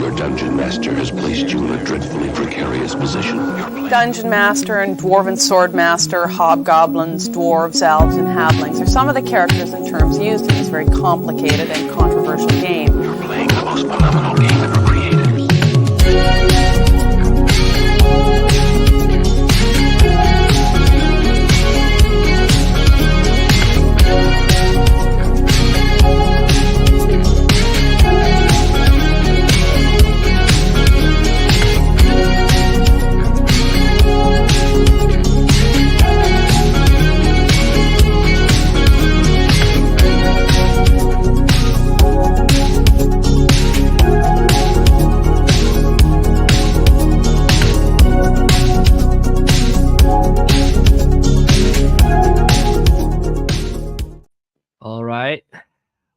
Your dungeon master has placed you in a dreadfully precarious position. Dungeon master and dwarven sword master, hobgoblins, dwarves, elves, and halflings are some of the characters and terms used in this very complicated and controversial game. You're playing the most phenomenal game ever created.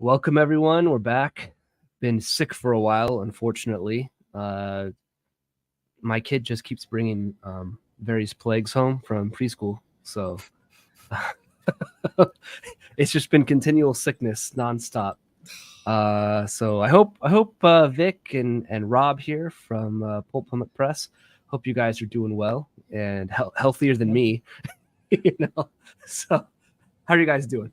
Welcome everyone. We're back. Been sick for a while, unfortunately. My kid just keeps bringing various plagues home from preschool, so it's just been continual sickness nonstop. So I hope Vic and Rob here from Pulp Plummet Press. Hope you guys are doing well and healthier than me. So how are you guys doing?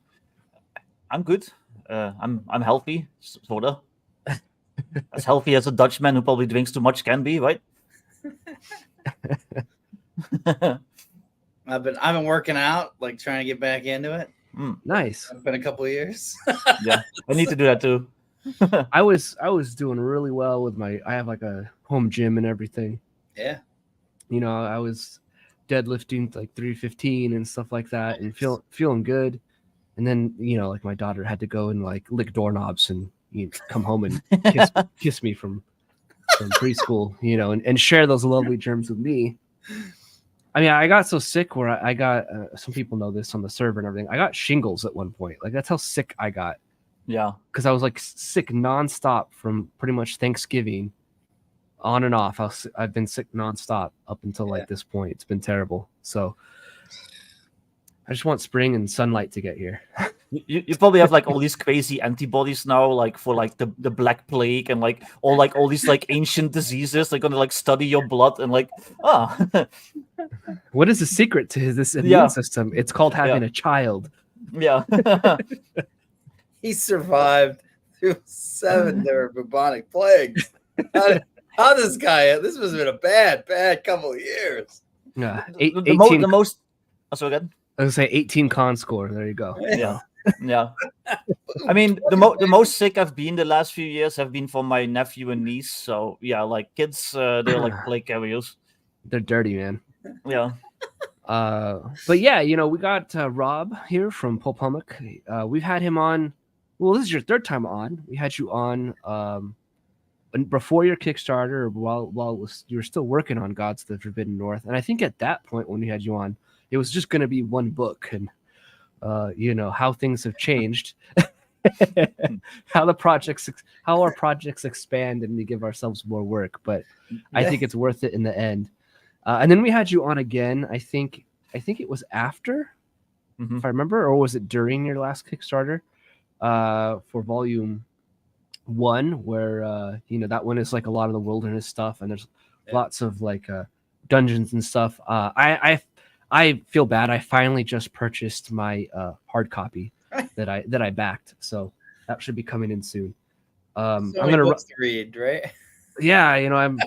I'm good. I'm healthy, sorta. As healthy as a Dutchman who probably drinks too much can be, right? I've been working out, like trying to get back into it. Nice. It's been a couple of years. Yeah, I need to do that too. I was doing really well with I have like a home gym and everything. Yeah. I was deadlifting like 315 and stuff like that, and feeling good. And then, like my daughter had to go and like lick doorknobs and come home and kiss me from preschool, and share those lovely germs with me. I mean, I got so sick where I got, some people know this on the server and everything. I got shingles at one point. Like that's how sick I got. Yeah. Because I was like sick nonstop from pretty much Thanksgiving on and off. I've been sick nonstop up until like this point. It's been terrible. So I just want spring and sunlight to get here. You probably have like all these crazy antibodies now, like for like the Black Plague and like all these like ancient diseases. They're gonna like study your blood and like What is the secret to this immune system? It's called having a child. Yeah. He survived through 7 different bubonic plagues. How this guy? This has been a bad couple of years. Yeah, the most. Oh, so again. I was gonna say 18 con score. There you go. Yeah. Yeah. I mean, the most sick I've been the last few years have been from my nephew and niece. So yeah, like kids, they're like plague carriers. They're dirty, man. Yeah. But yeah, we got Rob here from Pulp Plummet. We've had him on. Well, this is your third time on. We had you on before your Kickstarter, while you were still working on Gods of the Forbidden North, and I think at that point when we had you on, it was just going to be one book, and how things have changed, how our projects expand, and we give ourselves more work. But I think it's worth it in the end. And then we had you on again. I think it was after, if I remember, or was it during your last Kickstarter for Volume 1, where that one is like a lot of the wilderness stuff, and there's lots of like dungeons and stuff. I feel bad. I finally just purchased my hard copy that I backed, so that should be coming in soon. I'm gonna books to read, right? Yeah, I'm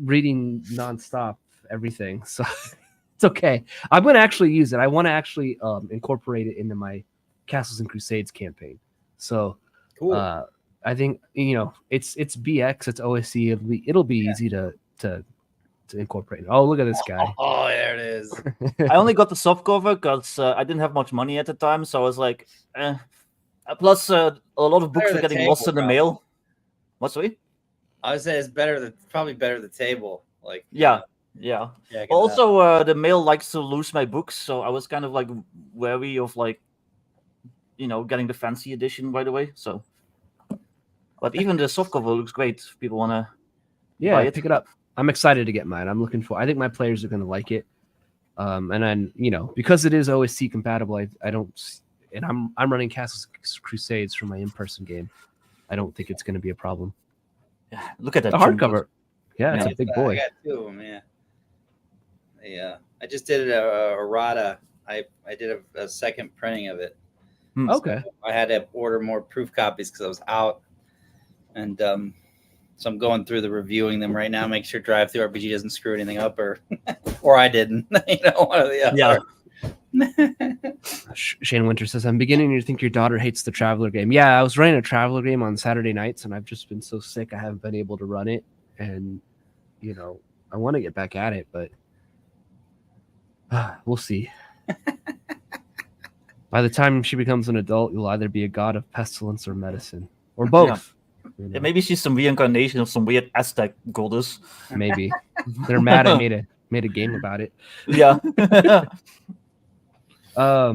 reading nonstop everything, so it's okay. I'm gonna actually use it. I want to actually incorporate it into my Castles and Crusades campaign. So cool. I think it's BX, it's OSC. It'll be easy to incorporate. Oh, look at this guy. Oh, there it is. I only got the softcover because I didn't have much money at the time, so I was like, Plus, a lot of books were getting lost in the mail. What's sorry? I would say it's probably better the table. Like yeah. Also, the mail likes to lose my books, so I was kind of like wary of like, getting the fancy edition right away. So, but even the softcover looks great. If people want to, pick it up. I'm excited to get mine. I think my players are going to like it. And then, because it is OSC compatible, and I'm running Castles Crusades for my in-person game. I don't think it's going to be a problem. Look at that The chunk. hardcover. Yeah, it's Yeah. a big I boy. got 2 of them. Yeah. Yeah. I just did a errata. I did a second printing of it. Okay. So I had to order more proof copies because I was out, and so I'm going through the reviewing them right now. Make sure Drive Through RPG doesn't screw anything up, or I didn't. One or the other. Shane Winter says, I'm beginning to think your daughter hates the Traveler game. Yeah, I was running a Traveler game on Saturday nights, and I've just been so sick I haven't been able to run it. And, I want to get back at it, but we'll see. By the time she becomes an adult, you'll either be a god of pestilence or medicine, or both. Yeah, maybe she's some reincarnation of some weird Aztec goddess. Maybe they're mad I made a game about it. Yeah. But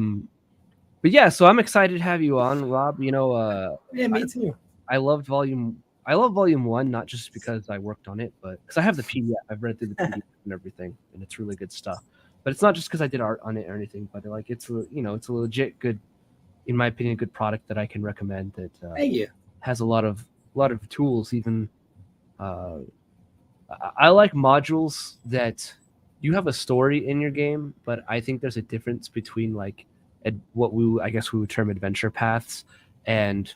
yeah, so I'm excited to have you on, Rob. Yeah, me too. I love volume 1, not just because I worked on it, but because I have the PDF. I've read through the PDF and everything, and it's really good stuff. But it's not just because I did art on it or anything, but it's a legit good, in my opinion, good product that I can recommend. That Thank you. has a lot of tools. Even I like modules that you have a story in your game, but I think there's a difference between what we would term adventure paths and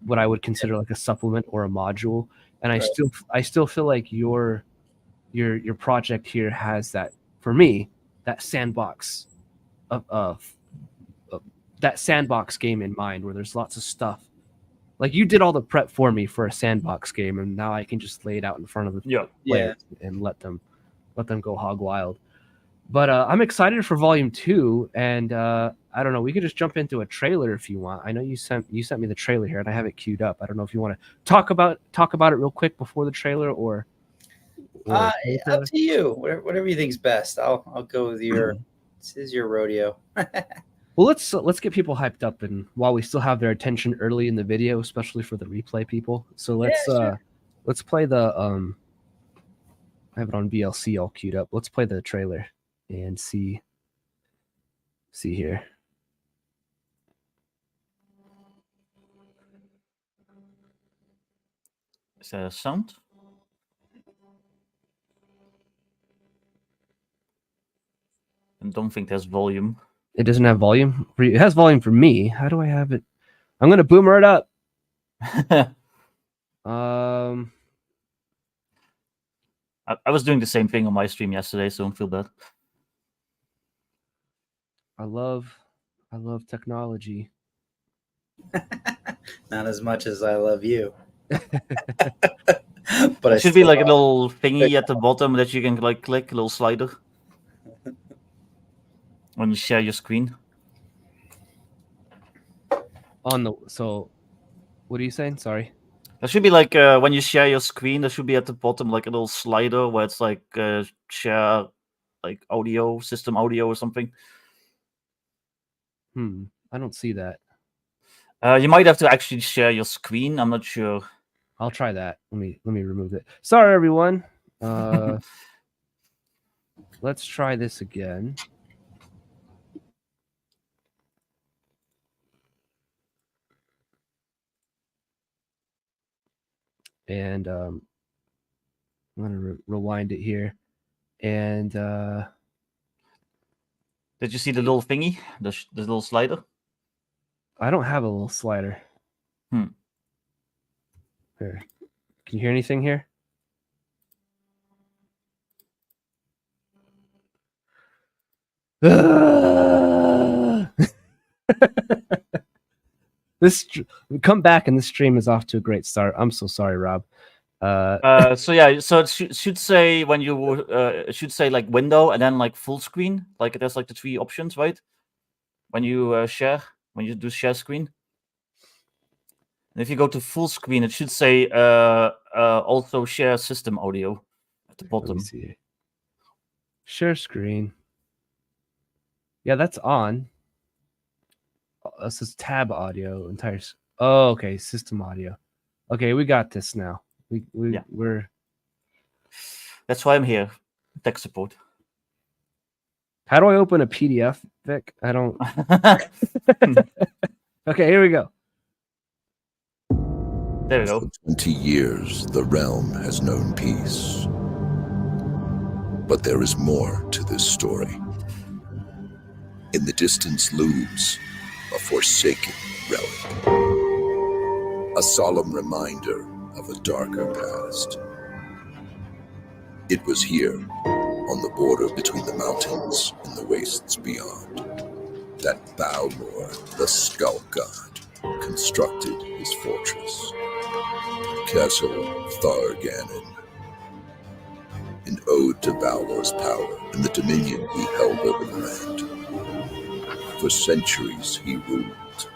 what I would consider like a supplement or a module. And Right. I still feel like your project here has that, for me, that sandbox of that sandbox game in mind, where there's lots of stuff. Like, you did all the prep for me for a sandbox game, and now I can just lay it out in front of the players and let them go hog wild. But I'm excited for Volume 2, and I don't know. We could just jump into a trailer if you want. I know you sent me the trailer here, and I have it queued up. I don't know if you want to talk about it real quick before the trailer, or Up to you. Whatever you think's best. I'll go with your. This is your rodeo. Well, let's get people hyped up, and while we still have their attention early in the video, especially for the replay people. So let's play the I have it on VLC all queued up. Let's play the trailer and see here. Is there a sound? I don't think there's volume. It doesn't have volume. It has volume for me. How do I have it? I'm gonna boomer it up. I was doing the same thing on my stream yesterday, so don't feel bad. I love technology. Not as much as I love you. But it should be like a little thingy at the bottom that you can like click, a little slider when you share your screen. So what are you saying? Sorry. There should be like when you share your screen, there should be at the bottom like a little slider where it's like share like audio, system audio or something. I don't see that. You might have to actually share your screen. I'm not sure. I'll try that. Let me remove it. Sorry, everyone. Let's try this again. And I'm gonna rewind it here. And did you see the little thingy, the little slider? I don't have a little slider. Here. Can you hear anything here? Come back, and this stream is off to a great start. I'm so sorry, Rob. So it should say when you it should say like window and then like full screen. Like there's like the 3 options, right? When you when you do share screen. And if you go to full screen, it should say also share system audio at the bottom. Let me see. Share screen. Yeah, that's on. This is tab audio entire. Oh, okay, system audio. Okay, we got this now. We're. That's why I'm here. Tech support. How do I open a PDF, Vic? I don't. Okay, here we go. There we For go. 20 years, the realm has known peace. But there is more to this story. In the distance looms a forsaken relic. A solemn reminder of a darker past. It was here, on the border between the mountains and the wastes beyond, that Balor, the Skull God, constructed his fortress. Castle Tharganon, an ode to Balor's power and the dominion he held over the land. For centuries he ruled,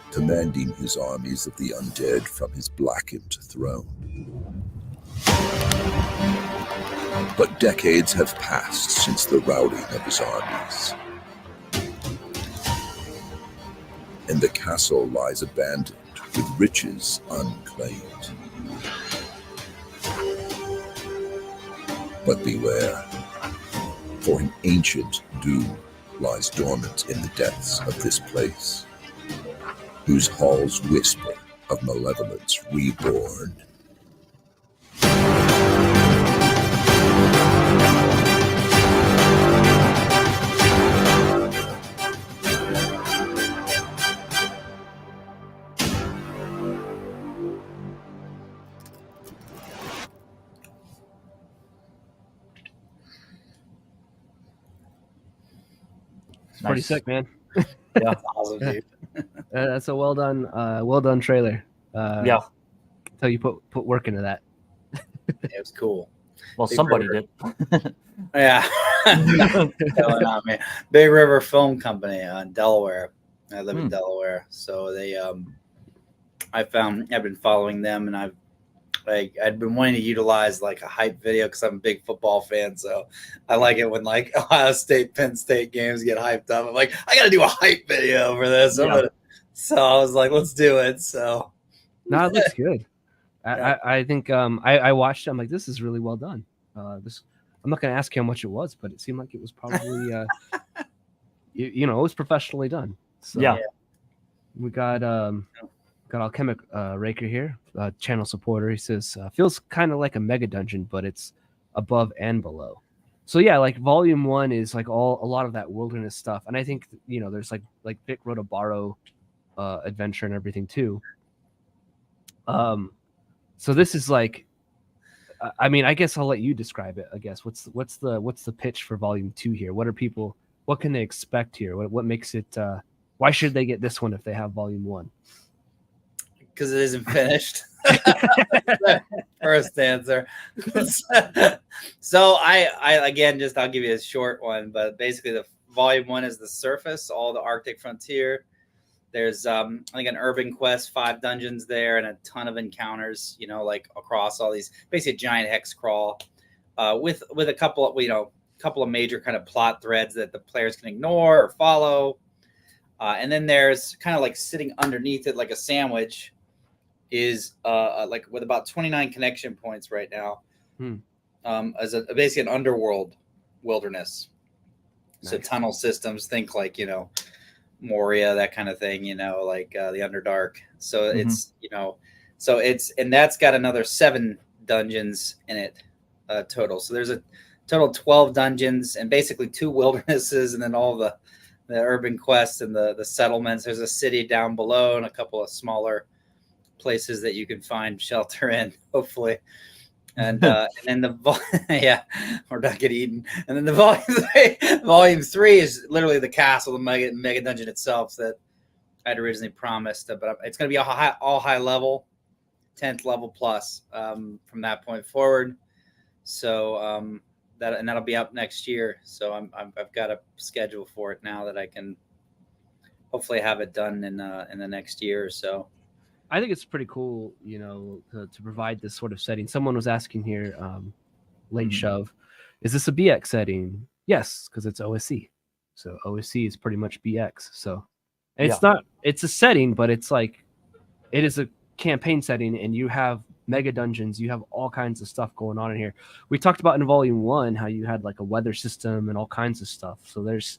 commanding his armies of the undead from his blackened throne. But decades have passed since the routing of his armies. And the castle lies abandoned with riches unclaimed. But beware, for an ancient doom lies dormant in the depths of this place, whose halls whisper of malevolence reborn. Pretty Nice. sick, man. Yeah. Awesome, dude. That's a well done trailer. Yeah. So you put work into that. It was cool. Well, Big somebody River. did. Yeah. Telling on me. Big River Film Company in Delaware. I live in Delaware. So they I've been following them, and I'd been wanting to utilize like a hype video because I'm a big football fan. So I like it when like Ohio State, Penn State games get hyped up. I'm like, I got to do a hype video for this. Yeah. So I was like, let's do it. So No, it looks good. Yeah. I think I watched it. I'm like, this is really well done. I'm not going to ask you how much it was, but it seemed like it was probably it was professionally done. So Yeah. we got Alchemic Raker here, channel supporter. He says feels kind of like a mega dungeon, but it's above and below. So yeah, like Volume 1 is like a lot of that wilderness stuff, and I think there's like Vic wrote a Borrow adventure and everything too. So this is like, I mean, I guess I'll let you describe it. I guess what's the pitch for Volume 2 here? What can they expect here? What makes it? Why should they get this one if they have Volume 1? Because it isn't finished. First answer. So I again, I'll give you a short one, but basically the Volume 1 is the surface, all the Arctic frontier. There's I think an urban quest, 5 dungeons there, and a ton of encounters, like across all these, basically a giant hex crawl, with a couple of major kind of plot threads that the players can ignore or follow. And then there's kind of like sitting underneath it like a sandwich is like with about 29 connection points right now, as basically an underworld wilderness. Nice. So tunnel systems, think like Moria, that kind of thing, like the Underdark. So it's and that's got another 7 dungeons in it total. So there's a total of 12 dungeons and basically 2 wildernesses, and then all the urban quests and the settlements. There's a city down below and a couple of smaller places that you can find shelter in, hopefully. And then we're not getting eaten. And then the volume 3 is literally the castle, the mega dungeon itself that I'd originally promised. But it's going to be all high level, 10th level plus from that point forward. So that'll be up next year. So I've got a schedule for it now that I can hopefully have it done in the next year or so. I think it's pretty cool, to provide this sort of setting. Someone was asking here, late shove, is this a BX setting? Yes, because it's OSC. So OSC is pretty much BX. So and it's a setting, but it's like, it is a campaign setting, and you have mega dungeons, you have all kinds of stuff going on in here. We talked about in Volume 1 how you had like a weather system and all kinds of stuff. So there's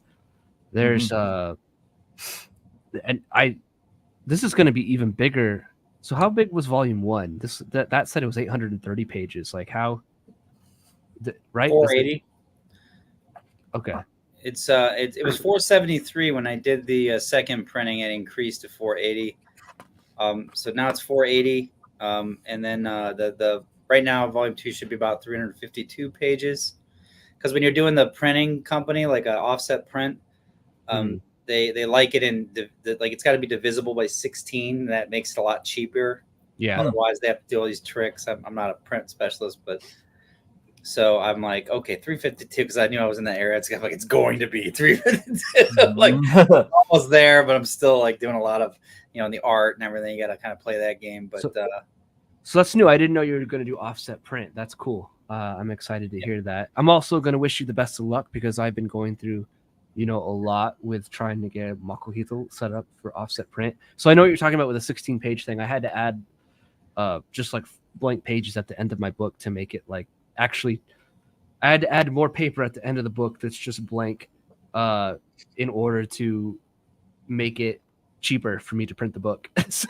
this is going to be even bigger So how big was volume 1? That said it was 830 pages. Like how? Right? 480. Okay. It was 473 when I did the second printing. It increased to 480. So now it's 480. And then the right now volume 2 should be about 352 pages. Because when you're doing the printing company, like an offset print, they like it in like it's got to be divisible by 16. That makes it a lot cheaper. Yeah. Otherwise, they have to do all these tricks. I'm not a print specialist, but so I'm like, okay, 352, because I knew I was in that area. It's like it's going to be 352, like almost there, but I'm still like doing a lot of the art and everything. You got to kind of play that game, but. So that's new. I didn't know you were going to do offset print. That's cool. I'm excited to hear that. I'm also going to wish you the best of luck because I've been going through, a lot with trying to get Makohito set up for offset print. So I know what you're talking about with a 16-page thing. I had to add just like blank pages at the end of my book to make it like actually. I had to add more paper at the end of the book that's just blank in order to make it cheaper for me to print the book. So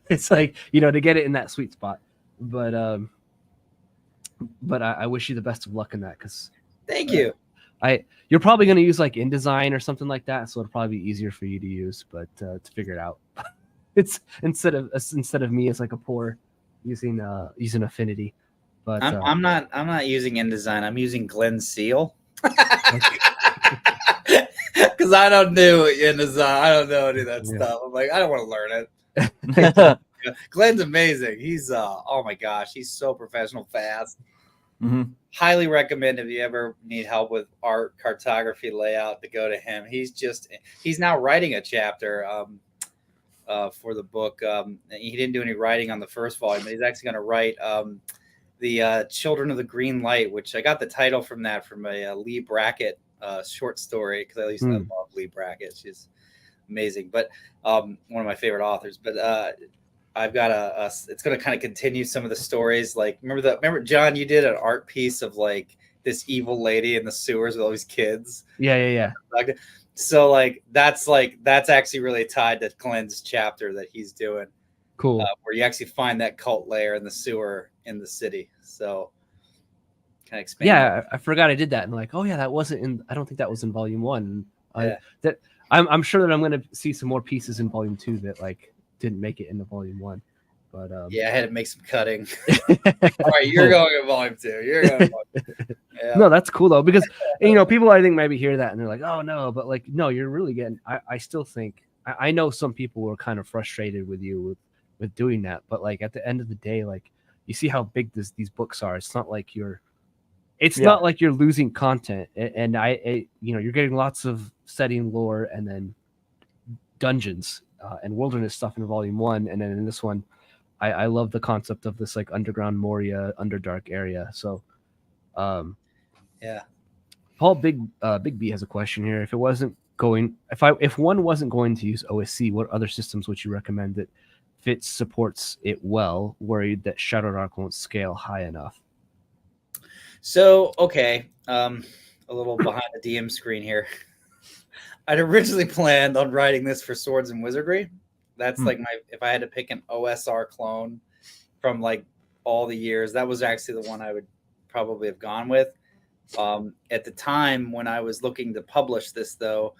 it's like, to get it in that sweet spot. But I wish you the best of luck in that because thank you. You're probably going to use like InDesign or something like that, so it'll probably be easier for you to use, but to figure it out. It's instead of me as like a poor using Affinity. But I'm not using InDesign. I'm using Glenn Seal. Because I don't do InDesign. I don't know any of that stuff. I'm like, I don't want to learn it. Glenn's amazing. He's oh my gosh, he's so professional fast. Highly recommend if you ever need help with art, cartography, layout, to go to him. He's now writing a chapter for the book. He didn't do any writing on the first volume, but he's actually going to write the Children of the Green Light, which I got the title from a Lee Brackett short story, because at least I love Lee Brackett. She's amazing, but one of my favorite authors. But I've got it's going to kind of continue some of the stories. Like remember John, you did an art piece of like this evil lady in the sewers with all these kids. Yeah. So that's actually really tied to Glenn's chapter that he's doing. Cool. Where you actually find that cult lair in the sewer in the city. So kind of expand. Yeah, I forgot I did that, and like, oh yeah, that wasn't in. I don't think that was in volume 1. I'm sure that I'm going to see some more pieces in volume 2 that like didn't make it into volume 1. But yeah, I had to make some cutting. All right, you're going in volume 2. You're going in volume 2. Yeah. No, that's cool though, because people I think maybe hear that and they're like, oh no, but like no, you're really getting. I still think I know some people were kind of frustrated with you with doing that, but like at the end of the day, like you see how big these books are. It's not like you're losing content, and you're getting lots of setting lore and then dungeons and wilderness stuff in volume 1, and then in this one, I love the concept of this like underground Moria, Underdark area. So, yeah. Paul Big B has a question here. If one wasn't going to use OSC, what other systems would you recommend that supports it well? Worried that Shadowdark won't scale high enough. So, okay, a little behind the DM screen here. I'd originally planned on writing this for Swords and Wizardry. That's like if I had to pick an OSR clone from like all the years, that was actually the one I would probably have gone with. At the time when I was looking to publish this, though,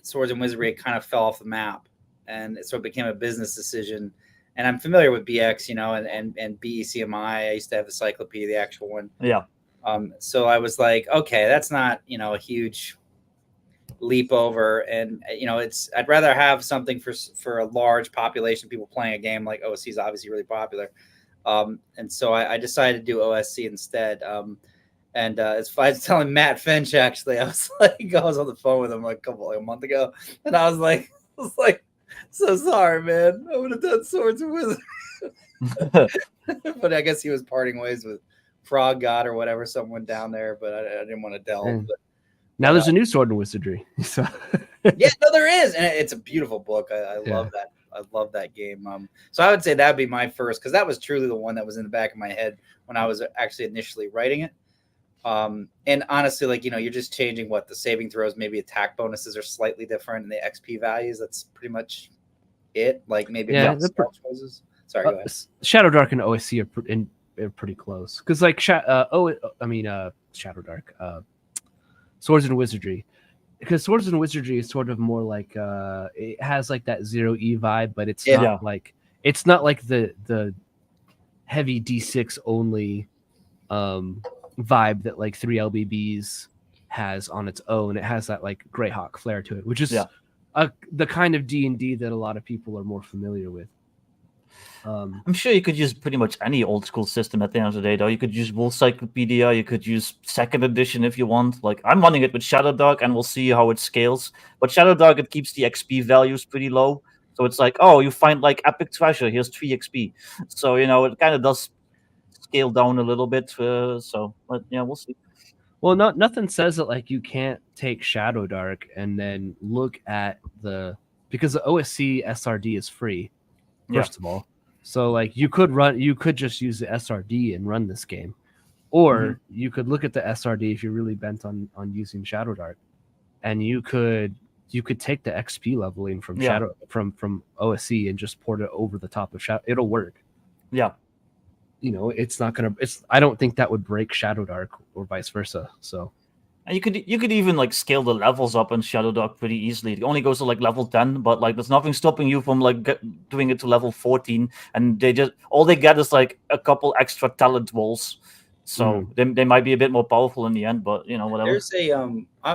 Swords and Wizardry kind of fell off the map, and so it became a business decision. And I'm familiar with BX, and BECMI. I used to have Encyclopedia, the actual one. Yeah. So I was like, okay, that's not, a huge leap over. And, I'd rather have something for a large population of people playing a game like OSC is obviously really popular. And so I decided to do OSC instead. And I was telling Matt Finch, actually, I was on the phone with him a month ago. And I was like, so sorry, man. I would have done Swords and Wizards. But I guess he was parting ways with Frog God or whatever, someone down there, but I didn't want to delve. But, now there's a new Sword and Wizardry. So. Yeah, no, there is. And it's a beautiful book. I love that. I love that game. So I would say that'd be my first, because that was truly the one that was in the back of my head when I was actually initially writing it. And honestly, you're just changing the saving throws, maybe attack bonuses are slightly different, and the XP values. That's pretty much it. Like maybe Yeah, the choices. Sorry, go ahead. Shadow Dark and OSC are pretty close because like Shadow Dark, Swords and Wizardry, because Swords and Wizardry is sort of more like it has like that 0E vibe, but it's not like the heavy D6 only vibe that like 3LBBs has on its own. It has that like Greyhawk flair to it, which is the kind of D&D that a lot of people are more familiar with. I'm sure you could use pretty much any old school system at the end of the day, though. You could use Wolf Cyclopedia, you could use second edition if you want. Like, I'm running it with Shadow Dark, and we'll see how it scales. But Shadow Dark, it keeps the XP values pretty low. So it's like, oh, you find like epic treasure, here's 3 XP. So, you know, it kind of does scale down a little bit. But yeah, we'll see. Well, nothing says that like you can't take Shadow Dark and then look at because the OSC SRD is free, first of all. So like you could just use the SRD and run this game, or you could look at the SRD if you're really bent on using Shadow Dark, and you could take the XP leveling from Shadow from OSC and just port it over the top of Shadow. It'll work. Yeah. You know, I don't think that would break Shadow Dark or vice versa. So, and you could even like scale the levels up in Shadow Dark pretty easily. It only goes to like level 10, but like there's nothing stopping you from like doing it to level 14. And all they get is like a couple extra talent rolls. So they might be a bit more powerful in the end, but you know, whatever. There's a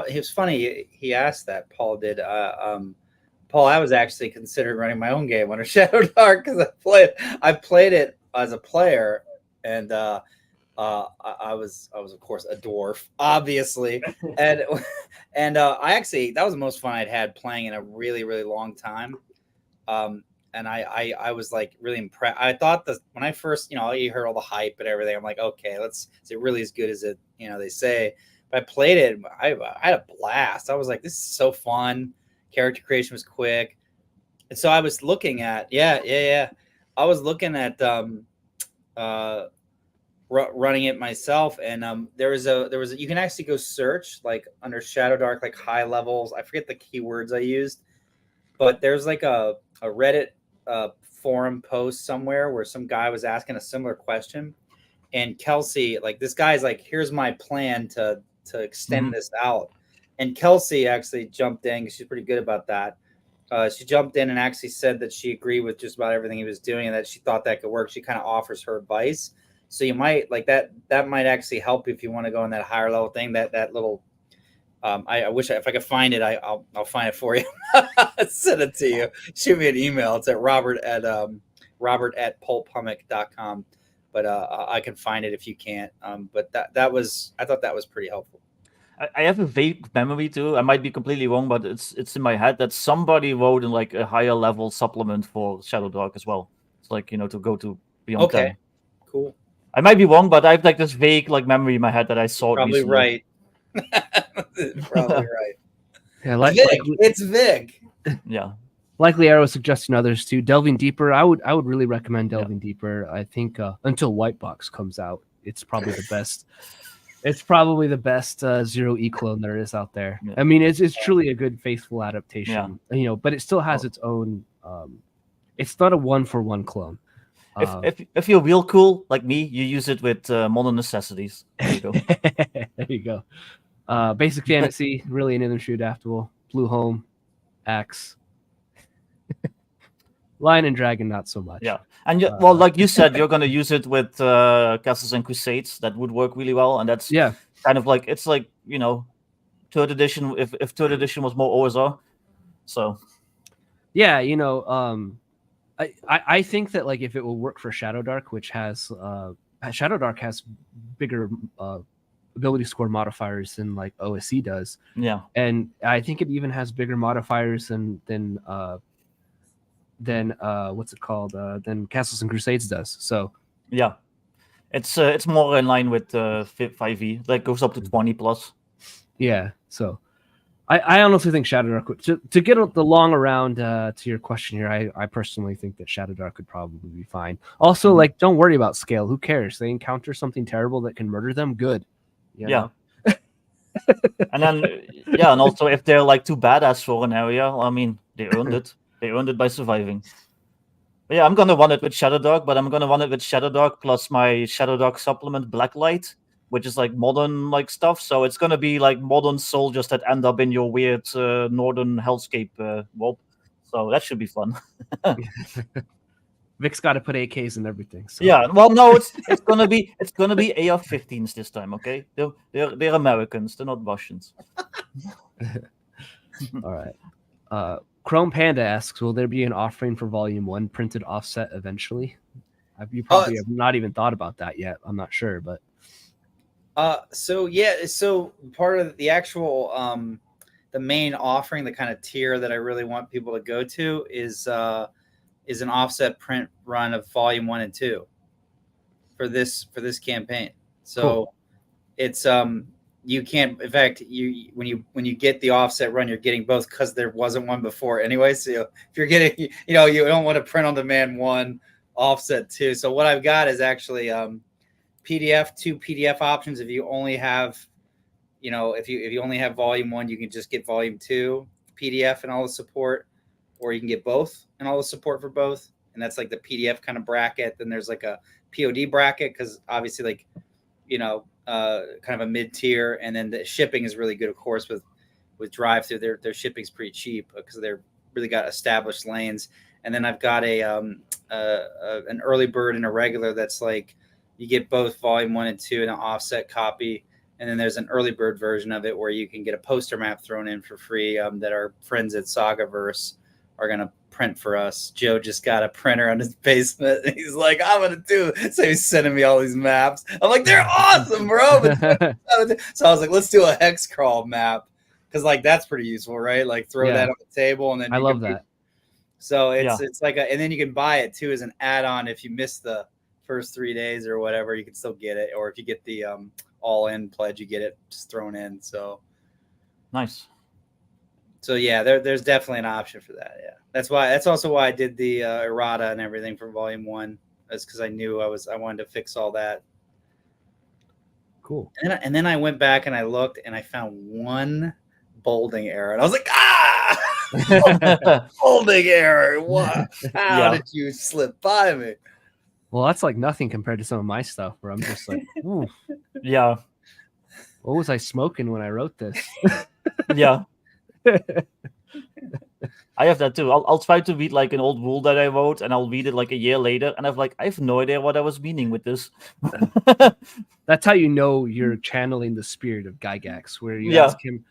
it was funny. He asked that, Paul did. Paul, I was actually considering running my own game under Shadow Dark because I played it as a player, and I was of course a dwarf, obviously, and I actually, that was the most fun I'd had playing in a really, really long time. And I was like really impressed. I thought that when I first, you heard all the hype and everything, I'm like, okay, is it really as good as it, they say? But I played it, I had a blast. I was like, this is so fun. Character creation was quick. And so I was looking at, I was looking at running it myself, and there was a you can actually go search like under Shadow Dark, like high levels. I forget the keywords I used, but there's like a Reddit forum post somewhere where some guy was asking a similar question, and Kelsey, like this guy's like, here's my plan to extend this out, and Kelsey actually jumped in because she's pretty good about that. She jumped in and actually said that she agreed with just about everything he was doing and that she thought that could work. She kind of offers her advice. So you might like that might actually help if you want to go in that higher level thing, that little, I wish if I could find it, I'll find it for you. Send it to you. Shoot me an email. It's at robert@pulphummock.com. But I can find it if you can't. But I thought that was pretty helpful. I have a vague memory too. I might be completely wrong, but it's in my head that somebody wrote in like a higher level supplement for Shadow Dark as well. It's like, to go to beyond 10. Cool. I might be wrong, but I have like this vague like memory in my head that I saw. Probably recently. right. Probably right. Yeah, it's Vic. Yeah. Likely Arrow suggesting others too. Delving deeper, I would really recommend delving deeper. I think until White Box comes out, it's probably the best. It's probably the best 0E clone there is out there. Yeah. I mean, it's truly a good faithful adaptation. Yeah. But it still has its own. It's not a 1-for-1 clone. If you're real cool like me, you use it with Modern Necessities. There you go. There you go. Basic Fantasy, really an shoot adaptable. Blue Home, Axe. Lion and Dragon, not so much. Yeah, and well, like you said, you're going to use it with Castles and Crusades. That would work really well, and that's kind of like, it's like, third edition. If third edition was more OSR, so yeah, I think that like if it will work for Shadow Dark, which has Shadow Dark has bigger ability score modifiers than like OSC does. Yeah, and I think it even has bigger modifiers than what's it called? Than Castles and Crusades does. So yeah, it's more in line with 5e. That goes up to 20+. Yeah, so I honestly think Shadow Dark to get the long around to your question here. I personally think that Shadow Dark could probably be fine. Also, like, don't worry about scale. Who cares? They encounter something terrible that can murder them. Good. Yeah. And then and also if they're like too badass for an area, I mean, they earned it. They earned it by surviving. But yeah, I'm gonna run it with Shadowdog, but I'm gonna run it with Shadowdog plus my Shadowdog supplement Blacklight, which is like modern like stuff. So it's gonna be like modern soldiers that end up in your weird northern hellscape warp. So that should be fun. Vic's got to put AKs and everything. So. Yeah, well, no, it's gonna be AR-15s this time. Okay, they're Americans, they're not Russians. All right. Chrome Panda asks, will there be an offering for Volume 1 printed offset eventually? You probably have not even thought about that yet. I'm not sure, but so part of the actual the main offering, the kind of tier that I really want people to go to is an offset print run of Volume 1 and 2 for this campaign. So cool. It's you can't. In fact, when you get the offset run, you're getting both because there wasn't one before anyway. So if you're getting, you don't want to print on demand 1, offset 2. So what I've got is actually two PDF options. If you only have, if you only have Volume 1, you can just get Volume 2 PDF and all the support, or you can get both and all the support for both. And that's like the PDF kind of bracket. Then there's like a POD bracket because obviously like, kind of a mid-tier. And then the shipping is really good, of course, with drive-through. Their shipping's pretty cheap because they're really got established lanes. And then I've got an early bird and a regular that's like you get both Volume 1 and 2 in an offset copy. And then there's an early bird version of it where you can get a poster map thrown in for free that our friends at Sagaverse are going to print for us. Joe just got a printer on his basement. And he's like, I'm going to do. So he's sending me all these maps. I'm like, they're awesome, bro. So I was like, let's do a hex crawl map. Because like, that's pretty useful, right? Like throw that on the table. And then I love that. So it's like and then you can buy it too as an add-on. If you miss the first 3 days or whatever, you can still get it. Or if you get the all-in pledge, you get it just thrown in. So nice. So yeah, there's definitely an option for that. Yeah, that's also why I did the errata and everything for Volume 1. That's because I knew I wanted to fix all that. Cool. And then I went back and I looked and I found one bolding error, and I was like, bolding error. What? How did you slip by me? Well, that's like nothing compared to some of my stuff where I'm just like, ooh. Yeah. What was I smoking when I wrote this? Yeah. I have that too. I'll try to read like an old rule that I wrote, and I'll read it like a year later, and I have no idea what I was meaning with this. That's how you know you're channeling the spirit of Gygax, where you ask him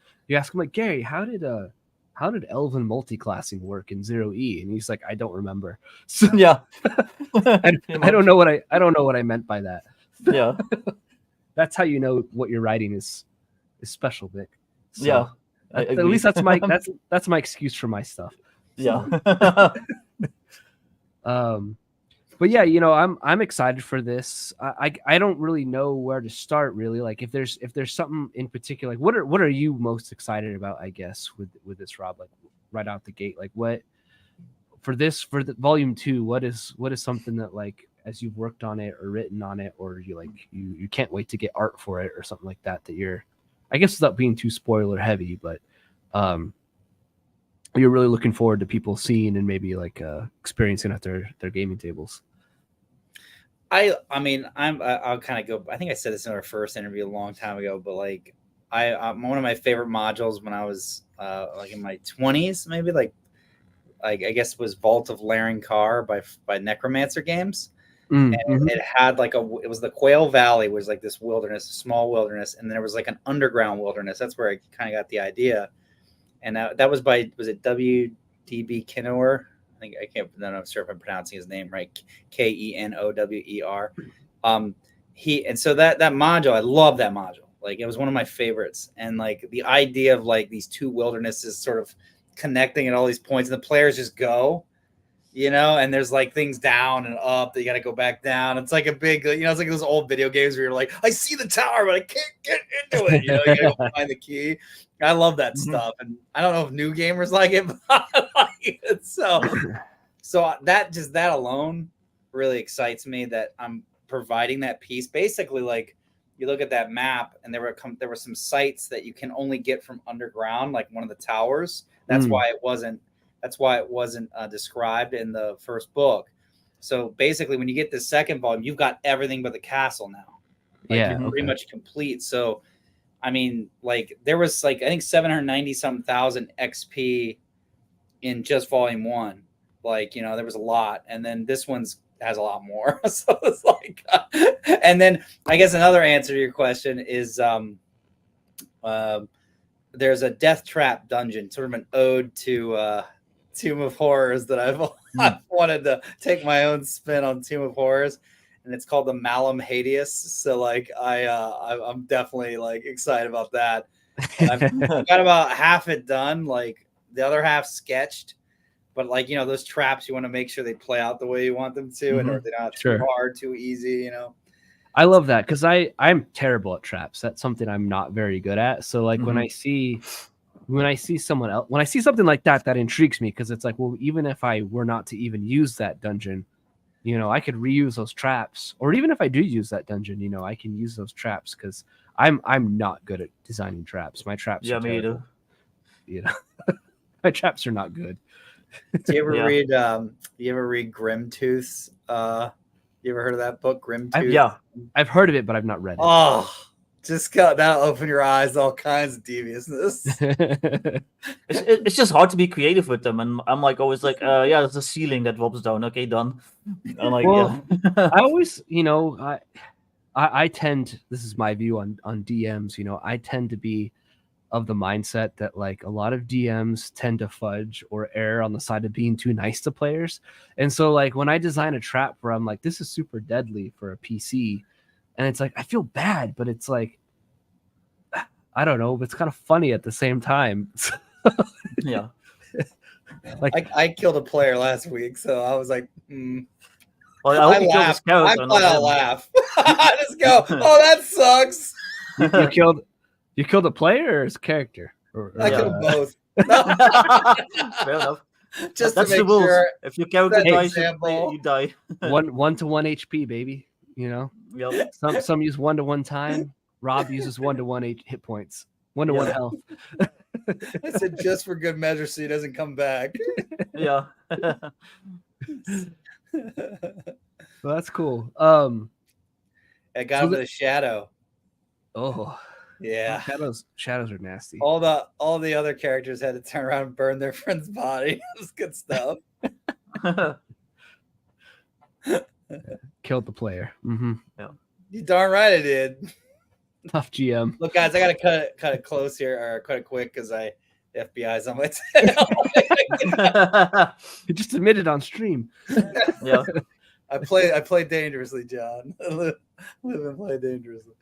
like, Gary, how did Elven multiclassing work in 0E? And he's like, I don't remember. So, yeah. I don't know what I meant by that. Yeah. That's how you know what you're writing is special, Vic. So, yeah. At least that's my excuse for my stuff. So. Yeah. But yeah, I'm excited for this. I don't really know where to start really. Like if there's something in particular, like what are you most excited about, I guess, with this, Rob? Like right out the gate, like what for the Volume 2, what is something that like as you've worked on it or written on it, or you can't wait to get art for it or something like that you're, I guess without being too spoiler heavy, but you're really looking forward to people seeing and maybe like experiencing at their gaming tables. I mean, I'll kind of go. I think I said this in our first interview a long time ago, but like, one of my favorite modules when I was like in my 20s, maybe like I guess was Vault of Larencar by Necromancer Games, and it had like it was the Quail Valley was like this wilderness, a small wilderness, and there was like an underground wilderness. That's where I kind of got the idea, and that was it W.D.B. Kenower? I'm not sure if I'm pronouncing his name right. Kenower. And so that module, I love that module. Like it was one of my favorites. And like the idea of like these two wildernesses sort of connecting at all these points, and the players just go, and there's like things down and up that you got to go back down. It's like a big, it's like those old video games where you're like, I see the tower, but I can't get into it. You got to go find the key. I love that stuff. And I don't know if new gamers like it, but I like it. So that alone really excites me that I'm providing that piece. Basically, like you look at that map and there were some sites that you can only get from underground, like one of the towers. That's why it wasn't That's why it wasn't described in the first book. So basically, when you get the second volume, you've got everything but the castle now. Like, Yeah, you're pretty much complete. So, I mean, like there was like I think 790 some thousand XP in just volume 1. Like, you know, there was a lot, and then this one's has a lot more. So it's like, and then I guess another answer to your question is there's a death trap dungeon, sort of an ode to Tomb of Horrors that I've wanted to take my own spin on Tomb of Horrors, and it's called the Malum Hades. So like I'm definitely like excited about that. I've got about half it done, like the other half sketched, but like, you know, those traps, you want to make sure they play out the way you want them to, and or they're not too hard, too easy, you know. I love that because I'm terrible at traps. That's something I'm not very good at. So like when I see someone else, when I see something like that, that intrigues me because it's like, well, even if I were not to even use that dungeon, you know, I could reuse those traps, or even if I do use that dungeon, you know, I can use those traps because I'm not good at designing traps. My traps are terrible. You know, my traps are not good. Do you ever read Grimtooth's you ever heard of that book, Grimtooth? I've heard of it, but I've not read it. Oh, just that'll open your eyes to all kinds of deviousness. It's just hard to be creative with them, and I'm like always like, yeah, there's a ceiling that drops down. Okay, done. I'm like, I always, you know, I tend, this is my view on DMs, you know, I tend to be of the mindset that like a lot of DMs tend to fudge or err on the side of being too nice to players. And so like when I design a trap where I'm like, this is super deadly for a PC, and it's like, I feel bad, but it's like, I don't know, but it's kind of funny at the same time. Yeah. Like I killed a player last week, so I was like, Well, I hope I laugh. I just go, oh, that sucks. You killed a player or his character? I killed both. Fair enough. Just that's to make the rules. sure. If your character dies, you die. 1 to 1 HP, baby. You know. Yep. Some use 1 to 1 time. Rob uses 1 to 1 hit points. 1 to 1 health. I said just for good measure, so he doesn't come back. Yeah. Well, that's cool. I got him with a shadow. Oh. Yeah. Shadows are nasty. All the other characters had to turn around and burn their friend's body. It was good stuff. Killed the player. Mm-hmm. Yeah. You darn right I did. Tough GM. Look, guys, I gotta cut it close here, or cut it quick because the FBI's on my tail. You just admitted on stream. Yeah. I play dangerously, John. Live and play dangerously.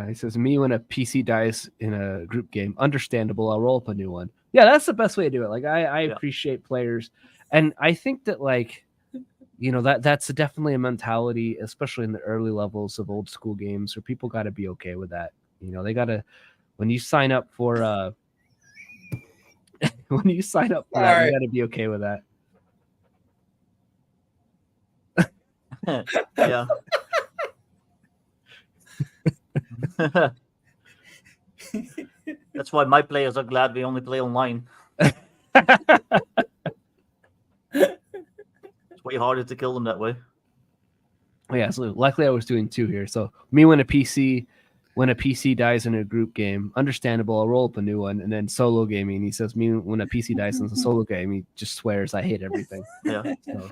He says, me when a PC dies in a group game, understandable, I'll roll up a new one. Yeah, that's the best way to do it. Like I appreciate players, and I think that like, you know, that's definitely a mentality, especially in the early levels of old school games, where people got to be okay with that. You know, they got to, when you sign up for that, you got to be okay with that. Yeah. That's why my players are glad we only play online. It's way harder to kill them that way. Yeah, so luckily I was doing 2 here. So me when a PC dies in a group game, understandable, I'll roll up a new one. And then solo gaming, he says, me when a PC dies in a solo game, he just swears I hate everything. Yeah. So,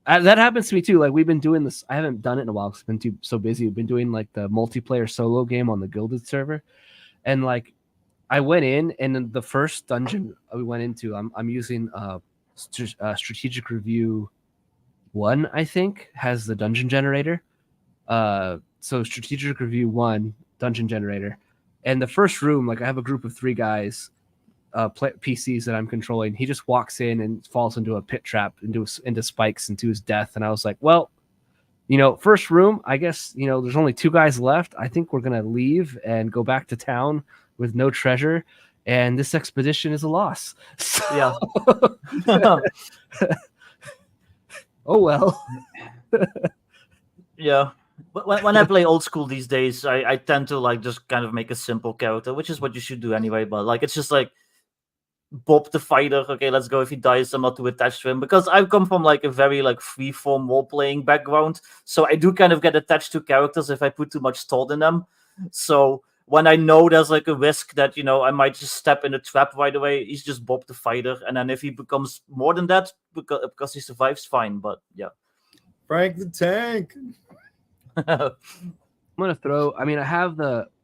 that happens to me too. Like we've been doing this. I haven't done it in a while because I've been so busy. We've been doing like the multiplayer solo game on the Gilded server, and like I went in, and in the first dungeon we went into, I'm using Strategic Review 1, I think, has the dungeon generator. So Strategic Review 1 dungeon generator, and the first room, like I have a group of 3 guys. PCs that I'm controlling, he just walks in and falls into a pit trap, into spikes, into his death. And I was like, well, you know, first room, I guess, you know, there's only 2 guys left. I think we're going to leave and go back to town with no treasure. And this expedition is a loss. So, yeah. Oh, well. Yeah. When I play old school these days, I tend to like just kind of make a simple character, which is what you should do anyway. But like, it's just like Bob the fighter. Okay, let's go. If he dies, I'm not too attached to him because I've come from like a very like free form role playing background, so I do kind of get attached to characters if I put too much thought in them. So when I know there's like a risk that I might just step in a trap right away, he's just Bob the fighter, and then if he becomes more than that because he survives, fine. But yeah, Frank the Tank. I'm gonna throw. I mean, I have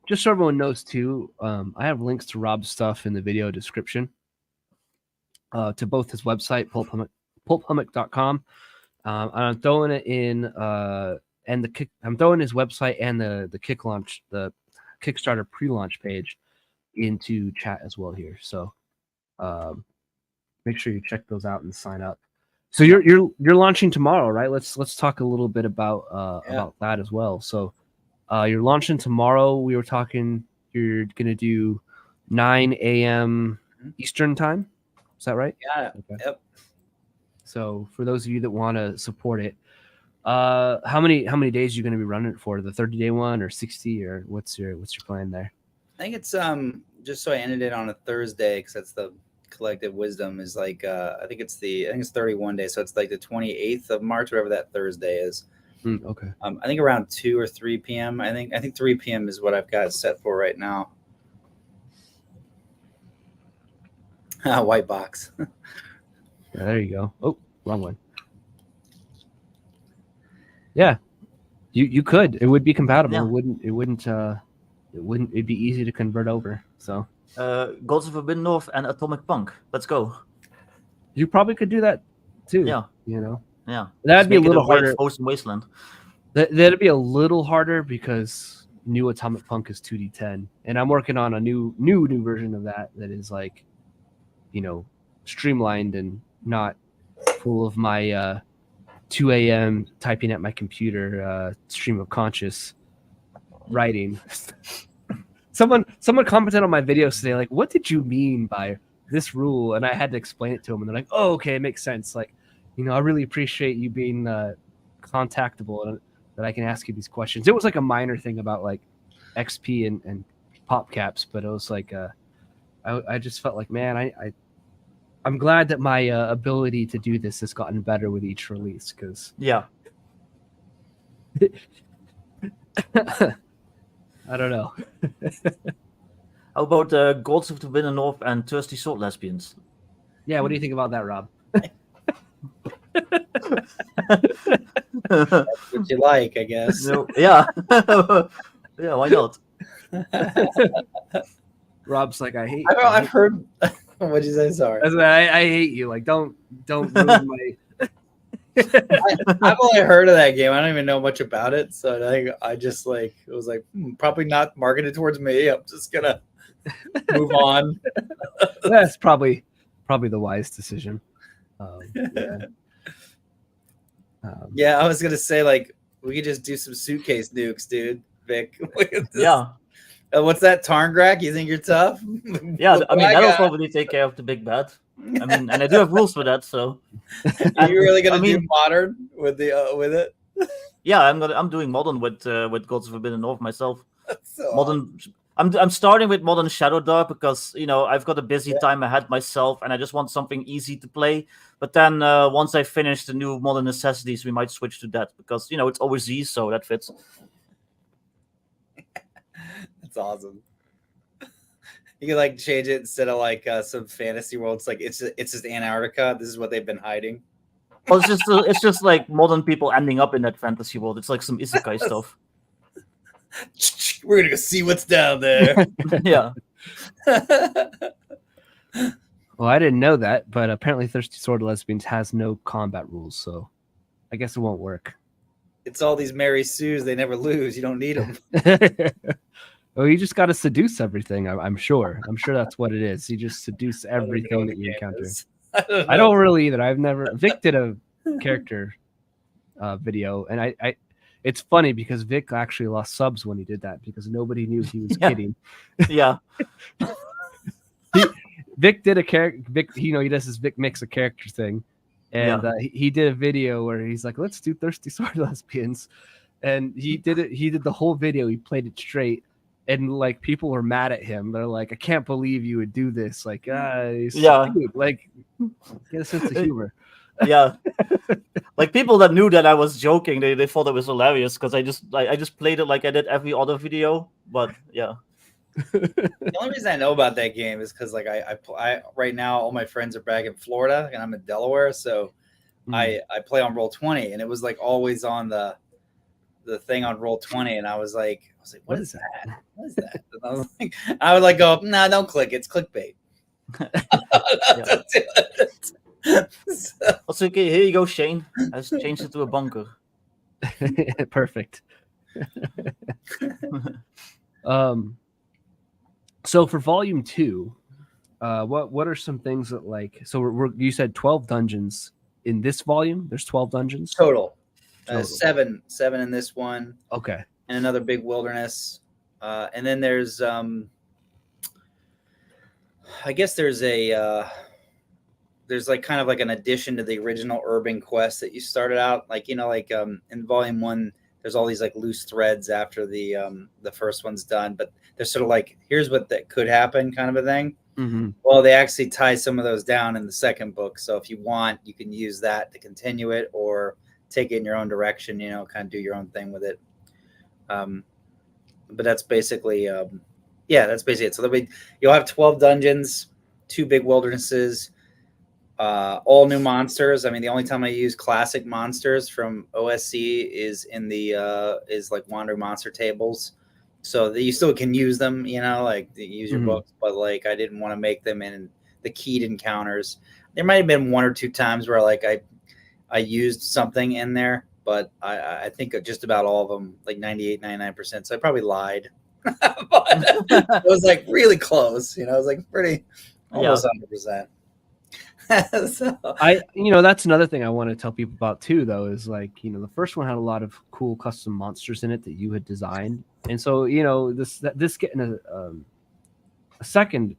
just so everyone knows too. I have links to Rob's stuff in the video description. To both his website, pulphummock.com. And I'm throwing it in I'm throwing his website and the Kickstarter pre-launch page into chat as well here. So make sure you check those out and sign up. So you're launching tomorrow, right? Let's talk a little bit about that as well. So you're launching tomorrow. We were talking you're gonna do 9 a.m. Eastern time. Is that right? Yeah. Okay. Yep. So for those of you that want to support it, how many days are you going to be running it for? The 30-day one or 60, or what's your plan there? I think it's just so I ended it on a Thursday because that's the collective wisdom is like I think it's 31 days, so it's like the 28th of March, whatever that Thursday is. Okay. I think around 2 or 3 p.m. I think 3 p.m. is what I've got set for right now. White box. Yeah, there you go. Oh, wrong one. Yeah, you could. It would be compatible. Yeah. It'd be easy to convert over. So Gods of Forbidden North and Atomic Punk. Let's go. you probably could do that too. Yeah. Yeah. Just That'd be a make it little White harder. Frozen Wasteland. That'd be a little harder because new Atomic Punk is 2d10, and I'm working on a new version of that is like, streamlined and not full of my 2 a.m. typing at my computer stream of conscious writing. Someone commented on my videos today, like, what did you mean by this rule? And I had to explain it to them, and they're like, oh, okay, it makes sense. Like, I really appreciate you being contactable and that I can ask you these questions. It was like a minor thing about like XP and pop caps, but it was like I just felt like, man, I'm glad that my ability to do this has gotten better with each release, because Yeah. I don't know. How about Gods of the Forbidden North and Thirsty Sword Lesbians? Yeah, what do you think about that, Rob? What you like, I guess. No, yeah. Yeah, why not? Rob's like, I hate. I've heard. What'd you say? Sorry. I hate you. Like, don't ruin my. I've only heard of that game. I don't even know much about it, so I just like it was like probably not marketed towards me. I'm just gonna move on. That's probably the wise decision. Yeah. Yeah, I was gonna say like we could just do some suitcase nukes, dude. Vic, look at this. Yeah. What's that, Tarngrak? You think you're tough? Yeah, Look I mean, what that'll got. probably take care of the big bad. I mean, and I do have rules for that, so. Are you really gonna I mean- do modern with it? Yeah, I'm doing modern with Gods of Forbidden North myself. That's so Modern. I'm starting with Modern Shadow Dark because I've got a busy time ahead myself, and I just want something easy to play. But then once I finish the new Modern Necessities, we might switch to that because it's overseas, so that fits. That's awesome. You can like change it instead of like some fantasy world. It's like it's just Antarctica. This is what they've been hiding. Well, it's just like modern people ending up in that fantasy world. It's like some isekai stuff. We're gonna go see what's down there. Yeah. Well, I didn't know that, but apparently Thirsty Sword Lesbians has no combat rules, so I guess it won't work. It's all these Mary Sues. They never lose. You don't need them. Well, you just got to seduce everything. I'm sure. I'm sure that's what it is. You just seduce everything that you encounter. I don't really either. I've never. Vic did a character video, and I it's funny because Vic actually lost subs when he did that because nobody knew he was kidding. Yeah. Vic did a character. Vic, he does this Vic mix a character thing, and he did a video where he's like, "Let's do Thirsty Sword Lesbians," and he did it. He did the whole video. He played it straight, and like people were mad at him. They're like, "I can't believe you would do this." Like, he's so cute. Like, get a sense of humor. Yeah, like people that knew that I was joking, they thought it was hilarious because I just played it like I did every other video. But yeah, The only reason I know about that game is because like I right now all my friends are back in Florida and I'm in Delaware, so I play on Roll20, and it was like always on the thing on Roll20, and I was like, what is that? What is that? And I would like go, no, don't click. It's clickbait. So, okay, here you go, Shane. I just changed it to a bunker. Perfect. So for volume 2, what are some things that like? So you said 12 dungeons in this volume. There's 12 dungeons total. 7 in this one. Okay. And another big wilderness. And then there's I guess there's like kind of like an addition to the original urban quest that you started out, like, you know, like in volume 1 there's all these like loose threads after the first one's done, but they're sort of like, here's what that could happen kind of a thing. Mm-hmm. Well, they actually tie some of those down in the second book, so if you want, you can use that to continue it or take it in your own direction, you know, kind of do your own thing with it. But that's basically that's basically it. So you'll have 12 dungeons, 2 big wildernesses, all new monsters. I mean, the only time I use classic monsters from OSC is in the is like wandering monster tables, so that you still can use them, you know, like use your books, but like I didn't want to make them in the keyed encounters. There might have been 1 or 2 times where like I used something in there, but I think just about all of them, like 98-99%. So I probably lied. But it was like really close, you know, it was like pretty almost 100%. So. That's another thing I want to tell people about too, though, is like, you know, the first one had a lot of cool custom monsters in it that you had designed, and so, you know, this getting a second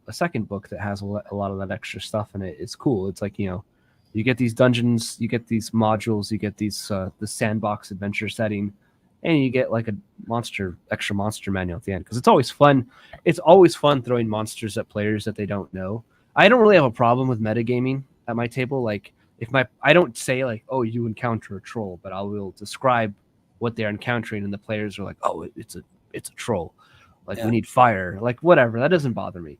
book that has a lot of that extra stuff in it is cool. It's like, you know, you get these dungeons, you get these modules, you get these the sandbox adventure setting, and you get like a extra monster manual at the end, because it's always fun. It's always fun throwing monsters at players that they don't know. I don't really have a problem with metagaming at my table. Like, I don't say like, oh, you encounter a troll, but I will describe what they're encountering, and the players are like, oh, it's a troll. Like, we need fire. Like, whatever. That doesn't bother me.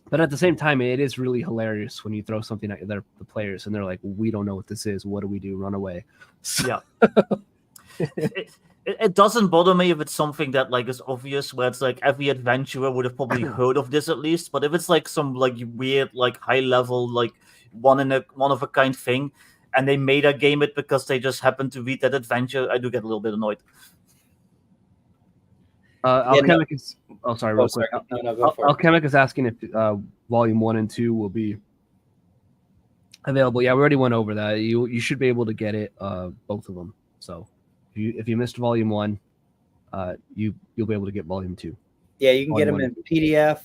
But at the same time, it is really hilarious when you throw something at the players and they're like, we don't know what this is. What do we do? Run away. So. Yeah. It doesn't bother me if it's something that like is obvious, where it's like every adventurer would have probably heard of this at least. But if it's like some like weird, like high level, like one of a kind thing, and they made a game it because they just happened to read that adventure, I do get a little bit annoyed. Alchemic is. Oh, sorry, real quick. No, go for it. Alchemic is asking if volume 1 and 2 will be available. Yeah, we already went over that. You should be able to get it, both of them. So if you missed volume 1, you'll be able to get volume 2. Yeah, you can get them in PDF,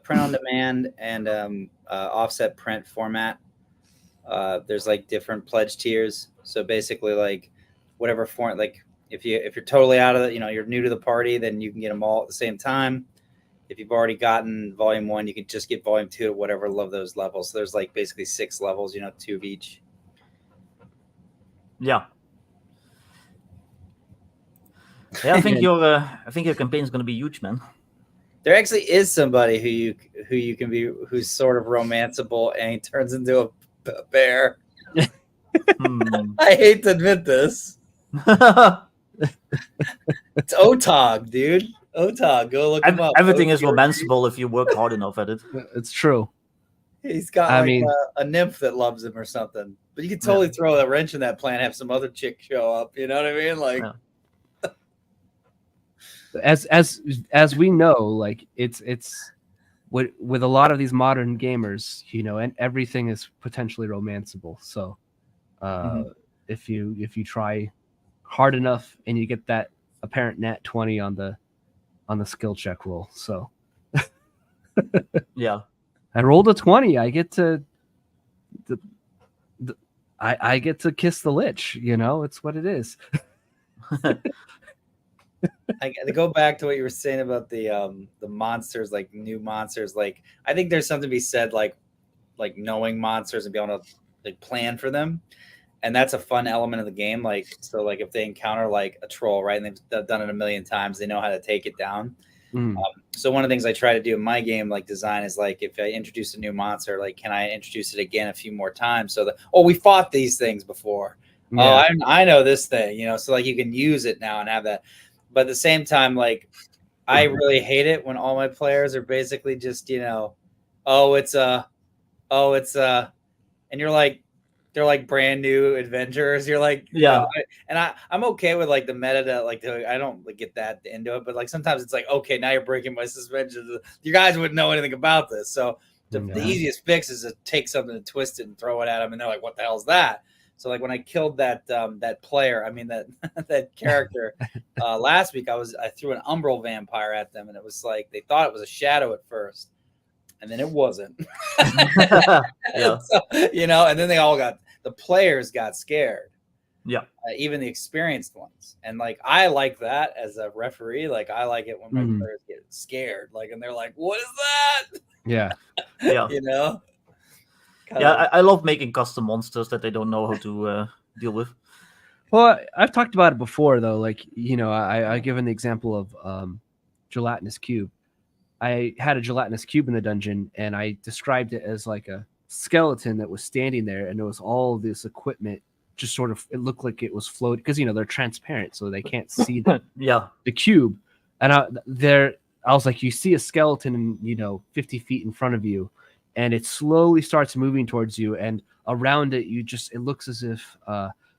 print on demand, and offset print format. There's like different pledge tiers. So basically, like whatever form, like if you're totally out of it, you know, you're new to the party, then you can get them all at the same time. If you've already gotten volume 1, you can just get volume 2 at whatever those levels. So there's like basically 6 levels, you know, 2 of each. Yeah. Yeah, I think your campaign is going to be huge, man. There actually is somebody who you can be, who's sort of romanceable, and he turns into a bear. I hate to admit this. It's Otog, dude. Otog, go look him up. Everything is romanceable if you work hard enough at it. It's true. He's got a nymph that loves him or something. But you can totally throw a wrench in that plan, have some other chick show up. You know what I mean? Like, as we know, like it's with a lot of these modern gamers, you know, and everything is potentially romanceable. So if you try hard enough and you get that apparent nat 20 on the skill check roll. So yeah, I rolled a 20. I get to I get to kiss the lich, you know, it's what it is. To go back to what you were saying about the monsters, like new monsters, like I think there's something to be said, like knowing monsters and being able to like plan for them, and that's a fun element of the game. Like so, like if they encounter like a troll, right, and they've done it a million times, they know how to take it down. So one of the things I try to do in my game, like design, is like if I introduce a new monster, like can I introduce it again a few more times so that we fought these things before. Yeah. Oh, I know this thing, so like you can use it now and have that. But at the same time, like I really hate it when all my players are basically just, and you're like, they're like brand new adventurers. You're like, I'm okay with like the meta that like I don't like, get that into it, but like sometimes it's like, okay, now you're breaking my suspension. You guys wouldn't know anything about this, so the easiest fix is to take something and twist it and throw it at them, and they're like, what the hell is that? So like when I killed that player, I mean that character last week, I threw an umbral vampire at them, and it was like they thought it was a shadow at first, and then it wasn't. So, and then the players got scared. Yeah. Even the experienced ones. And like I like that as a referee. Like I like it when my players get scared. Like, and they're like, what is that? Yeah. Yeah. I love making custom monsters that they don't know how to deal with. Well, I've talked about it before, though. Like, I given the example of gelatinous cube. I had a gelatinous cube in the dungeon, and I described it as like a skeleton that was standing there, and there was all this equipment just sort of, it looked like it was floating, because, they're transparent, so they can't see the cube. And I was like, you see a skeleton, 50 feet in front of you, and it slowly starts moving towards you, and around it, it looks as if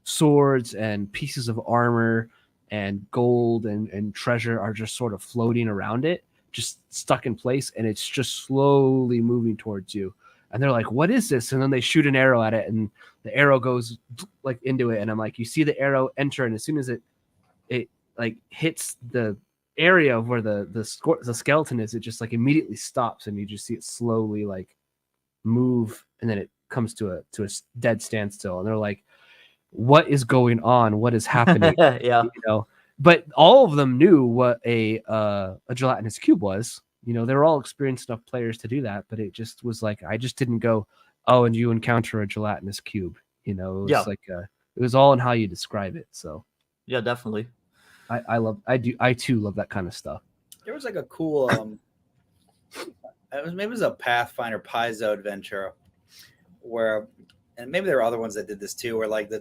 swords and pieces of armor and gold and treasure are just sort of floating around it, just stuck in place, and it's just slowly moving towards you. And they're like, what is this? And then they shoot an arrow at it, and the arrow goes like into it. And I'm like, you see the arrow enter, and as soon as it like hits the area of where the skeleton is, it just like immediately stops, and you just see it slowly like move, and then it comes to a dead standstill. And they're like, what is going on? What is happening? But all of them knew what a gelatinous cube was. They were all experienced enough players to do that, but it just was like, I just didn't go, oh, and you encounter a gelatinous cube. It was like it was all in how you describe it. So yeah, definitely. I too love that kind of stuff. There was like a cool maybe it was a Pathfinder Paizo adventure where, and maybe there were other ones that did this too, where like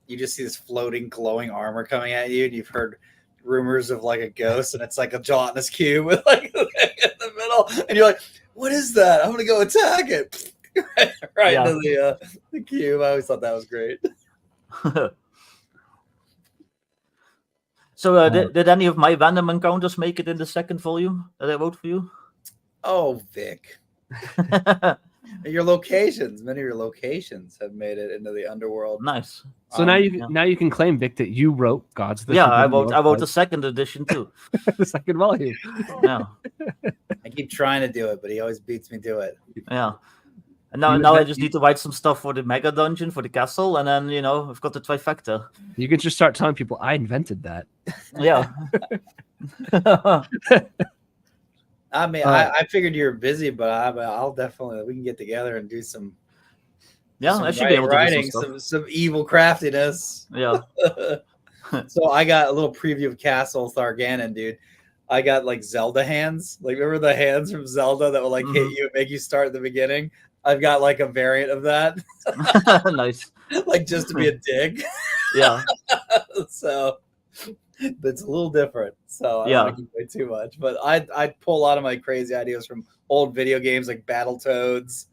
you just see this floating glowing armor coming at you, and you've heard rumors of like a ghost, and it's like a gelatinous cube with like in the middle, and you're like, what is that? I'm gonna go attack it. right into the cube. I always thought that was great. So did any of my random encounters make it in the second volume that I wrote for you? Oh, Vic. Many of your locations have made it into the underworld. Nice. So now you can claim, Vic, that you wrote Gods. I wrote the second edition too. The second volume. Yeah. I keep trying to do it, but he always beats me to it. Yeah. And now I just need to write some stuff for the mega dungeon, for the castle, and then I've got the trifecta. You can just start telling people I invented that. Yeah. I mean, I figured you were busy, but I'll definitely, we can get together and do some. Yeah, I should be able to do some evil craftiness. Yeah. So I got a little preview of Castle Tharganon, dude. I got like Zelda hands. Like, remember the hands from Zelda that will like hit you and make you start at the beginning? I've got like a variant of that. Nice. Like just to be a dick. Yeah. So it's a little different. So I don't want to give away too much. But I pull a lot of my crazy ideas from old video games like Battletoads.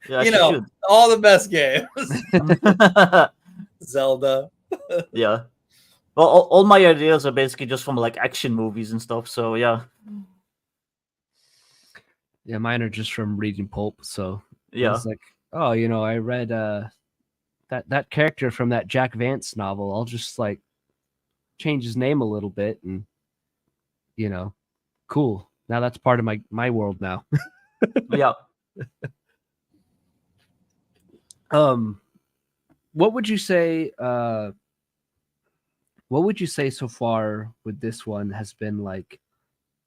Yeah, all the best games. Zelda. Yeah. Well, all my ideas are basically just from like action movies and stuff. So yeah. Yeah, mine are just from reading pulp. So yeah, it's like, oh, I read that character from that Jack Vance novel. I'll just like change his name a little bit, and cool. Now that's part of my world now. Yeah. What would you say what would you say so far with this one has been like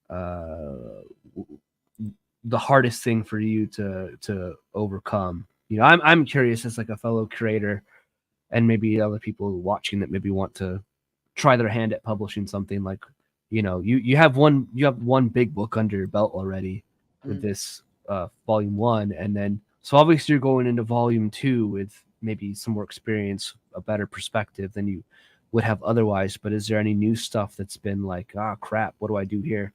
the hardest thing for you to overcome? You know, I'm curious as like a fellow creator, and maybe other people watching that maybe want to try their hand at publishing something. Like, you know, you have one big book under your belt already with this volume 1, and then so obviously you're going into volume 2 with maybe some more experience, a better perspective than you would have otherwise. But is there any new stuff that's been like, crap, what do I do here?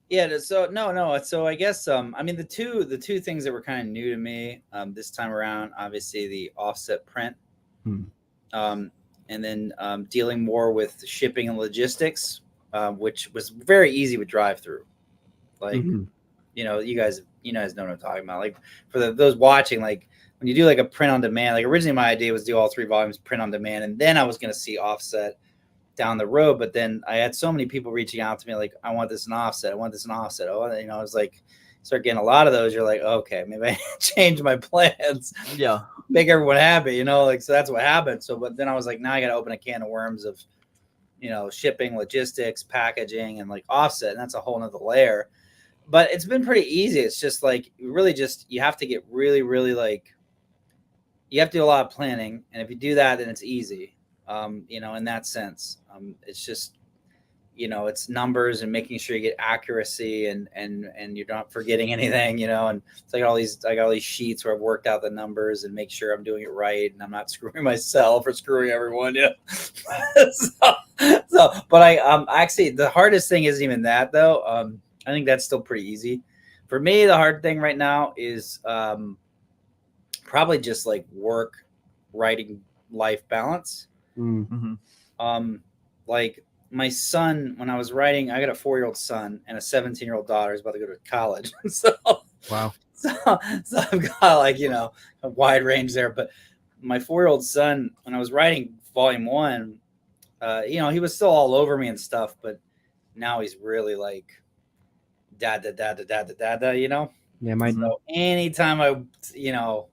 Yeah, so no. So I guess I mean the two things that were kind of new to me this time around, obviously the offset print, and then dealing more with shipping and logistics, which was very easy with drive through. Like, you know, you guys know what I'm talking about. Like for those watching, like when you do like a print on demand, like originally my idea was to do all 3 volumes print on demand, and then I was going to see offset down the road. But then I had so many people reaching out to me like, I want this in offset. I want this in offset. Oh, you know, I was like, start getting a lot of those. You're like, okay, maybe I change my plans. Yeah. Make everyone happy, you know, like, so that's what happened. So, but then I was like, now I got to open a can of worms of, you know, shipping, logistics, packaging, and like offset. And that's a whole nother layer, but it's been pretty easy. It's just like, really just, you have to get really, really like, you have to do a lot of planning. And if you do that, then it's easy. You know, in that sense, it's just, you know, it's numbers and making sure you get accuracy and you're not forgetting anything, you know, and it's like I got all these sheets where I've worked out the numbers and make sure I'm doing it right and I'm not screwing myself or screwing everyone. Yeah. But I actually, the hardest thing isn't even that though. I think that's still pretty easy for me. The hard thing right now is probably just like work, writing, life balance. Like my son, when I was writing, I got a 4-year-old son and a 17-year-old daughter who's about to go to college. Wow. So I've got like, you know, a wide range there. But my 4-year-old son, when I was writing volume 1, you know, he was still all over me and stuff, but now he's really like dad, you know? Yeah, so anytime I, you know,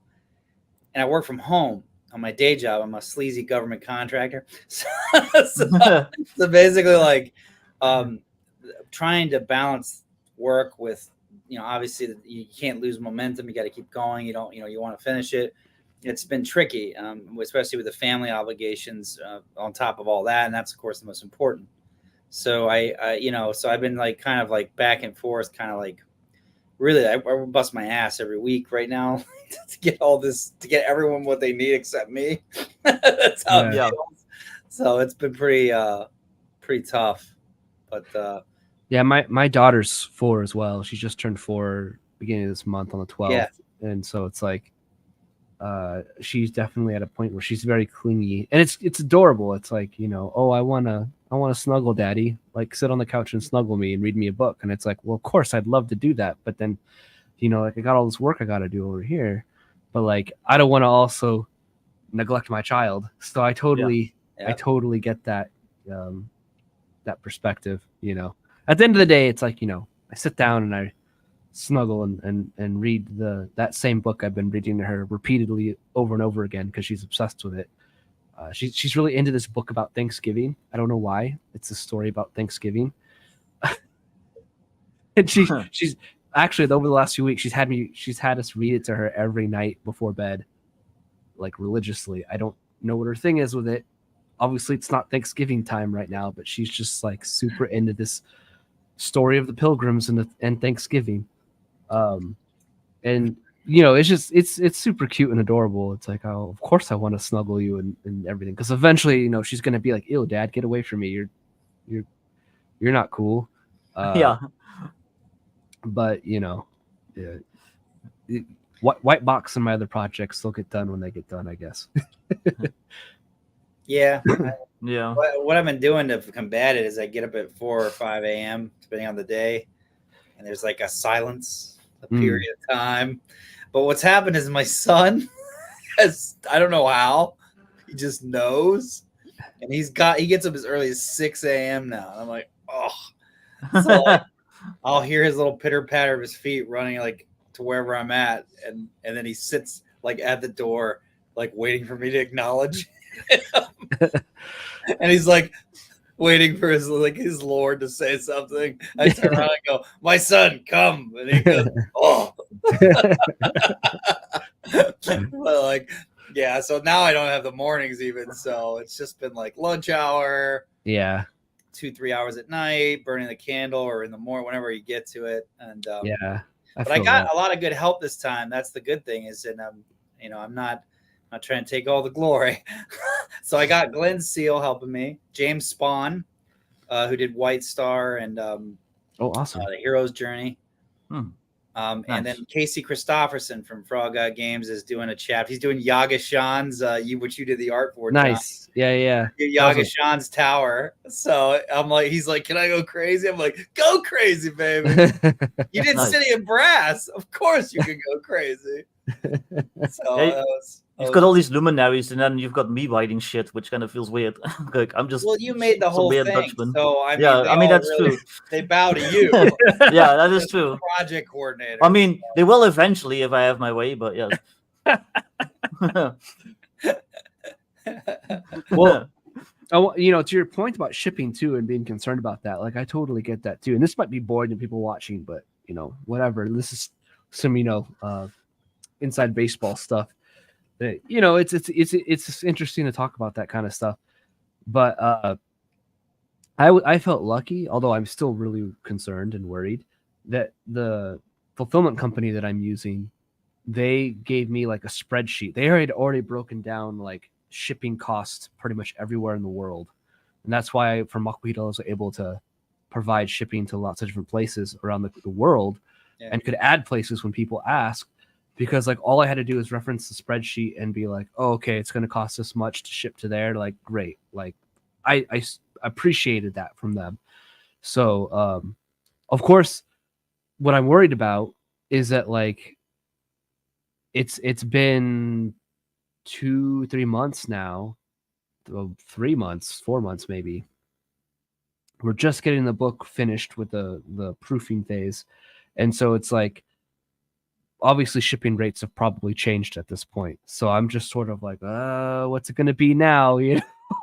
and I work from home. On my day job, I'm a sleazy government contractor. So basically like trying to balance work with, you know, obviously you can't lose momentum. You got to keep going. You don't, you know, you want to finish it. It's been tricky, especially with the family obligations on top of all that. And that's, of course, the most important. So I you know, so I've been like kind of like back and forth, kind of like really, I bust my ass every week right now to get all this, to get everyone what they need except me. That's how it feels. So it's been pretty tough. But yeah, my daughter's 4 as well. She just turned 4 beginning of this month on the 12th, and so it's like she's definitely at a point where she's very clingy, and it's adorable. It's like, you know, oh, I wanna snuggle daddy, like sit on the couch and snuggle me and read me a book. And it's like, well, of course I'd love to do that, but then, you know, like I got all this work I got to do over here, but like I don't want to also neglect my child. So I totally get that that perspective. You know, at the end of the day, it's like, you know, I sit down and I snuggle and read that same book I've been reading to her repeatedly over and over again because she's obsessed with it. She's really into this book about Thanksgiving. I don't know why. It's a story about Thanksgiving. And she's actually, over the last few weeks, she's had us read it to her every night before bed, like religiously. I don't know what her thing is with it. Obviously, it's not Thanksgiving time right now, but she's just like super into this story of the Pilgrims and Thanksgiving. And you know, it's just it's super cute and adorable. It's like, oh, of course I want to snuggle you and everything, because eventually, you know, she's gonna be like, ew, dad, get away from me. You're not cool. But you know, white box and my other projects, they'll get done when they get done, I guess. Yeah. Yeah. What I've been doing to combat it is I get up at 4 or 5 a.m. depending on the day, and there's like a silence, a period of time. But what's happened is my son has, I don't know how, he just knows, and he gets up as early as 6 a.m. now. And I'm like, oh. So like, I'll hear his little pitter patter of his feet running like to wherever I'm at, and then he sits like at the door, like waiting for me to acknowledge. And he's like waiting for his lord to say something. I turn around and go, "My son, come!" And he goes, "Oh." But like, yeah. So now I don't have the mornings even. So it's just been like lunch hour. Yeah. 2-3 hours at night, burning the candle, or in the morning, whenever you get to it. And Yeah. But I got a lot of good help this time. That's the good thing is, and I'm not trying to take all the glory. So I got Glenn Seal helping me, James Spawn, who did White Star and awesome. The Hero's Journey. Nice. And then Casey Christopherson from Frog God Games is doing a chapter. He's doing Yaga Shan's, which you did the art for. Nice. John. Yeah. Yaga awesome. Shan's tower. So I'm like, he's like, can I go crazy? I'm like, go crazy, baby. You did Nice. City of Brass. Of course you can go crazy. So Hey, you've got all these luminaries, and then you've got me writing shit, which kind of feels weird. Like I'm just you made the some whole weird thing. Dutchman. So I I mean that's really, true. They bow to you. Yeah, that is true. Project coordinator. I mean, they will eventually if I have my way, but yeah. Well, to your point about shipping too and being concerned about that, like I totally get that too. And this might be boring to people watching, but whatever. This is some inside baseball stuff. That, it's interesting to talk about that kind of stuff. But I felt lucky, although I'm still really concerned and worried that the fulfillment company that I'm using, they gave me like a spreadsheet. They had already broken down like shipping costs pretty much everywhere in the world. And that's why from Makuhita I was able to provide shipping to lots of different places around the world and could add places when people ask, because like all I had to do is reference the spreadsheet and be like, oh, okay, it's going to cost this much to ship to there. Like, great. Like I appreciated that from them. So, of course, what I'm worried about is that like it's been 2-3 months now, 3 months, 4 months maybe. We're just getting the book finished with the proofing phase, and so it's like obviously shipping rates have probably changed at this point. So I'm just sort of like, what's it going to be now?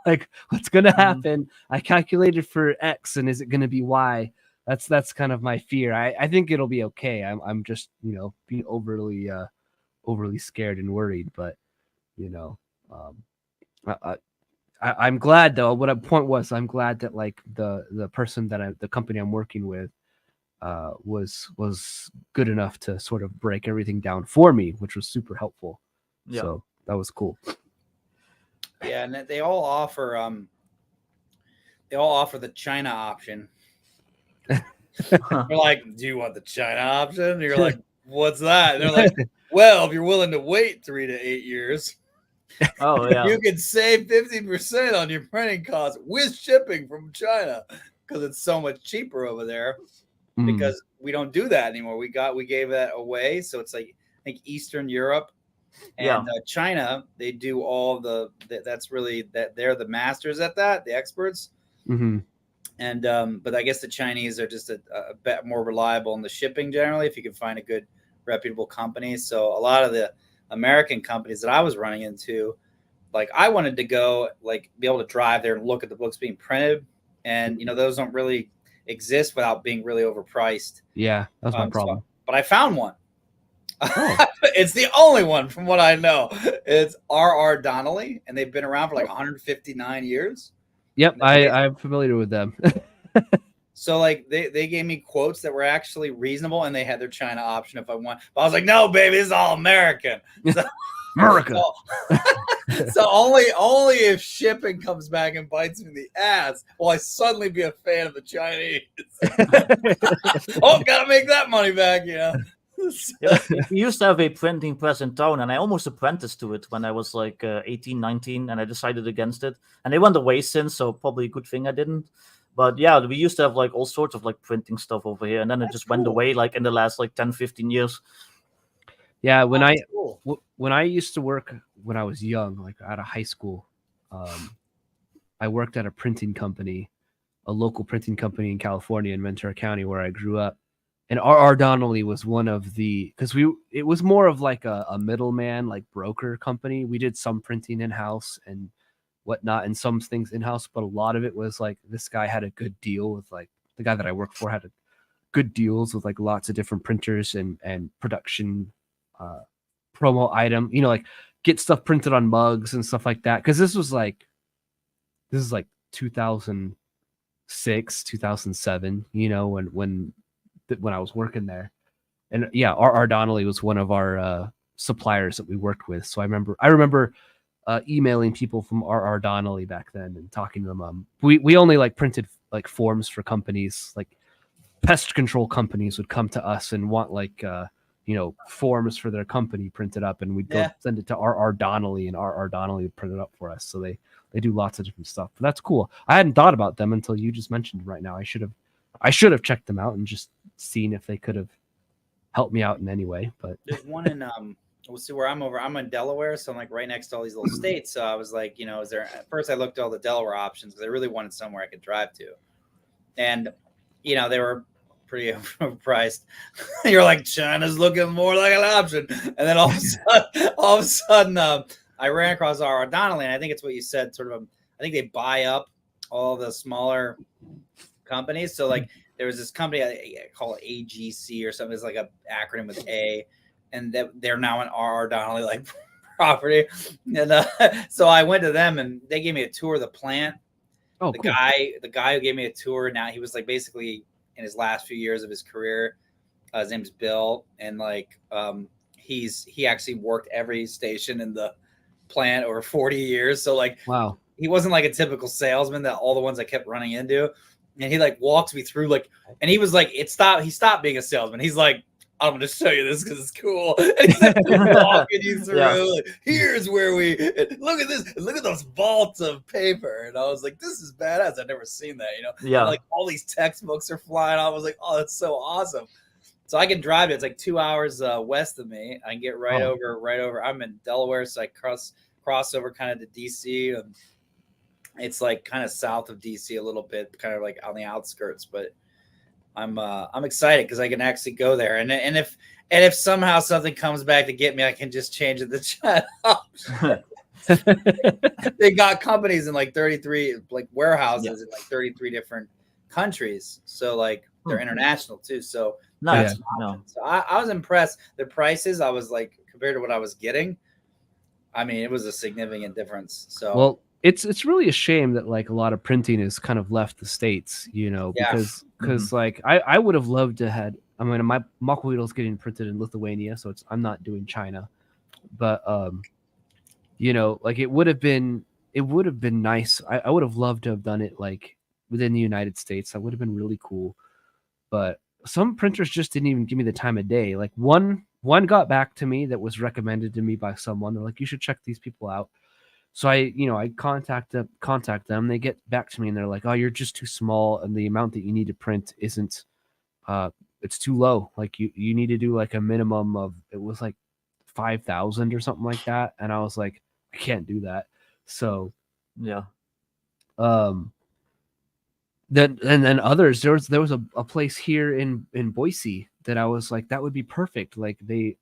Like what's going to happen? I calculated for X, and is it going to be Y? That's kind of my fear. I think it'll be okay. I'm just being overly scared and worried, but I'm glad though. What a point was, I'm glad that like the person that the company I'm working with was good enough to sort of break everything down for me, which was super helpful. Yeah. So that was cool. Yeah, and they all offer the China option. They're like, do you want the China option? And you're like, what's that? And they're like, well, if you're willing to wait 3 to 8 years, oh yeah, you can save 50% on your printing costs with shipping from China because it's so much cheaper over there. Because we don't do that anymore. We gave that away. So it's like I think Eastern Europe and China, they do all that's really that they're the masters at that, the experts. Mm-hmm. And but I guess the Chinese are just a bit more reliable in the shipping generally if you can find a good reputable company. So a lot of the American companies that I was running into, like I wanted to go like be able to drive there and look at the books being printed, and those don't really exist without being really overpriced. Yeah, that's my problem. But I found one. Oh. It's the only one from what I know. It's R.R. Donnelly, and they've been around for like 159 years. Yep, I'm familiar with them. So like they gave me quotes that were actually reasonable, and they had their China option if I want. But I was like, no, baby, this is all American. So, America. So only if shipping comes back and bites me in the ass will I suddenly be a fan of the Chinese. Oh, gotta make that money back, We used to have a printing press in town, and I almost apprenticed to it when I was like 18, 19, and I decided against it. And they went away since, so probably a good thing I didn't. But yeah, we used to have like all sorts of like printing stuff over here, and then it just went away like in the last like 10, 15 years. Yeah, when I used to work when I was young, like out of high school, I worked at a printing company, a local printing company in California in Ventura County where I grew up. And R.R. Donnelly was one of because it was more of like a middleman, like broker company. We did some printing in house, and whatnot, and some things in-house, but a lot of it was like this guy had a good deal with like the guy that I work for had good deals with like lots of different printers and production promo item, like get stuff printed on mugs and stuff like that. Because this is like 2006, 2007, when I was working there. And yeah, R.R. Donnelly was one of our suppliers that we worked with. So I remember emailing people from R.R. Donnelly back then and talking to them. We only like printed like forms for companies, like pest control companies would come to us and want like forms for their company printed up, and we'd go send it to R.R. Donnelly, and R.R. Donnelly would print it up for us. So they do lots of different stuff. But that's cool. I hadn't thought about them until you just mentioned it right now. I should have checked them out and just seen if they could have helped me out in any way. But there's one in we'll see where I'm over. I'm in Delaware, so I'm like right next to all these little states. So I was like, is there? At first, I looked at all the Delaware options because I really wanted somewhere I could drive to, and they were pretty overpriced. You're like, China's looking more like an option, and then all of a sudden, I ran across R.R. Donnelly, and I think it's what you said. Sort of, I think they buy up all the smaller companies. So like, there was this company I call it AGC or something. It's like an acronym with A. And they're now an R.R. Donnelly like property, and so I went to them and they gave me a tour of the plant. Oh, cool. The guy who gave me a tour, now he was like basically in his last few years of his career. His name's Bill, and like he actually worked every station in the plant over 40 years. So like, wow, he wasn't like a typical salesman that all the ones I kept running into, and he like walks me through like, and he was like, he stopped being a salesman. He's like, I'm going to show you this because it's cool. And he's like walking you through. Like, here's where look at this. Look at those vaults of paper. And I was like, this is badass. I've never seen that, Yeah. And like all these textbooks are flying off. I was like, oh, that's so awesome. So I can drive it. It's like 2 hours west of me. I can get right over. I'm in Delaware, so I cross over kind of to DC. And it's like kind of south of DC a little bit, kind of like on the outskirts, but I'm excited because I can actually go there, and if somehow something comes back to get me, I can just change it to China. They got companies in like 33 like warehouses in like 33 different countries, so like they're international too. So nice. So I was impressed. The prices, I was like, compared to what I was getting, I mean, it was a significant difference. So well, it's really a shame that like a lot of printing has kind of left the States, because like I would have loved to had. I mean, my Mockweedle is getting printed in Lithuania, so I'm not doing China, but like it would have been nice. I would have loved to have done it like within the United States. That would have been really cool, but some printers just didn't even give me the time of day. Like one got back to me that was recommended to me by someone. They're like, you should check these people out. So I contact them. They get back to me and they're like, oh, you're just too small, and the amount that you need to print isn't, it's too low. Like you need to do like a minimum of, it was like 5,000 or something like that. And I was like, I can't do that. So yeah. Then others, there was a place here in Boise that I was like, that would be perfect. Like they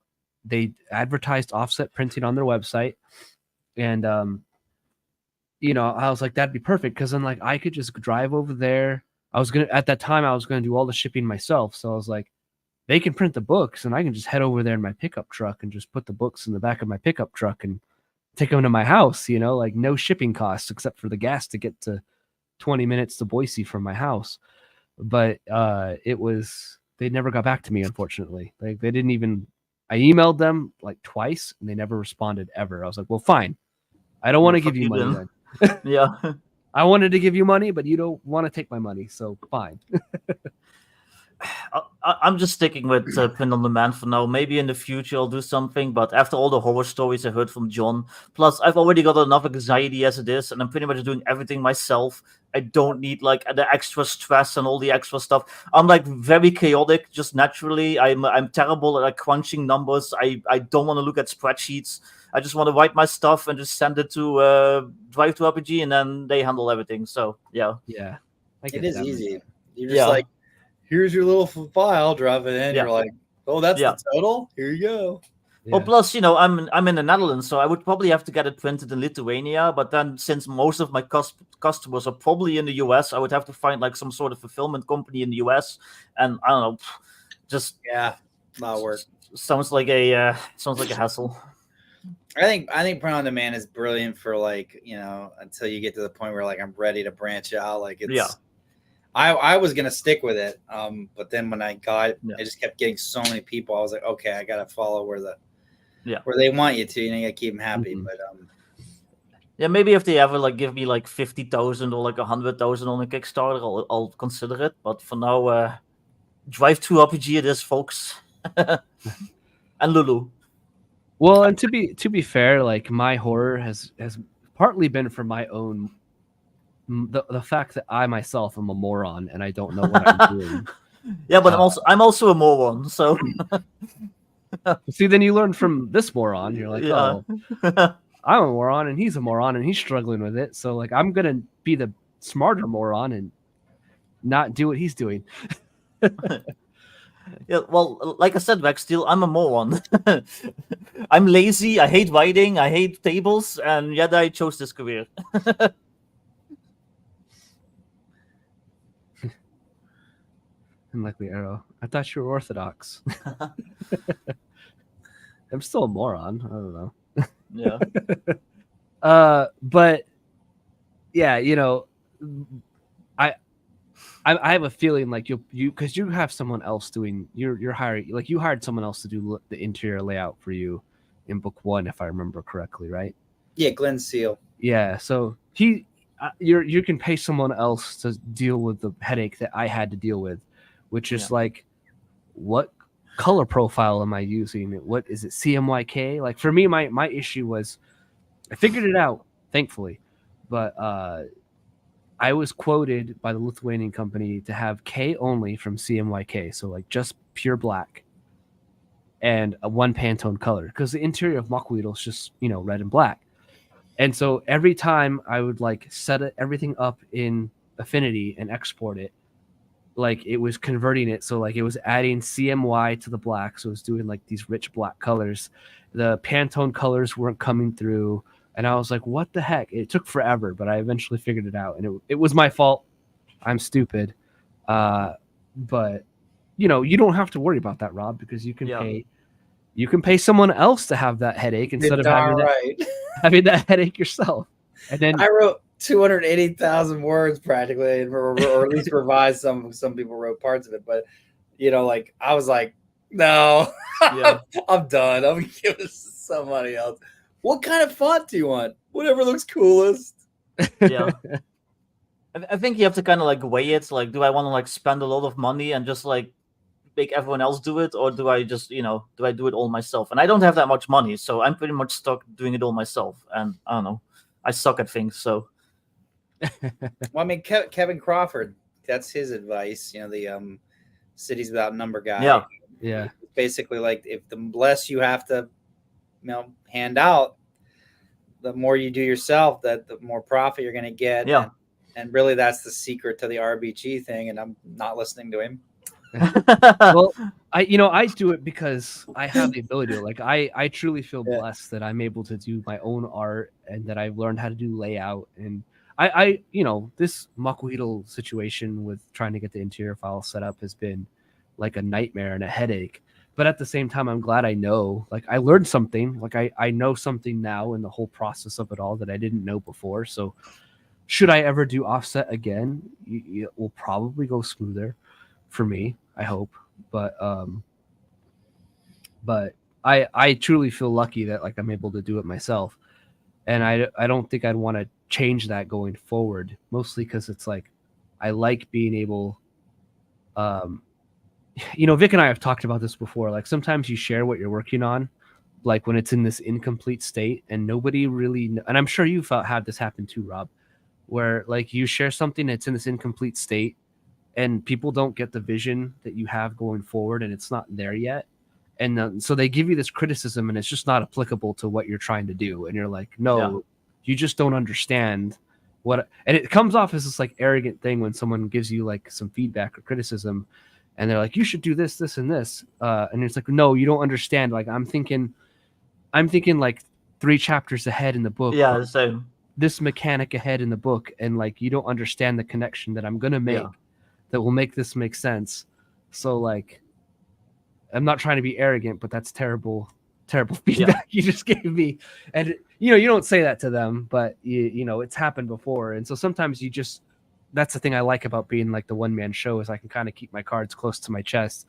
advertised offset printing on their website. And, I was like, that'd be perfect. Cause then like, I could just drive over there. At that time, I was going to do all the shipping myself. So I was like, they can print the books and I can just head over there in my pickup truck and just put the books in the back of my pickup truck and take them to my house, like no shipping costs except for the gas to get to 20 minutes to Boise from my house. But, they never got back to me, unfortunately. Like they didn't even, I emailed them like twice and they never responded ever. I was like, well, fine. I don't want to give you money then. Yeah. I wanted to give you money, but you don't want to take my money. So fine. I'm just sticking with Print on Demand for now. Maybe in the future I'll do something, but after all the horror stories I heard from John, plus I've already got enough anxiety as it is, and I'm pretty much doing everything myself. I don't need like the extra stress and all the extra stuff. I'm like very chaotic, just naturally. I'm terrible at like crunching numbers. I don't want to look at spreadsheets. I just want to write my stuff and just send it to Drive to RPG, and then they handle everything. So yeah. It is easy. You're just like, here's your little file, drop it in. You're like, oh, that's the total. Here you go. Well, plus, you know, I'm in the Netherlands, so I would probably have to get it printed in Lithuania. But then, since most of my customers are probably in the US, I would have to find like some sort of fulfillment company in the US, and I don't know, just a lot of work. Sounds like a hassle. I think print on demand is brilliant for like, you know, until you get to the point where like I'm ready to branch out. Like it's I was gonna stick with it, but then when I got it, I just kept getting so many people. I was like, okay, I gotta follow where they want you to. You know, you gotta keep them happy. Mm-hmm. But maybe if they ever like give me like 50,000 or like 100,000 on a Kickstarter, I'll consider it. But for now, Drive to RPG it is, folks. And Lulu. Well, and to be fair, like my horror has partly been for my own the fact that I myself am a moron and I don't know what I'm doing. Yeah, but I'm also a moron, so see, then you learn from this moron. You're like, oh, I'm a moron and he's a moron and he's struggling with it. So like I'm gonna be the smarter moron and not do what he's doing. Yeah, well, like I said, Vex Steel, I'm a moron. I'm lazy, I hate writing, I hate tables, and yet I chose this career. Unlikely arrow. I thought you were Orthodox. I'm still a moron. I don't know. Yeah. But yeah, you know, I have a feeling like you because you have someone else doing you're hiring, like you hired someone else to do the interior layout for you in book 1, if I remember correctly, right? Yeah, Glenn Seal. Yeah, so you can pay someone else to deal with the headache that I had to deal with, which is like, what color profile am I using? What is it, CMYK? Like for me, my issue was I figured it out, thankfully, but I was quoted by the Lithuanian company to have K only from CMYK, so like just pure black and a 1 Pantone color, because the interior of Mockweedle is just, you know, red and black. And so every time I would like set everything up in Affinity and export it, like it was converting it, so like it was adding CMY to the black, so it was doing like these rich black colors. The Pantone colors weren't coming through, and I was like, what the heck? It took forever, but I eventually figured it out, and it was my fault. I'm stupid. But you know, you don't have to worry about that, Rob, because you can pay someone else to have that headache instead of having that headache yourself. And then I wrote 280,000 words practically, or at least revised some people wrote parts of it, but you know, like I was like, no, I'm done. I'm gonna give this to somebody else. What kind of font do you want? Whatever looks coolest. Yeah. I think you have to kind of like weigh it. Like, do I want to like spend a lot of money and just like make everyone else do it, or do I just, you know, do I do it all myself? And I don't have that much money, so I'm pretty much stuck doing it all myself. And I don't know, I suck at things, so. Well, I mean, Kevin Crawford, that's his advice. You know, the Cities Without Number guy. Yeah. Basically, like, if the less you have to, you know, hand out, the more you do yourself, that the more profit you're going to get. Yeah. And really, that's the secret to the RBG thing. And I'm not listening to him. Well, I do it because I have the ability to. Like, I truly feel blessed that I'm able to do my own art and that I've learned how to do layout. And I you know, this Mockweedle situation with trying to get the interior file set up has been like a nightmare and a headache. But at the same time, I'm glad I know, like I learned something, like I know something now in the whole process of it all that I didn't know before. So should I ever do offset again, it will probably go smoother for me, I hope. But I truly feel lucky that like I'm able to do it myself. And I don't think I'd want to change that going forward, mostly because it's like I like being able, you know, Vic and I have talked about this before. Like sometimes you share what you're working on, like when it's in this incomplete state and nobody really, and I'm sure you've had this happen too, Rob, where like you share something that's in this incomplete state and people don't get the vision that you have going forward and it's not there yet. And so they give you this criticism and it's just not applicable to what you're trying to do. And you're like, no, you just don't understand what, and it comes off as this like arrogant thing when someone gives you like some feedback or criticism and they're like, you should do this, this, and this. And it's like, no, you don't understand. Like I'm thinking I'm thinking like 3 chapters ahead in the book. Yeah, same. This mechanic ahead in the book, and like you don't understand the connection that I'm gonna make that will make this make sense. So like, I'm not trying to be arrogant, but that's terrible feedback you just gave me. And you don't say that to them, but you know it's happened before. And so sometimes that's the thing I like about being like the one-man show, is I can kind of keep my cards close to my chest,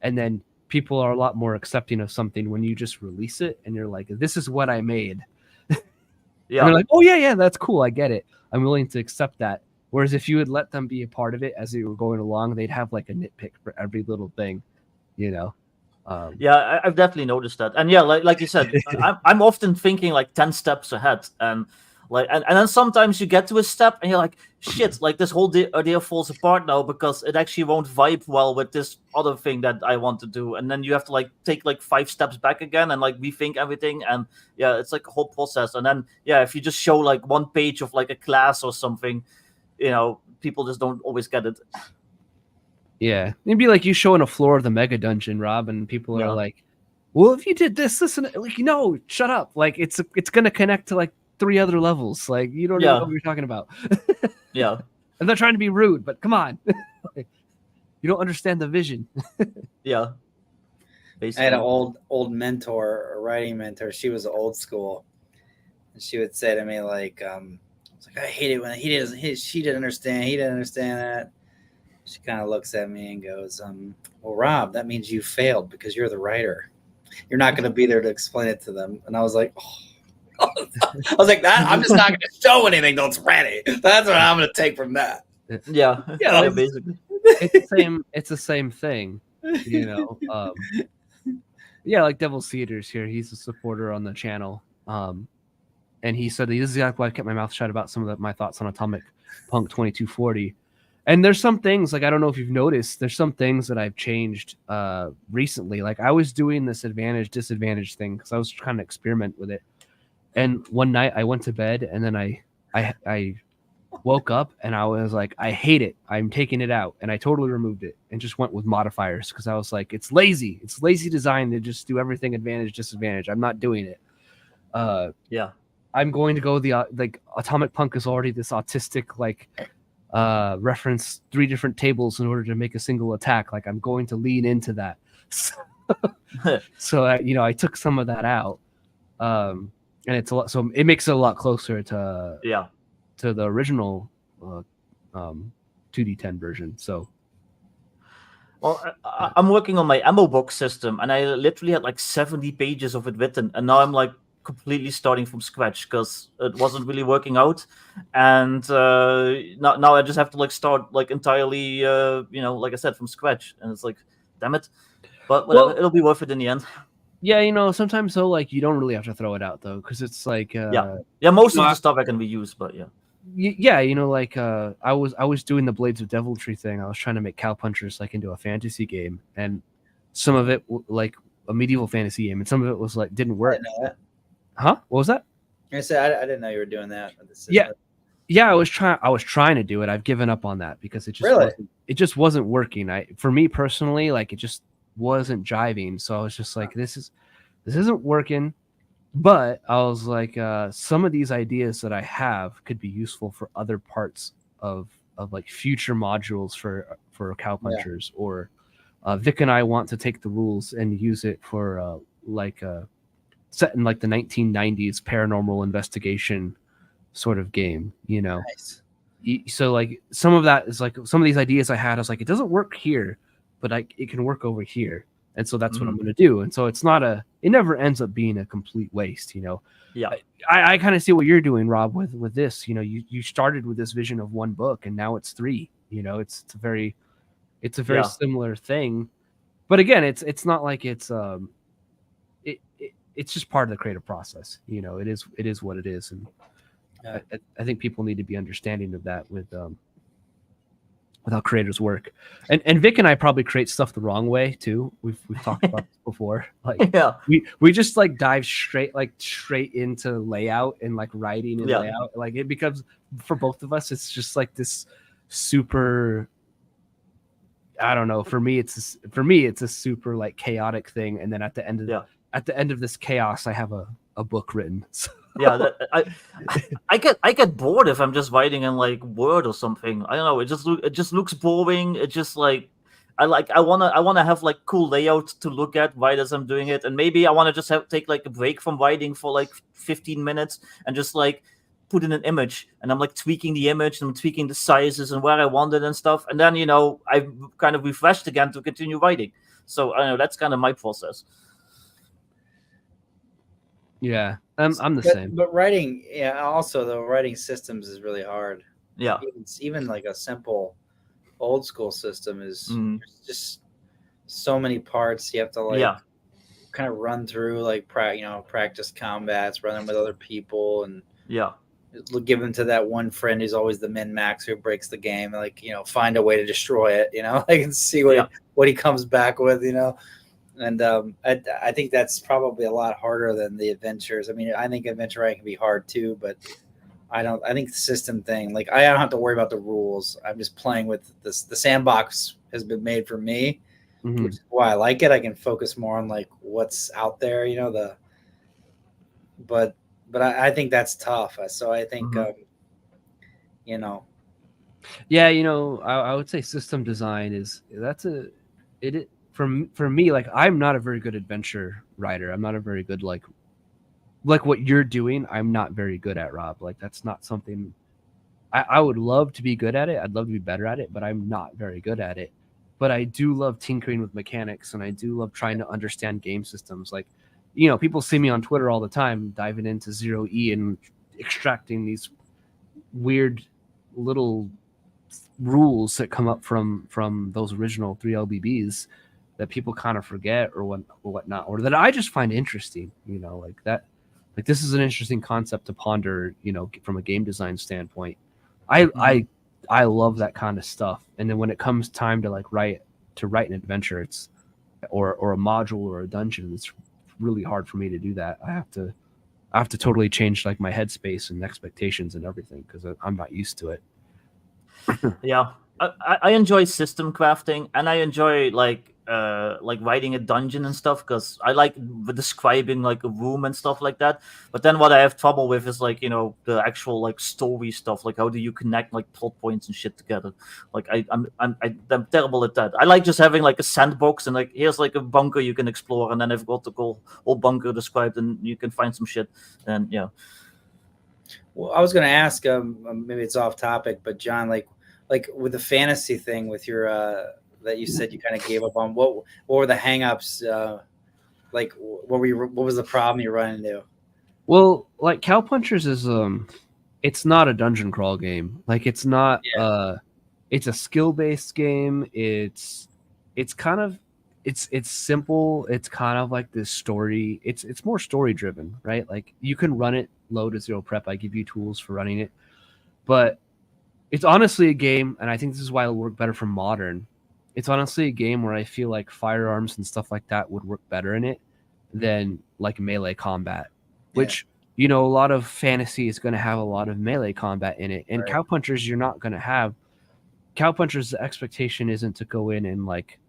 and then people are a lot more accepting of something when you just release it and you're like, this is what I made. Yeah. And they're like, oh yeah, that's cool. I get it. I'm willing to accept that. Whereas if you would let them be a part of it as they were going along, they'd have like a nitpick for every little thing, you know? Yeah, I've definitely noticed that. And yeah, like you said, I'm often thinking like 10 steps ahead. And then sometimes you get to a step and you're like, shit, like this whole idea falls apart now because it actually won't vibe well with this other thing that I want to do. And then you have to like take like 5 steps back again and like rethink everything. And yeah, it's like a whole process. And then, yeah, if you just show like 1 page of like a class or something, people just don't always get it. Yeah. It'd be like you showing a floor of the mega dungeon, Rob, and people are like, well, if you did this, and like, no, shut up. Like it's going to connect to like 3 other levels. Like you don't know what you're talking about. Yeah. I'm not trying to be rude, but come on. You don't understand the vision. Yeah. Basically. I had an old mentor, a writing mentor. She was old school. And she would say to me like, I was like, I hate it when she didn't understand. He didn't understand that. She kind of looks at me and goes, well, Rob, that means you failed because you're the writer. You're not going to be there to explain it to them. And I was like, I was like, that I'm just not going to show anything till it's ready. That's what I'm going to take from that. Yeah, basically. It's the same thing, Yeah, like Devil's Theaters here. He's a supporter on the channel. And he said, this is exactly why I kept my mouth shut about some of my thoughts on Atomic Punk 2240. And there's some things, like, I don't know if you've noticed, there's some things that I've changed recently. Like, I was doing this advantage-disadvantage thing because I was trying to experiment with it. And one night I went to bed, and then I woke up, and I was like, I hate it. I'm taking it out. And I totally removed it and just went with modifiers because I was like, it's lazy. It's lazy design to just do everything advantage-disadvantage. I'm not doing it. Yeah. I'm going to go like, Atomic Punk is already this autistic, like, reference 3 different tables in order to make a single attack. Like, I'm going to lean into that. So I took some of that out, and it's a lot. So it makes it a lot closer to the original 2D10 version. So, well, I'm working on my ammo box system, and I literally had like 70 pages of it written, and now I'm like completely starting from scratch because it wasn't really working out, and now I just have to like start like entirely like I said, from scratch, and it's like, damn it, but whatever, it'll be worth it in the end. Yeah, sometimes though, like, you don't really have to throw it out though, because it's like most of the stuff I can reuse, but I was doing the Blades of Deviltry thing. I was trying to make Cowpunchers like into a fantasy game, and some of it like a medieval fantasy game, and some of it was like didn't work. I didn't know that. Huh? What was that? I said I didn't know you were doing that. Yeah. I was trying to do it. I've given up on that because it just wasn't working. For me personally, like, it just wasn't jiving. So I was just like, this isn't working. But I was like, some of these ideas that I have could be useful for other parts of like future modules for Cowpunchers, or Vic and I want to take the rules and use it for set in like the 1990s paranormal investigation sort of game, Nice. So like some of that is like some of these ideas I had, I was like, it doesn't work here, but it can work over here. And so that's what I'm going to do. And so it never ends up being a complete waste, Yeah. I kind of see what you're doing, Rob, with this, you started with this vision of 1 book and now it's 3, it's a very similar thing. But again, it's not like it's just part of the creative process. It is what it is. And I think people need to be understanding of that with how creators work. And Vic and I probably create stuff the wrong way too. We've talked about this before. Like, we just like dive straight into layout and like writing and layout. Like, it becomes, for both of us, it's just like this super, I don't know. For me, it's a super like chaotic thing. And then at the end at the end of this chaos, I have a book written. So. Yeah, I get bored if I'm just writing in like Word or something. I don't know. It just looks boring. It just like I wanna have like cool layout to look at right as I'm doing it, and maybe I wanna just take like a break from writing for like 15 minutes and just like put in an image, and I'm like tweaking the image and I'm tweaking the sizes and where I want it and stuff, and then I kind of refreshed again to continue writing. So I know that's kind of my process. Yeah, I'm the same. But writing, yeah. Also, though, writing systems is really hard. Yeah, Even like a simple old school system is just so many parts. You have to like kind of run through, like practice combats, run them with other people, and give them to that one friend who's always the min max who breaks the game. Like find a way to destroy it. Like and see what he comes back with. And I think that's probably a lot harder than the adventures. I mean, I think adventure writing can be hard too, but I think the system thing, like I don't have to worry about the rules. I'm just playing with this. The sandbox has been made for me, which is why I like it. I can focus more on like what's out there, but I think that's tough. So I think, Yeah, I would say system design for me, like I'm not a very good adventure writer. I'm not a very good like what you're doing. I'm not very good at, Rob. Like that's not something I would love to be good at it. I'd love to be better at it, but I'm not very good at it. But I do love tinkering with mechanics, and I do love trying to understand game systems. Like, people see me on Twitter all the time diving into 0E and extracting these weird little rules that come up from those original 3LBBs that people kind of forget or whatnot, or that I just find interesting, like that, like this is an interesting concept to ponder, from a game design standpoint. I love that kind of stuff. And then when it comes time to like write an adventure, or a module or a dungeon, it's really hard for me to do that. I have to totally change like my headspace and expectations and everything because I'm not used to it. Yeah, I enjoy system crafting, and I enjoy like writing a dungeon and stuff because I like describing like a room and stuff like that. But then what I have trouble with is like the actual like story stuff. Like how do you connect like plot points and shit together? Like I'm terrible at that. I like just having like a sandbox and like here's like a bunker you can explore, and then I've got the whole bunker described and you can find some shit. And yeah. Well, I was going to ask, maybe it's off topic, but John, like with the fantasy thing with your that you said you kind of gave up on, what were the hangups? Like what was the problem you run into? Well, like Cowpunchers is it's not a dungeon crawl game. Like it's not it's a skill-based game. It's kind of it's simple. It's kind of like this story. It's more story driven, right? Like you can run it low to zero prep. I give you tools for running it. But it's honestly a game, and I think this is why it'll work better for modern. It's honestly a game where I feel like firearms and stuff like that would work better in it than like melee combat, which, a lot of fantasy is going to have a lot of melee combat in it. And Cowpunchers, you're not going to have. Cowpunchers, the expectation isn't to go in and like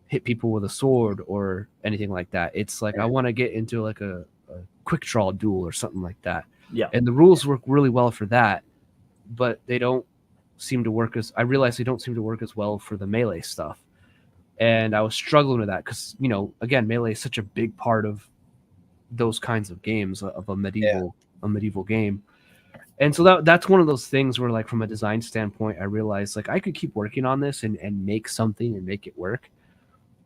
hit people with a sword or anything like that. It's like I want to get into like a quick draw duel or something like that. Yeah. And the rules work really well for that, but they don't seem to work as well for the melee stuff. And I was struggling with that because, again, melee is such a big part of those kinds of games, of a medieval game. And so that's one of those things where, like, from a design standpoint, I realized like I could keep working on this and make something and make it work.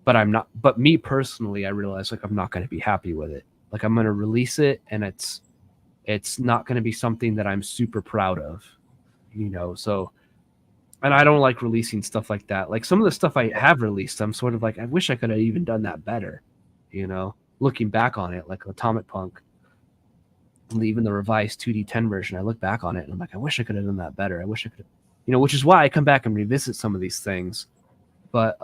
But me personally, I realized like I'm not going to be happy with it. Like I'm going to release it and it's not going to be something that I'm super proud of, so. And I don't like releasing stuff like that. Like some of the stuff I have released, I'm sort of like, I wish I could have even done that better, looking back on it, like Atomic Punk, even the revised 2D10 version. I look back on it and I'm like, I wish I could have done that better. I wish I could have, which is why I come back and revisit some of these things. But,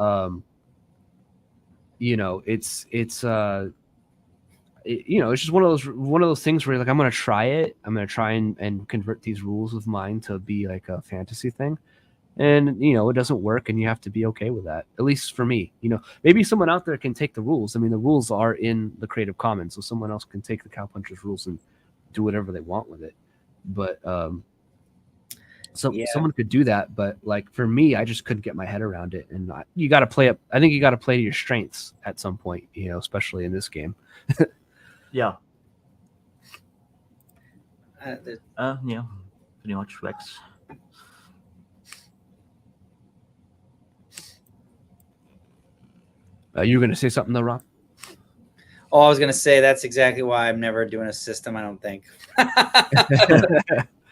it's just one of those things where like, I'm going to try it. I'm going to try and convert these rules of mine to be like a fantasy thing. and it doesn't work, and you have to be okay with that. At least for me, maybe someone out there can take the rules. I mean, the rules are in the Creative Commons, so someone else can take the Cowpunchers rules and do whatever they want with it. But someone could do that, but like for me, I just couldn't get my head around it. And you got to play up. I think you got to play to your strengths at some point, especially in this game. Yeah. Yeah, pretty much Rex. You were going to say something though, Rob? Oh, I was going to say that's exactly why I'm never doing a system, I don't think.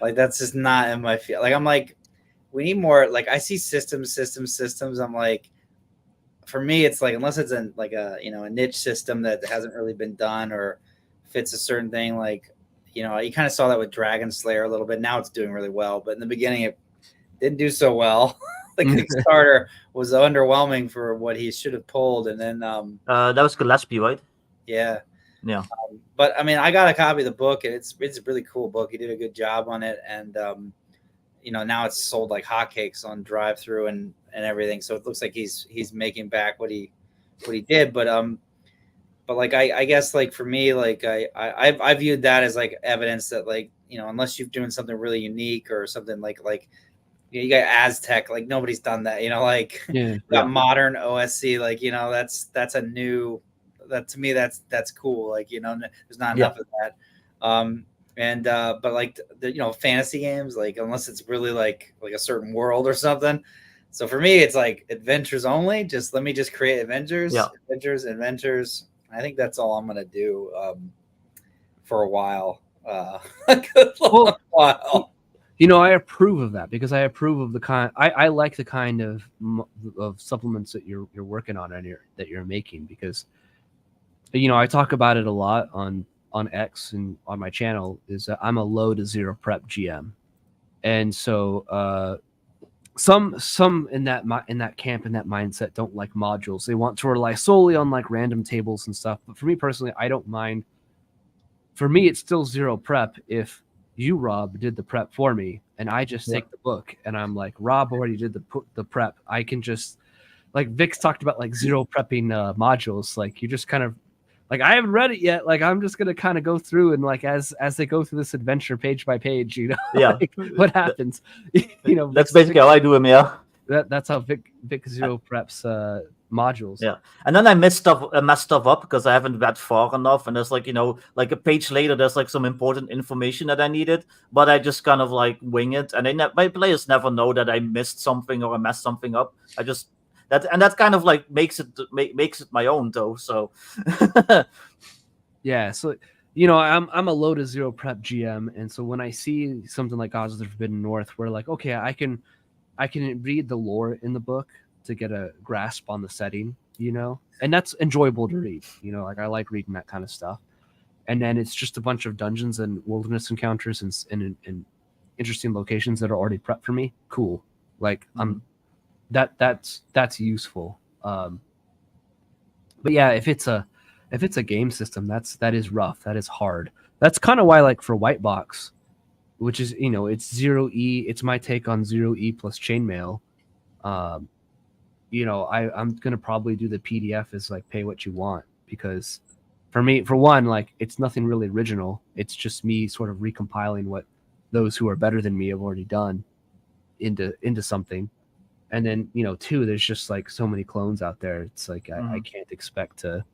Like, that's just not in my field. Like, I'm like, we need more. Like, I see systems. I'm like, for me, it's like, unless it's a niche system that hasn't really been done or fits a certain thing. Like, you kind of saw that with Dragon Slayer a little bit. Now it's doing really well, but in the beginning, it didn't do so well. The Kickstarter was underwhelming for what he should have pulled. And then that was Gillespie, right? Yeah. Yeah. But I mean, I got a copy of the book, and it's a really cool book. He did a good job on it, and now it's sold like hotcakes on drive-through and everything. So it looks like he's making back what he did. But like I guess like for me, like I viewed that as like evidence that like unless you're doing something really unique or something like you got Aztec, like nobody's done that. Like got modern OSC, like that's a new. That to me, that's cool. Like there's not enough of that. But like the fantasy games, like unless it's really like a certain world or something. So for me, it's like adventures only. Just let me just create adventures. I think that's all I'm gonna do for a while. While. I approve of that because I approve of the kind. I like the kind of supplements that you're working on and that you're making, because I talk about it a lot on X and on my channel, is that I'm a low to zero prep GM. And so some in that camp, in that mindset, don't like modules. They want to rely solely on like random tables and stuff. But for me personally, I don't mind. For me, it's still zero prep if you, Rob, did the prep for me and I just take the book and I'm like, Rob already did the prep. I can just, like Vic's talked about, like zero prepping modules. Like you just kind of, like, I haven't read it yet. Like, I'm just gonna kind of go through and like as they go through this adventure page by page, like, what happens. That's basically how I do them. Yeah, that's how Vic zero preps modules. Yeah, and then I messed stuff up because I haven't read far enough, and there's like like a page later, there's like some important information that I needed, but I just kind of like wing it, and my players never know that I missed something or I messed something up. I just. That kind of like makes it my own though. So yeah, so I'm a low to zero prep GM, and so when I see something like Gods of the Forbidden North, where like, okay, I can read the lore in the book to get a grasp on the setting, and that's enjoyable to read. Like I like reading that kind of stuff, and then it's just a bunch of dungeons and wilderness encounters and interesting locations that are already prepped for me. Cool, like that's useful. But yeah, if it's a game system, that is rough. That is hard. That's kind of why, like for White Box, which is it's 0E. It's my take on 0E plus chainmail. I'm gonna probably do the PDF as like pay what you want, because for me, for one, like it's nothing really original. It's just me sort of recompiling what those who are better than me have already done into something. And then, two, there's just like so many clones out there. It's like I can't expect to,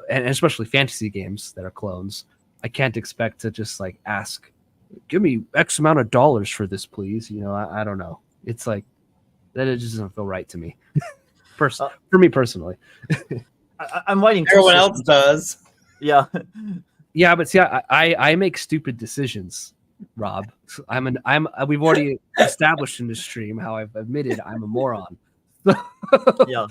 and especially fantasy games that are clones. I can't expect to just like ask, give me X amount of dollars for this, please. I don't know. It's like that. It just doesn't feel right to me. For me personally, I'm writing. Everyone else does. Yeah. Yeah, but see, I make stupid decisions. Rob, we've already established in this stream how I've admitted I'm a moron. Yeah.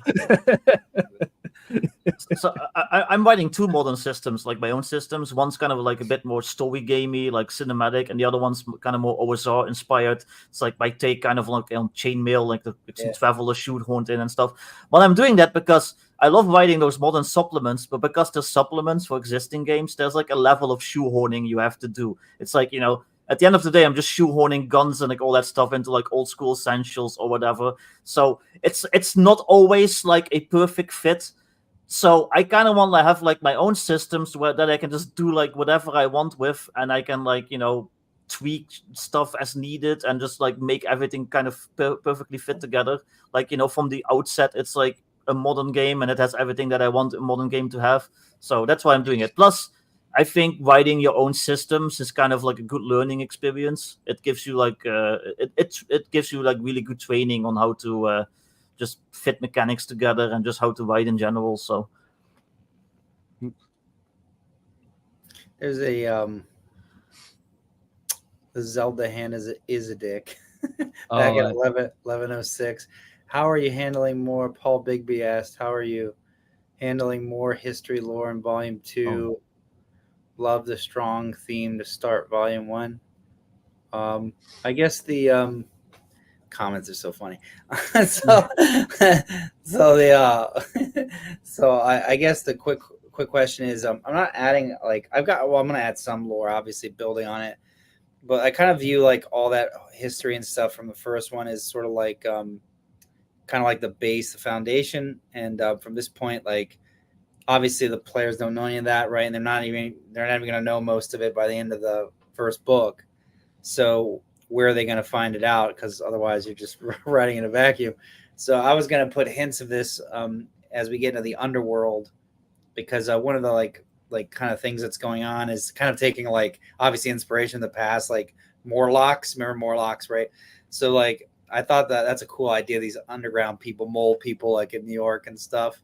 So I'm writing two modern systems, like my own systems. One's kind of like a bit more story gamey, like cinematic, and the other one's kind of more OSR inspired. It's like my take, kind of like on chainmail, like the traveler shoehorned in and stuff. Well, I'm doing that because I love writing those modern supplements, but because there's supplements for existing games, there's like a level of shoehorning you have to do. It's like at the end of the day, I'm just shoehorning guns and like all that stuff into like old school essentials or whatever. So it's not always like a perfect fit. So I kind of want to have like my own systems where that I can just do like whatever I want with, and I can like tweak stuff as needed and just like make everything kind of perfectly fit together. Like from the outset, it's like a modern game and it has everything that I want a modern game to have. So that's why I'm doing it. Plus, I think writing your own systems is kind of like a good learning experience. It gives you like it gives you like really good training on how to just fit mechanics together and just how to write in general. So there's a the Zelda hand is a dick. Back at 1106. How are you handling more? Paul Bigby asked, how are you handling more history lore in Volume 2? Love the strong theme to start Volume 1. I guess the comments are so funny. so I guess the quick question is I'm not adding like I'm going to add some lore, obviously building on it, but I kind of view like all that history and stuff from the first one is sort of like kind of like the base, the foundation, and from this point, like obviously the players don't know any of that, right? And they're not even going to know most of it by the end of the first book. So where are they going to find it out? Because otherwise you're just writing in a vacuum. So I was going to put hints of this as we get into the underworld, because one of the like kind of things that's going on is kind of taking like obviously inspiration in the past, like Morlocks. Remember Morlocks, right? So like I thought that's a cool idea. These underground people, mole people, like in New York and stuff.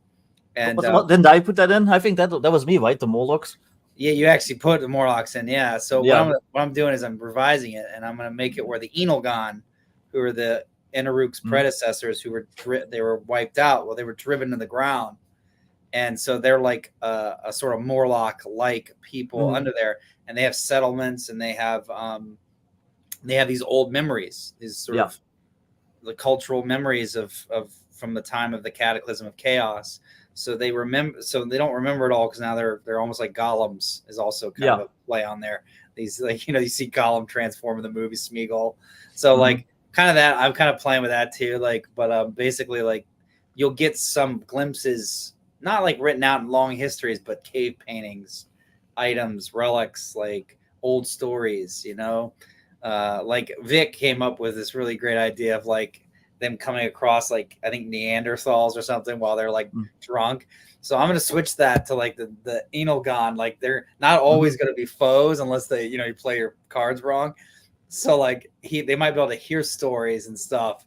And didn't I put that in? I think that was me, right? The Morlocks. Yeah, you actually put the Morlocks in. Yeah. So what I'm doing is I'm revising it, and I'm going to make it where the Enelgon, who are the Enaruk's predecessors, who were they were wiped out. Well, they were driven to the ground, and so they're like a sort of Morlock-like people under there, and they have settlements, and they have these old memories, these sort of the cultural memories of from the time of the Cataclysm of Chaos. So they remember. So they don't remember it all because now they're almost like golems. Is also kind of a play on there. These like you see Gollum transform in the movie Smeagol. So like kind of that. I'm kind of playing with that too. Like, but basically like you'll get some glimpses, not like written out in long histories, but cave paintings, items, relics, like old stories. Like Vic came up with this really great idea of like them coming across like I think Neanderthals or something while they're like drunk. So I'm gonna switch that to like the Enelgon. Like they're not always gonna be foes unless they you play your cards wrong. So like they might be able to hear stories and stuff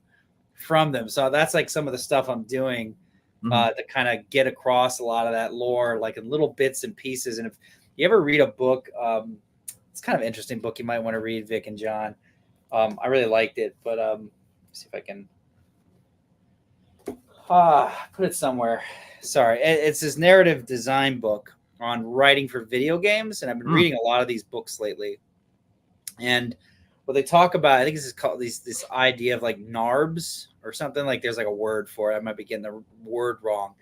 from them. So that's like some of the stuff I'm doing to kind of get across a lot of that lore, like in little bits and pieces. And if you ever read a book, it's kind of an interesting book you might want to read, Vic and John. I really liked it, but see if I can put it somewhere. Sorry. It's this narrative design book on writing for video games. And I've been reading a lot of these books lately. And what they talk about, I think this is called this idea of like NARBs or something. Like there's like a word for it. I might be getting the word wrong.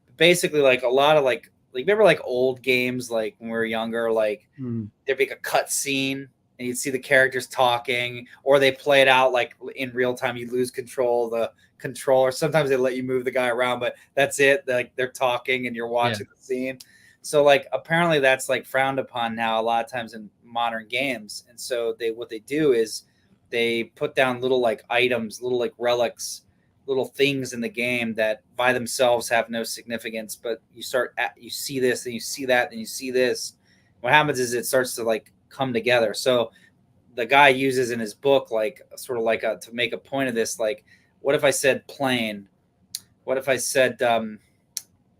But basically like a lot of like remember like old games, like when we were younger, like there'd be like a cut scene and you'd see the characters talking, or they play it out like in real time. You lose control of the controller. Sometimes they let you move the guy around, but that's it. Like they're talking and you're watching the scene. So like apparently that's like frowned upon now a lot of times in modern games. And so what they do is they put down little like items, little like relics, little things in the game that by themselves have no significance, but you see this and you see that and you see this. What happens is it starts to like come together. So the guy uses in his book like sort of like to make a point of this, like what if I said plane? What if I said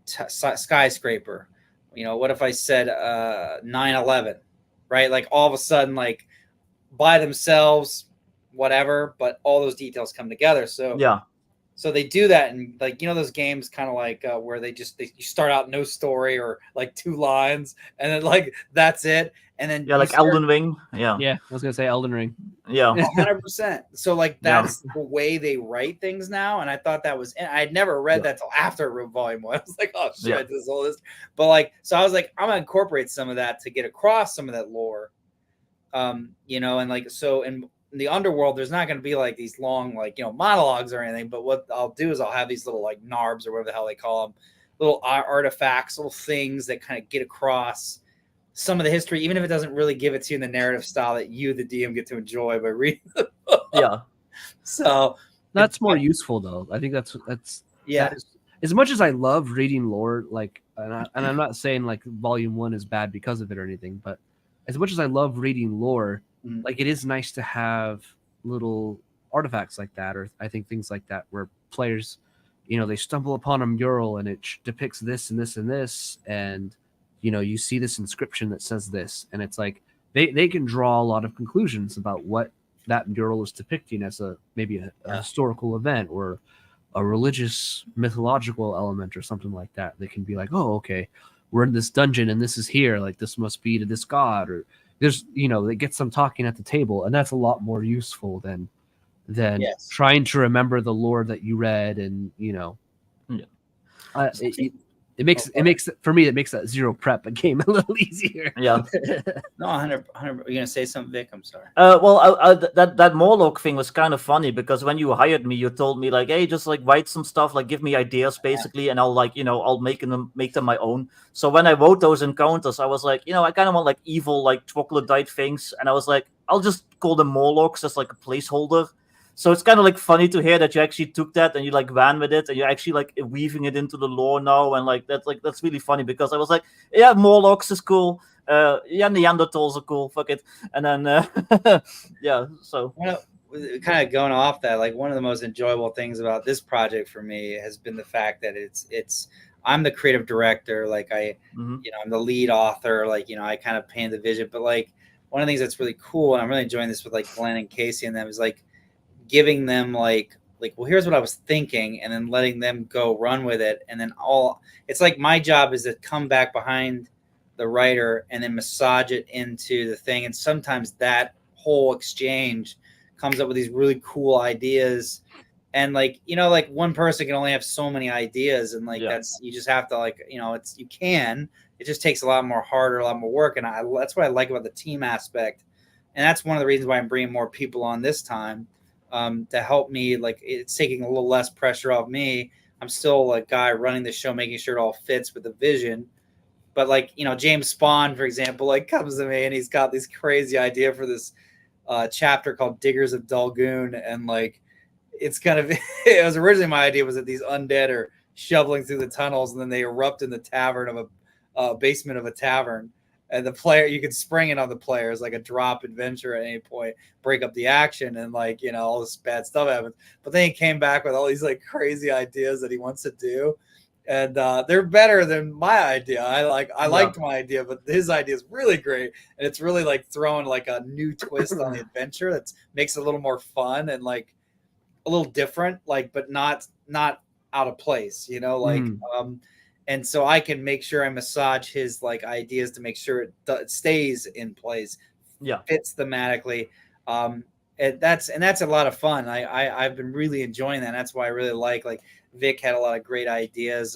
skyscraper? What if I said 9/11? Right? Like all of a sudden, like by themselves, whatever, but all those details come together. So so they do that, and like those games kind of like where you start out no story or like 2 lines, and then like that's it, and then like Elden Ring. Yeah, I was gonna say Elden Ring. Yeah, 100%. So like that's the way they write things now, and I thought that was. And I'd never read that till after I wrote Volume 1. I was like, oh shit, I did all this, but like so I was like, I'm gonna incorporate some of that to get across some of that lore. You know, and like so in the underworld, there's not going to be like these long like monologues or anything. But what I'll do is I'll have these little like narbs or whatever the hell they call them, little artifacts, little things that kind of get across some of the history, even if it doesn't really give it to you in the narrative style that you, the DM, get to enjoy by reading the book. Yeah. So that's more useful though. I think that's yeah. that is, as much as I love reading lore, like, and I'm not saying like volume 1 is bad because of it or anything, but as much as I love reading lore, like it is nice to have little artifacts like that, or I think things like that where players, they stumble upon a mural and it depicts this and this and this, and you see this inscription that says this, and it's like they can draw a lot of conclusions about what that mural is depicting as maybe a historical event or a religious mythological element or something like that. They can be like, oh, okay, we're in this dungeon and this is here, like this must be to this god, or there's it gets them talking at the table, and that's a lot more useful than trying to remember the lore that you read, and it makes for me, it makes that zero prep a game a little easier. Yeah. No, 100. You're gonna say something, Vic? I'm sorry. Well, that Morlock thing was kind of funny because when you hired me, you told me like, hey, just like write some stuff, like give me ideas basically, and I'll like I'll make them my own. So when I wrote those encounters, I was like, I kind of want like evil like troglodyte things, and I was like, I'll just call them Morlocks as like a placeholder. So it's kind of like funny to hear that you actually took that and you like ran with it and you're actually like weaving it into the lore now, and like that's really funny because I was like, yeah, Morlocks is cool, yeah, Neanderthals are cool, fuck it, and then yeah, so kind of going off that, like one of the most enjoyable things about this project for me has been the fact that it's I'm the creative director, like I'm the lead author, like I kind of paint the vision, but like one of the things that's really cool, and I'm really enjoying this with like Glenn and Casey and them, is like giving them like well, here's what I was thinking, and then letting them go run with it, and then it's like my job is to come back behind the writer and then massage it into the thing, and sometimes that whole exchange comes up with these really cool ideas, and like like one person can only have so many ideas, and like that's, you just have to like it just takes a lot more harder, a lot more work, and that's what I like about the team aspect, and that's one of the reasons why I'm bringing more people on this time. To help me, like it's taking a little less pressure off me. I'm still a guy running the show, making sure it all fits with the vision. But like, James Spahn, for example, like comes to me and he's got this crazy idea for this chapter called Diggers of Dalgoon. And like, it's kind of, it was originally my idea was that these undead are shoveling through the tunnels and then they erupt in the tavern of a basement of a tavern. And the player, you can spring it on the players like a drop adventure at any point, break up the action, and like all this bad stuff happens. But then he came back with all these like crazy ideas that he wants to do, and they're better than my idea. I liked my idea, but his idea is really great, and it's really like throwing like a new twist on the adventure that makes it a little more fun and like a little different, like but not out of place, and so I can make sure I massage his like ideas to make sure it stays in place, fits thematically, and that's a lot of fun. I've been really enjoying that. And that's why I really like Vic had a lot of great ideas.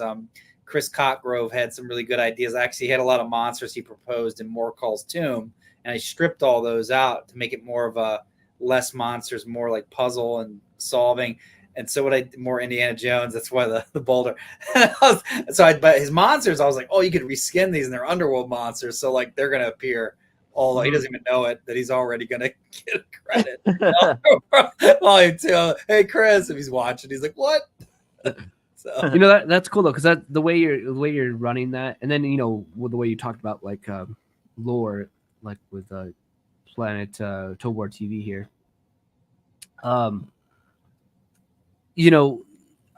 Chris Cockgrove had some really good ideas. I actually had a lot of monsters he proposed in Morcall's Tomb, and I stripped all those out to make it more of a less monsters, more like puzzle and solving. And so more Indiana Jones. That's why the boulder. But his monsters, I was like, oh, you could reskin these, and they're underworld monsters. So like they're gonna appear. Although he doesn't even know it, that he's already gonna get credit. Volume 2. Hey Chris, if he's watching, he's like, what? So that's cool though, because that the way you're running that, and then with the way you talked about like lore, like with Planet Tobor TV here.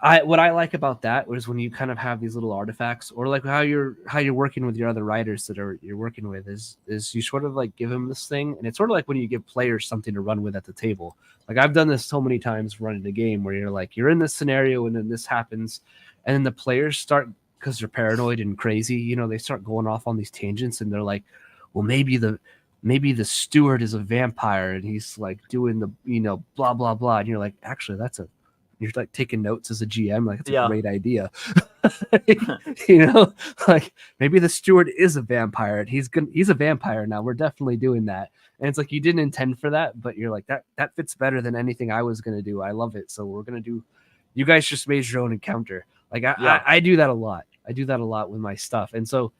What I like about that was when you kind of have these little artifacts, or like how you're working with your other writers that you're working with is you sort of like give them this thing, and it's sort of like when you give players something to run with at the table. Like I've done this so many times running a game where you're in this scenario and then this happens, and then the players start, because they're paranoid and crazy, they start going off on these tangents, and they're like, well, maybe the steward is a vampire and he's like doing the blah blah blah, and you're like, actually that's a You're like taking notes as a GM, like it's a Yeah. great idea. Like maybe the steward is a vampire. He's a vampire now. We're definitely doing that. And it's like you didn't intend for that, but you're like that fits better than anything I was gonna do. I love it. So we're gonna do. You guys just made your own encounter. Like I do that a lot. I do that a lot with my stuff. And so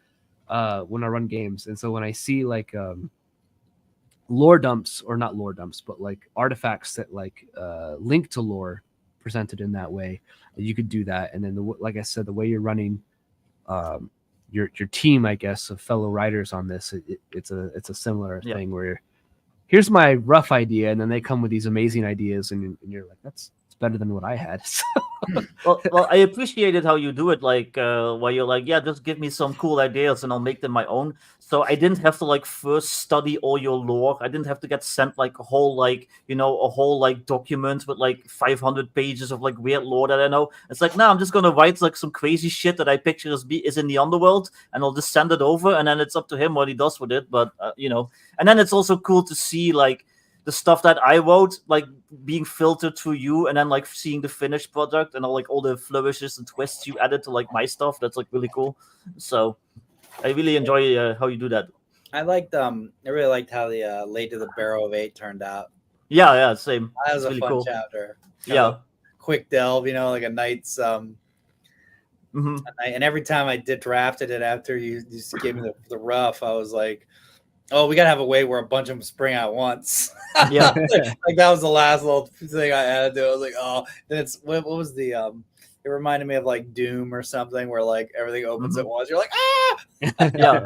when I run games, and so when I see like lore dumps, or not lore dumps, but like artifacts that like link to lore presented in that way, you could do that. And then like I said, the way you're running your team, I guess, of fellow writers on this, it's a similar thing where here's my rough idea, and then they come with these amazing ideas, and you're like, it's better than what I had. well, I appreciated how you do it, like where you're like, just give me some cool ideas and I'll make them my own. So I didn't have to like first study all your lore. I didn't have to get sent like a whole document with like 500 pages of like weird lore that I know. It's like, I'm just gonna write like some crazy shit that I picture is in the underworld, and I'll just send it over, and then it's up to him what he does with it. But and then it's also cool to see like the stuff that I wrote, like being filtered through you, and then like seeing the finished product and all the flourishes and twists you added to like my stuff. That's like really cool. So I really enjoy how you do that. I really liked how the Late to the Barrow of 8 turned out. Yeah, same. That was it's a really fun cool. chapter. Quick delve, like a knight's and every time I drafted it after you just gave me the rough, I was like, oh, we gotta have a way where a bunch of them spring out once. Yeah. Like that was the last little thing I added to it. I was like, oh, then it's what was the it reminded me of like Doom or something where like everything opens at once. You're like, Yeah.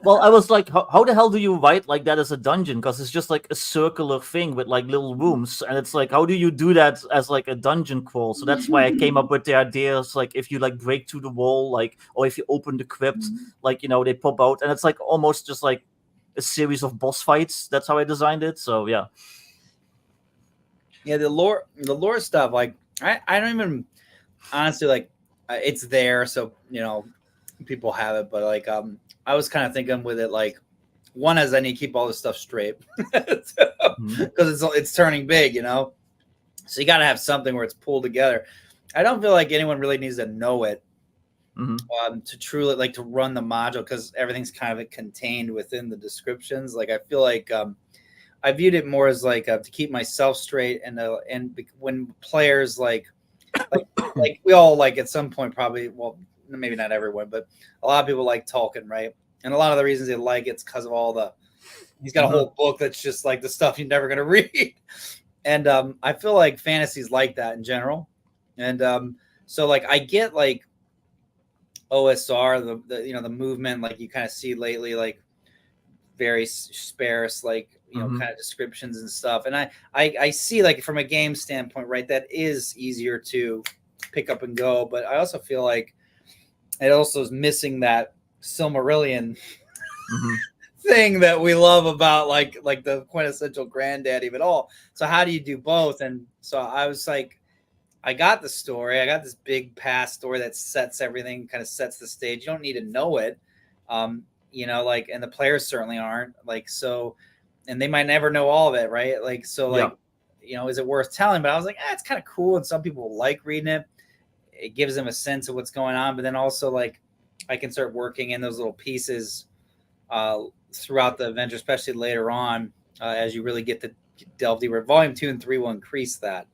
Well, I was like, how the hell do you write like that as a dungeon? Because it's just like a circular thing with like little rooms, and it's like, how do you do that as like a dungeon crawl? So that's why I came up with the ideas, like if you like break through the wall, like, or if you open the crypt, like they pop out, and it's like almost just like a series of boss fights. That's how I designed it. So yeah, the lore stuff, like I don't even honestly like it's there, so people have it, but like I was kind of thinking with it like one is I need to keep all this stuff straight because it's turning big, so you got to have something where it's pulled together. I don't feel like anyone really needs to know it to truly like to run the module, because everything's kind of contained within the descriptions. Like I feel like I viewed it more as like to keep myself straight, and when players like we all like at some point probably, well, maybe not everyone, but a lot of people like Tolkien, right? And a lot of the reasons they like it's because of he's got a whole book that's just like the stuff you're never going to read. And I feel like fantasies like that in general. And so like I get like OSR, the movement, like you kind of see lately, like very sparse, like, kind of descriptions and stuff. And I see like from a game standpoint, right, that is easier to pick up and go. But I also feel like it also is missing that Silmarillion thing that we love about like the quintessential granddaddy of it all. So how do you do both? And so I was like, I got the story. I got this big past story that sets everything, kind of sets the stage. You don't need to know it. Like, and the players certainly aren't like, so, and they might never know all of it. Right. Like, so like, is it worth telling? But I was like, it's kind of cool. And some people like reading it. It gives them a sense of what's going on, but then also like I can start working in those little pieces throughout the adventure, especially later on as you really get to delve deeper. Volume 2 and 3 will increase that.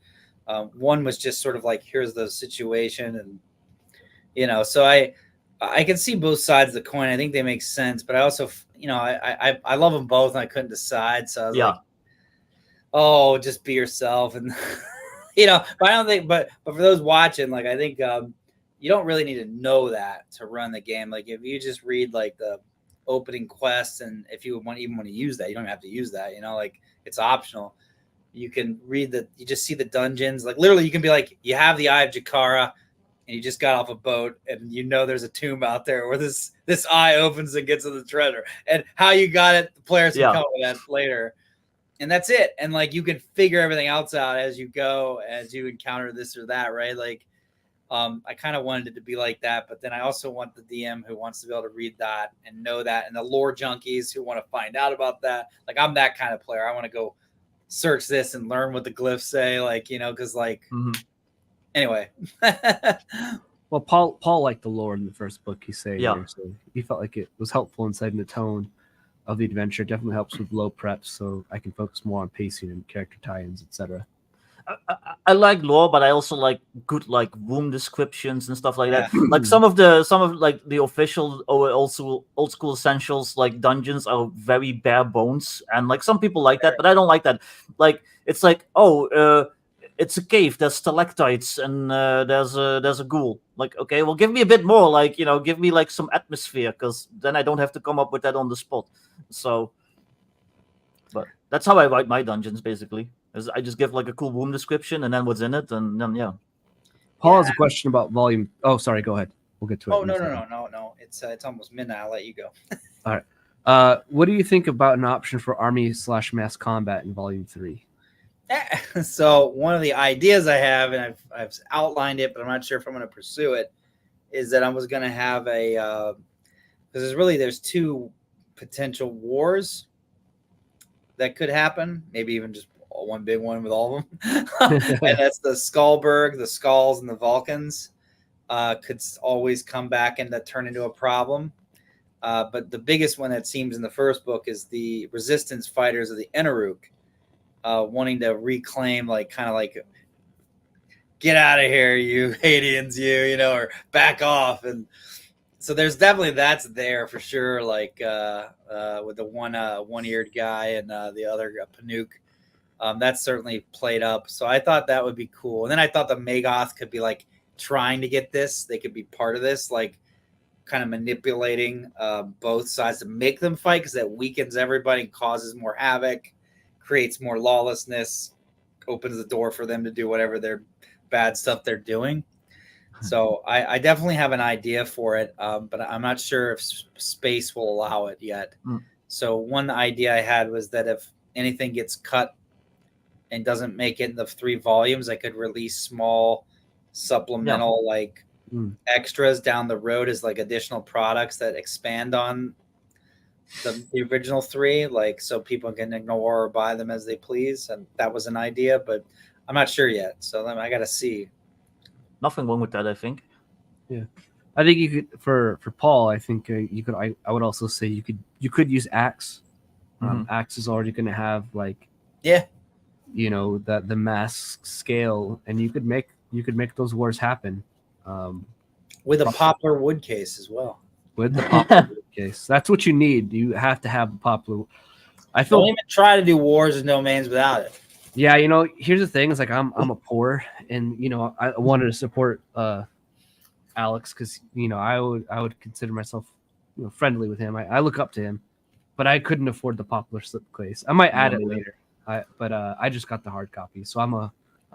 1 was just sort of like, here's the situation, and so I can see both sides of the coin. I think they make sense, but I also I love them both, and I couldn't decide. So I was like, oh, just be yourself, and but I don't think, but for those watching, like I think you don't really need to know that to run the game. Like if you just read like the opening quests, and if you even want to use that, you don't have to use that. Like it's optional. You can read you just see the dungeons. Like literally, you can be like, you have the Eye of Jakara, and you just got off a boat, and there's a tomb out there where this eye opens and gets to the treasure. And how you got it, the players can come with that later. And that's it. And like you can figure everything else out as you go, as you encounter this or that, right? Like I kind of wanted it to be like that, but then I also want the DM who wants to be able to read that and know that, and the lore junkies who want to find out about that. Like I'm that kind of player. I want to go search this and learn what the glyphs say, like, you know, because like anyway. Well, Paul liked the lore in the first book, he's saying Yeah. there, so he felt like it was helpful in setting the tone of the adventure. Definitely helps with low preps, so I can focus more on pacing and character tie-ins, etc. I like lore, but I also like good like room descriptions and stuff like that. Like some of like the official or also old school essentials like dungeons are very bare bones, and like some people like that, but I don't like that. Like it's like it's a cave, there's stalactites, and there's a ghoul. Like, okay, well, give me a bit more. Like, you know, give me like some atmosphere, because then I don't have to come up with that on the spot. So, but that's how I write my dungeons basically. Is I just give like a cool room description and then what's in it, and then yeah. Paul has a question about volume. Oh, sorry, go ahead. We'll get to it. Oh no. It's almost midnight. I'll let you go. All right. What do you think about an option for army/mass combat in volume 3? So one of the ideas I have, and I've outlined it, but I'm not sure if I'm going to pursue it, is that I was going to have because there's two potential wars that could happen, maybe even just one big one with all of them. And that's the Skullberg, the Skulls, and the Vulcans could always come back and turn into a problem. But the biggest one that seems in the first book is the resistance fighters of the Enaruk, wanting to reclaim, like, kind of like, get out of here, you Hadians, you know, or back off. And so there's definitely that's there for sure, like with the one-eared guy and the other Panook. That's certainly played up. So I thought that would be cool. And then I thought the Magoth could be like trying to get this. They could be part of this, like kind of manipulating both sides to make them fight, because that weakens everybody, causes more havoc, creates more lawlessness, opens the door for them to do whatever their bad stuff they're doing. So I definitely have an idea for it, but I'm not sure if space will allow it yet. So one idea I had was that if anything gets cut and doesn't make it in the 3 volumes, I could release small supplemental extras down the road as like additional products that expand on the original 3, like so people can ignore or buy them as they please. And that was an idea, but I'm not sure yet. So I got to see. Nothing wrong with that, I think. Yeah, I think you could for Paul. I think you could. I would also say you could use Axe. Axe is already going to have like you know, that the mass scale, and you could make those wars happen with a poplar wood case as well. With the poplar wood case, that's what you need. You have to have the poplar. I feel don't even try to do Wars of No Man's without it. Yeah, you know, here's the thing: is like I'm a poor, and you know, I wanted to support Alex because you know I would consider myself, you know, friendly with him. I look up to him, but I couldn't afford the poplar slipcase. I might add it later. But I just got the hard copy, so I'm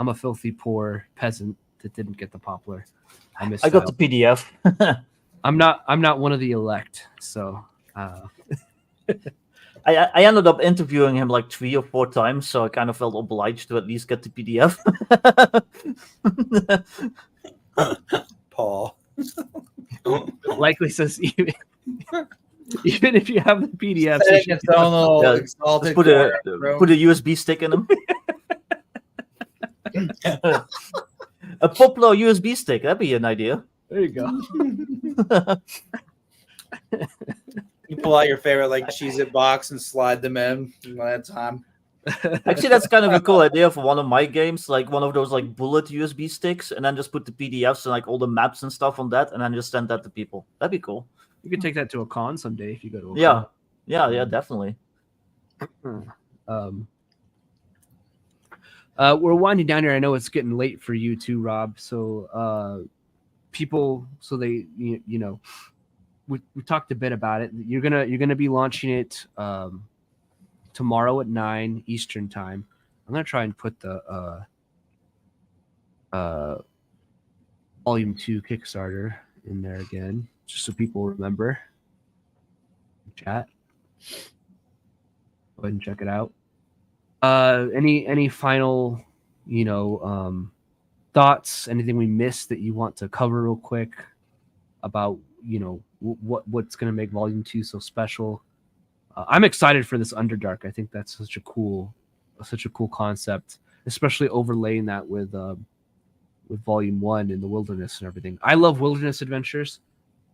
a filthy poor peasant that didn't get the poplar. I got the PDF. I'm not one of the elect, so I ended up interviewing him like 3 or 4 times, so I kind of felt obliged to at least get the PDF. Paul likely says even if you have the PDF, just put a USB stick in them. A popular USB stick, that'd be an idea. There you go. You pull out your favorite like Cheez-It box and slide them in one at a time. Actually, that's kind of a cool idea for one of my games, like one of those like bullet USB sticks, and then just put the PDFs and like all the maps and stuff on that, and then just send that to people. That'd be cool. You could take that to a con someday if you go to a con. Yeah, definitely. We're winding down here. I know it's getting late for you too, Rob. So people, so they, you know, we talked a bit about it. You're gonna be launching it tomorrow at 9 Eastern time. I'm gonna try and put the Volume 2 Kickstarter in there again, just so people remember. Chat. Go ahead and check it out. Any final, you know, thoughts? Anything we missed that you want to cover real quick about, you know, what's going to make Volume 2 so special? I'm excited for this Underdark. I think that's such a cool such a cool concept, especially overlaying that with Volume 1 in the wilderness and everything. I love wilderness adventures,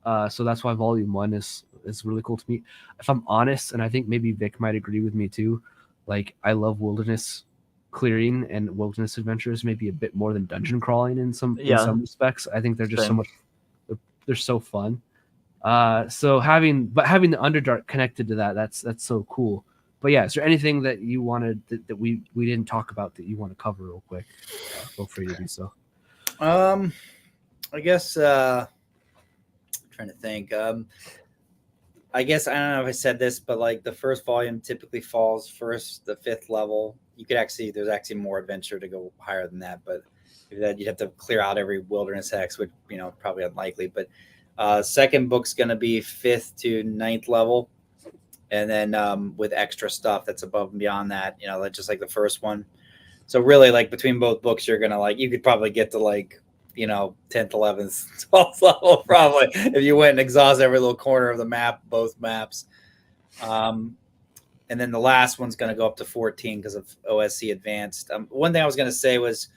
so that's why Volume 1 is really cool to me. If I'm honest, and I think maybe Vic might agree with me too, like I love wilderness clearing and wilderness adventures maybe a bit more than dungeon crawling in some respects. I think they're just so much, they're so fun. So having the Underdark connected to that's so cool. But yeah, is there anything that you wanted that we didn't talk about that you want to cover real quick? Feel free to do so. I guess trying to think. I guess I don't know if I said this, but like the first volume typically falls first, the 5th level. You could there's actually more adventure to go higher than that, but you'd have to clear out every wilderness hex, which probably unlikely. But second book's going to be 5th to 9th level, and then with extra stuff that's above and beyond that, just like the first one. So really, like between both books, you're gonna you could probably get to 10th, 11th, 12th level probably if you went and exhaust every little corner of the map, both maps. And then the last one's going to go up to 14 because of OSC Advanced. One thing I was going to say was,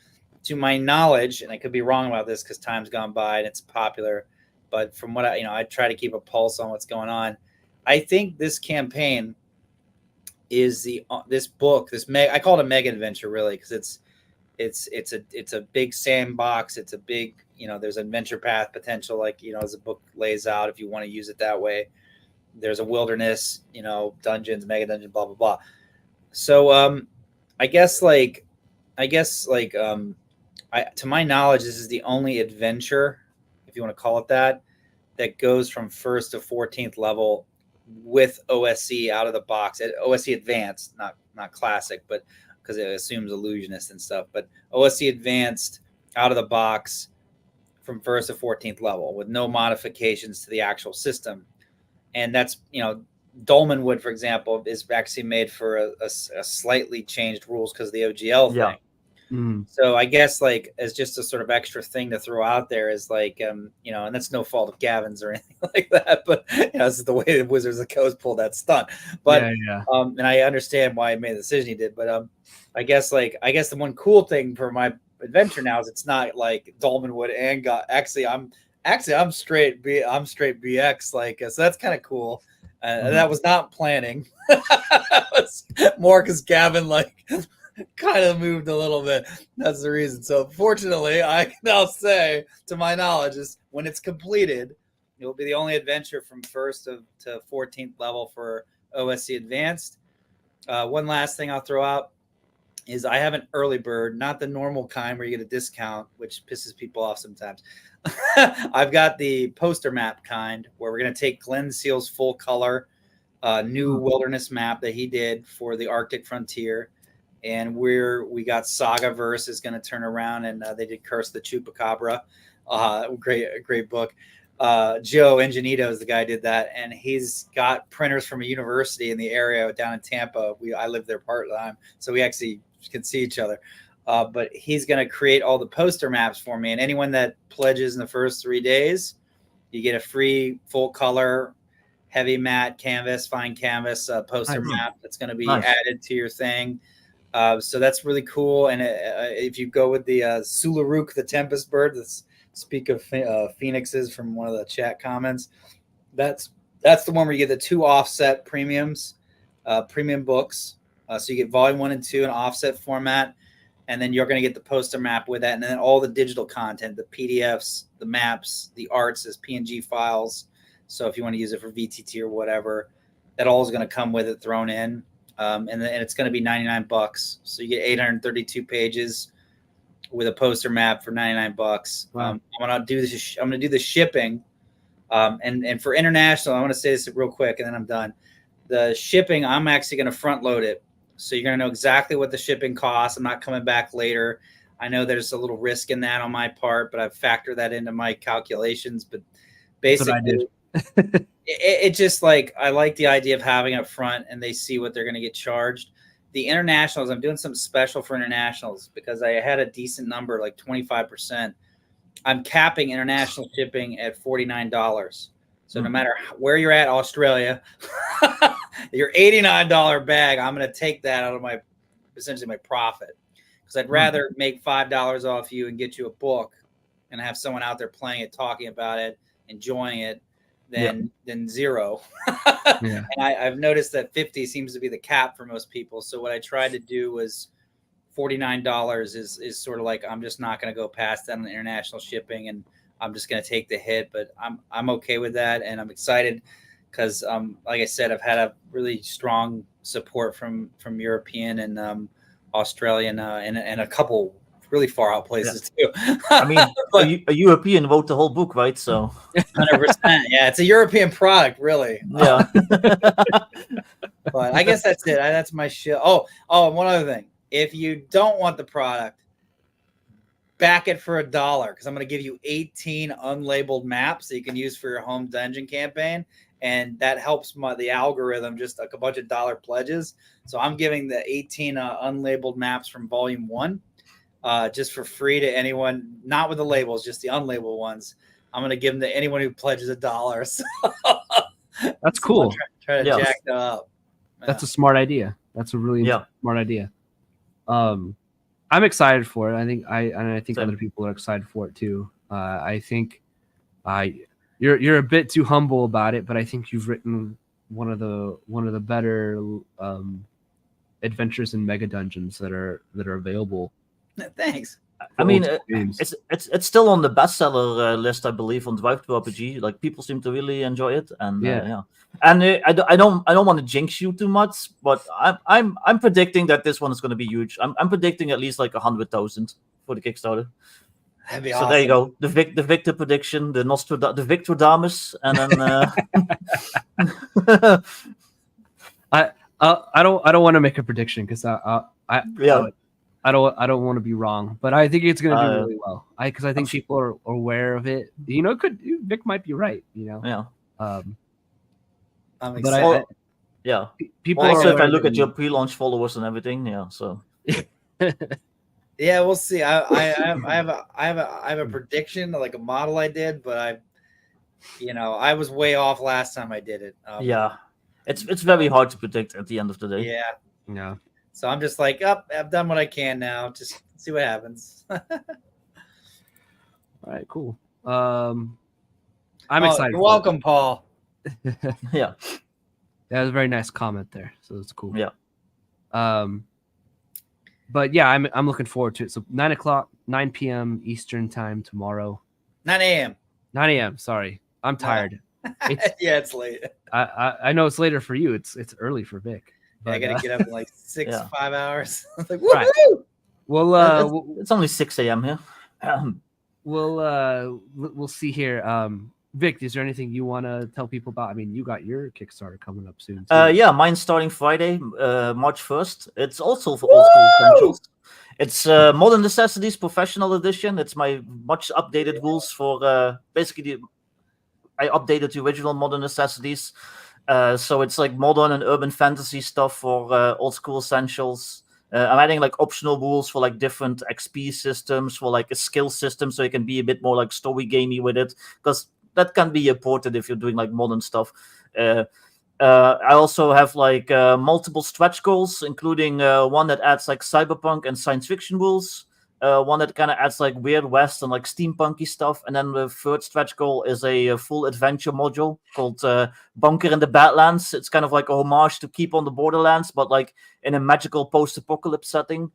to my knowledge, and I could be wrong about this because time's gone by and it's popular, but from what I try to keep a pulse on what's going on. I think this campaign is this book, I call it a mega adventure really, because it's a big sandbox. It's a big, there's adventure path potential, as the book lays out, if you want to use it that way. There's a wilderness, dungeons, mega dungeon, blah, blah, blah. So, I guess to my knowledge, this is the only adventure, if you want to call it that goes from 1st to 14th level with OSC out of the box. OSC Advanced, not Classic, but because it assumes illusionist and stuff, but OSC Advanced out of the box from 1st to 14th level with no modifications to the actual system. And that's, Dolmenwood, for example, is actually made for a slightly changed rules because of the OGL thing. Mm. So I guess as just a sort of extra thing to throw out there is and that's no fault of Gavin's or anything like that, but this is the way the Wizards of the Coast pulled that stunt. But and I understand why he made the decision he did. But I guess the one cool thing for my adventure now is it's not like Dolmenwood and I'm straight BX, so that's kind of cool. That was not planning. That was more because Gavin kind of moved a little bit. That's the reason. So fortunately, I can now say, to my knowledge, is when it's completed, it will be the only adventure from 1st to 14th level for OSC Advanced. One last thing I'll throw out is I have an early bird, not the normal kind where you get a discount, which pisses people off sometimes. I've got the poster map kind where we're going to take Glenn Seal's full color new wilderness map that he did for the Arctic Frontier. And we got Sagaverse is going to turn around, and they did Curse the Chupacabra. Great book. Joe Ingenito is the guy who did that, and he's got printers from a university in the area down in Tampa. I live there part-time, so we actually can see each other. But he's going to create all the poster maps for me, and anyone that pledges in the first 3 days, you get a free full-color, heavy matte canvas, fine canvas poster map that's going to be added to your thing. So that's really cool. And if you go with the Sularuk, the Tempest Bird, let's speak of phoenixes from one of the chat comments. That's the one where you get the 2 offset premium books. So you get volume 1 and 2 in offset format, and then you're going to get the poster map with that, and then all the digital content, the PDFs, the maps, the arts as PNG files. So if you want to use it for VTT or whatever, that all is going to come with it thrown in. And it's going to be $99. So you get 832 pages with a poster map for $99. Wow. I'm going to do the shipping. And for international, I want to say this real quick and then I'm done. The shipping, I'm actually going to front load it. So you're going to know exactly what the shipping costs. I'm not coming back later. I know there's a little risk in that on my part, but I've factored that into my calculations. But basically, it just I like the idea of having it up front and they see what they're going to get charged. The internationals, I'm doing something special for internationals because I had a decent number, like 25%. I'm capping international shipping at $49. So no matter where you're at, Australia, your $89 bag, I'm going to take that out of my essentially my profit, because I'd rather make $5 off you and get you a book and have someone out there playing it, talking about it, enjoying it, than zero. Yeah. And I've noticed that 50 seems to be the cap for most people. So what I tried to do was $49 is sort of like, I'm just not going to go past that on the international shipping, and I'm just going to take the hit. But I'm okay with that, and I'm excited because like I said, I've had a really strong support from European and Australian and a couple really far out places too. I mean, but a European wrote the whole book, right? So 100%, yeah, it's a European product, really. yeah. But I guess that's it. That's my shit. Oh, and one other thing. If you don't want the product, back it for $1, because I'm going to give you 18 unlabeled maps that you can use for your home dungeon campaign, and that helps the algorithm, just like a bunch of dollar pledges. So I'm giving the 18 unlabeled maps from Volume 1 just for free to anyone, not with the labels, just the unlabeled ones. I'm going to give them to anyone who pledges $1. So That's cool. Try to jack that up. That's a smart idea. That's a really smart idea. I'm excited for it. I think other people are excited for it too. I think you're a bit too humble about it, but I think you've written one of the better adventures in mega dungeons that are available. Thanks. I mean, it's still on the bestseller list, I believe, on Drive to RPG. Like, people seem to really enjoy it, and And I don't want to jinx you too much, but I'm predicting that this one is going to be huge. I'm predicting at least like 100,000 for the Kickstarter. That'd be so awesome. There you go, the Victor prediction, the Victordamus, and then I don't want to make a prediction because I don't want to be wrong, but I think it's going to do really well. Because I think people are aware of it. You know, Vic might be right. You know. Yeah. I'm excited. People also, if I look at your pre-launch followers and everything, so. Yeah, we'll see. I have a prediction, like a model I did, but I was way off last time I did it. It's very hard to predict at the end of the day. Yeah. So I'm just like, I've done what I can now. Just see what happens. All right, cool. I'm excited. You're welcome, Paul. Yeah. That was a very nice comment there. So it's cool. Yeah. But yeah, I'm looking forward to it. So 9 p.m. Eastern time tomorrow. 9 a.m. 9 a.m. Sorry, I'm tired. It's late. I know it's later for you. It's early for Vic. But, I gotta get up in like 5 hours. Like, right. Well, it's only 6 a.m. here. We'll see here. Vic, is there anything you want to tell people about? I mean, you got your Kickstarter coming up soon. Yeah, mine's starting Friday, March 1st. It's also for Old School Essentials. It's Modern Necessities Professional Edition. It's my much updated rules for basically I updated the original Modern Necessities. So it's like modern and urban fantasy stuff for Old School Essentials. I'm adding like optional rules for like different XP systems, for like a skill system, so you can be a bit more like story gamey with it, because that can be important if you're doing like modern stuff. I also have like multiple stretch goals, including one that adds like cyberpunk and science fiction rules, one that kind of adds like Weird West and like steampunky stuff, and then the third stretch goal is a full adventure module called Bunker in the Badlands. It's kind of like a homage to Keep on the Borderlands, but like in a magical post-apocalypse setting.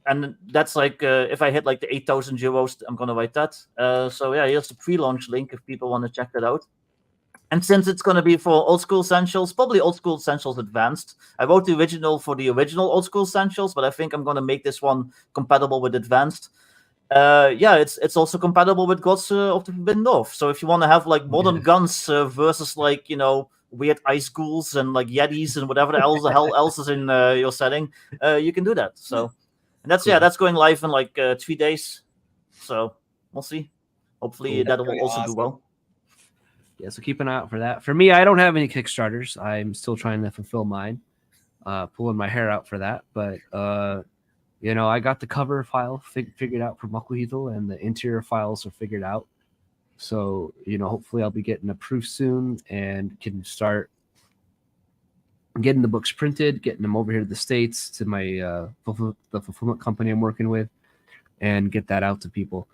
And that's like, if I hit like the 8,000 euros, I'm going to write that. So yeah, here's the pre-launch link if people want to check that out. And since it's going to be for Old School Essentials, probably Old School Essentials Advanced. I wrote the original for the original Old School Essentials, but I think I'm going to make this one compatible with Advanced. It's also compatible with Gods of the Forbidden North. So if you want to have like modern guns versus like, weird ice ghouls and like yetis and whatever the hell else is in your setting, you can do that. So... And that's going live in like 3 days. So we'll see. Hopefully that will also do well. Yeah, so keep an eye out for that. For me, I don't have any Kickstarters. I'm still trying to fulfill mine. Pulling my hair out for that. But, I got the cover file figured out for Mucklehethel, and the interior files are figured out. So, hopefully I'll be getting a proof soon and can start getting the books printed, getting them over here to the States to my the fulfillment company I'm working with, and get that out to people.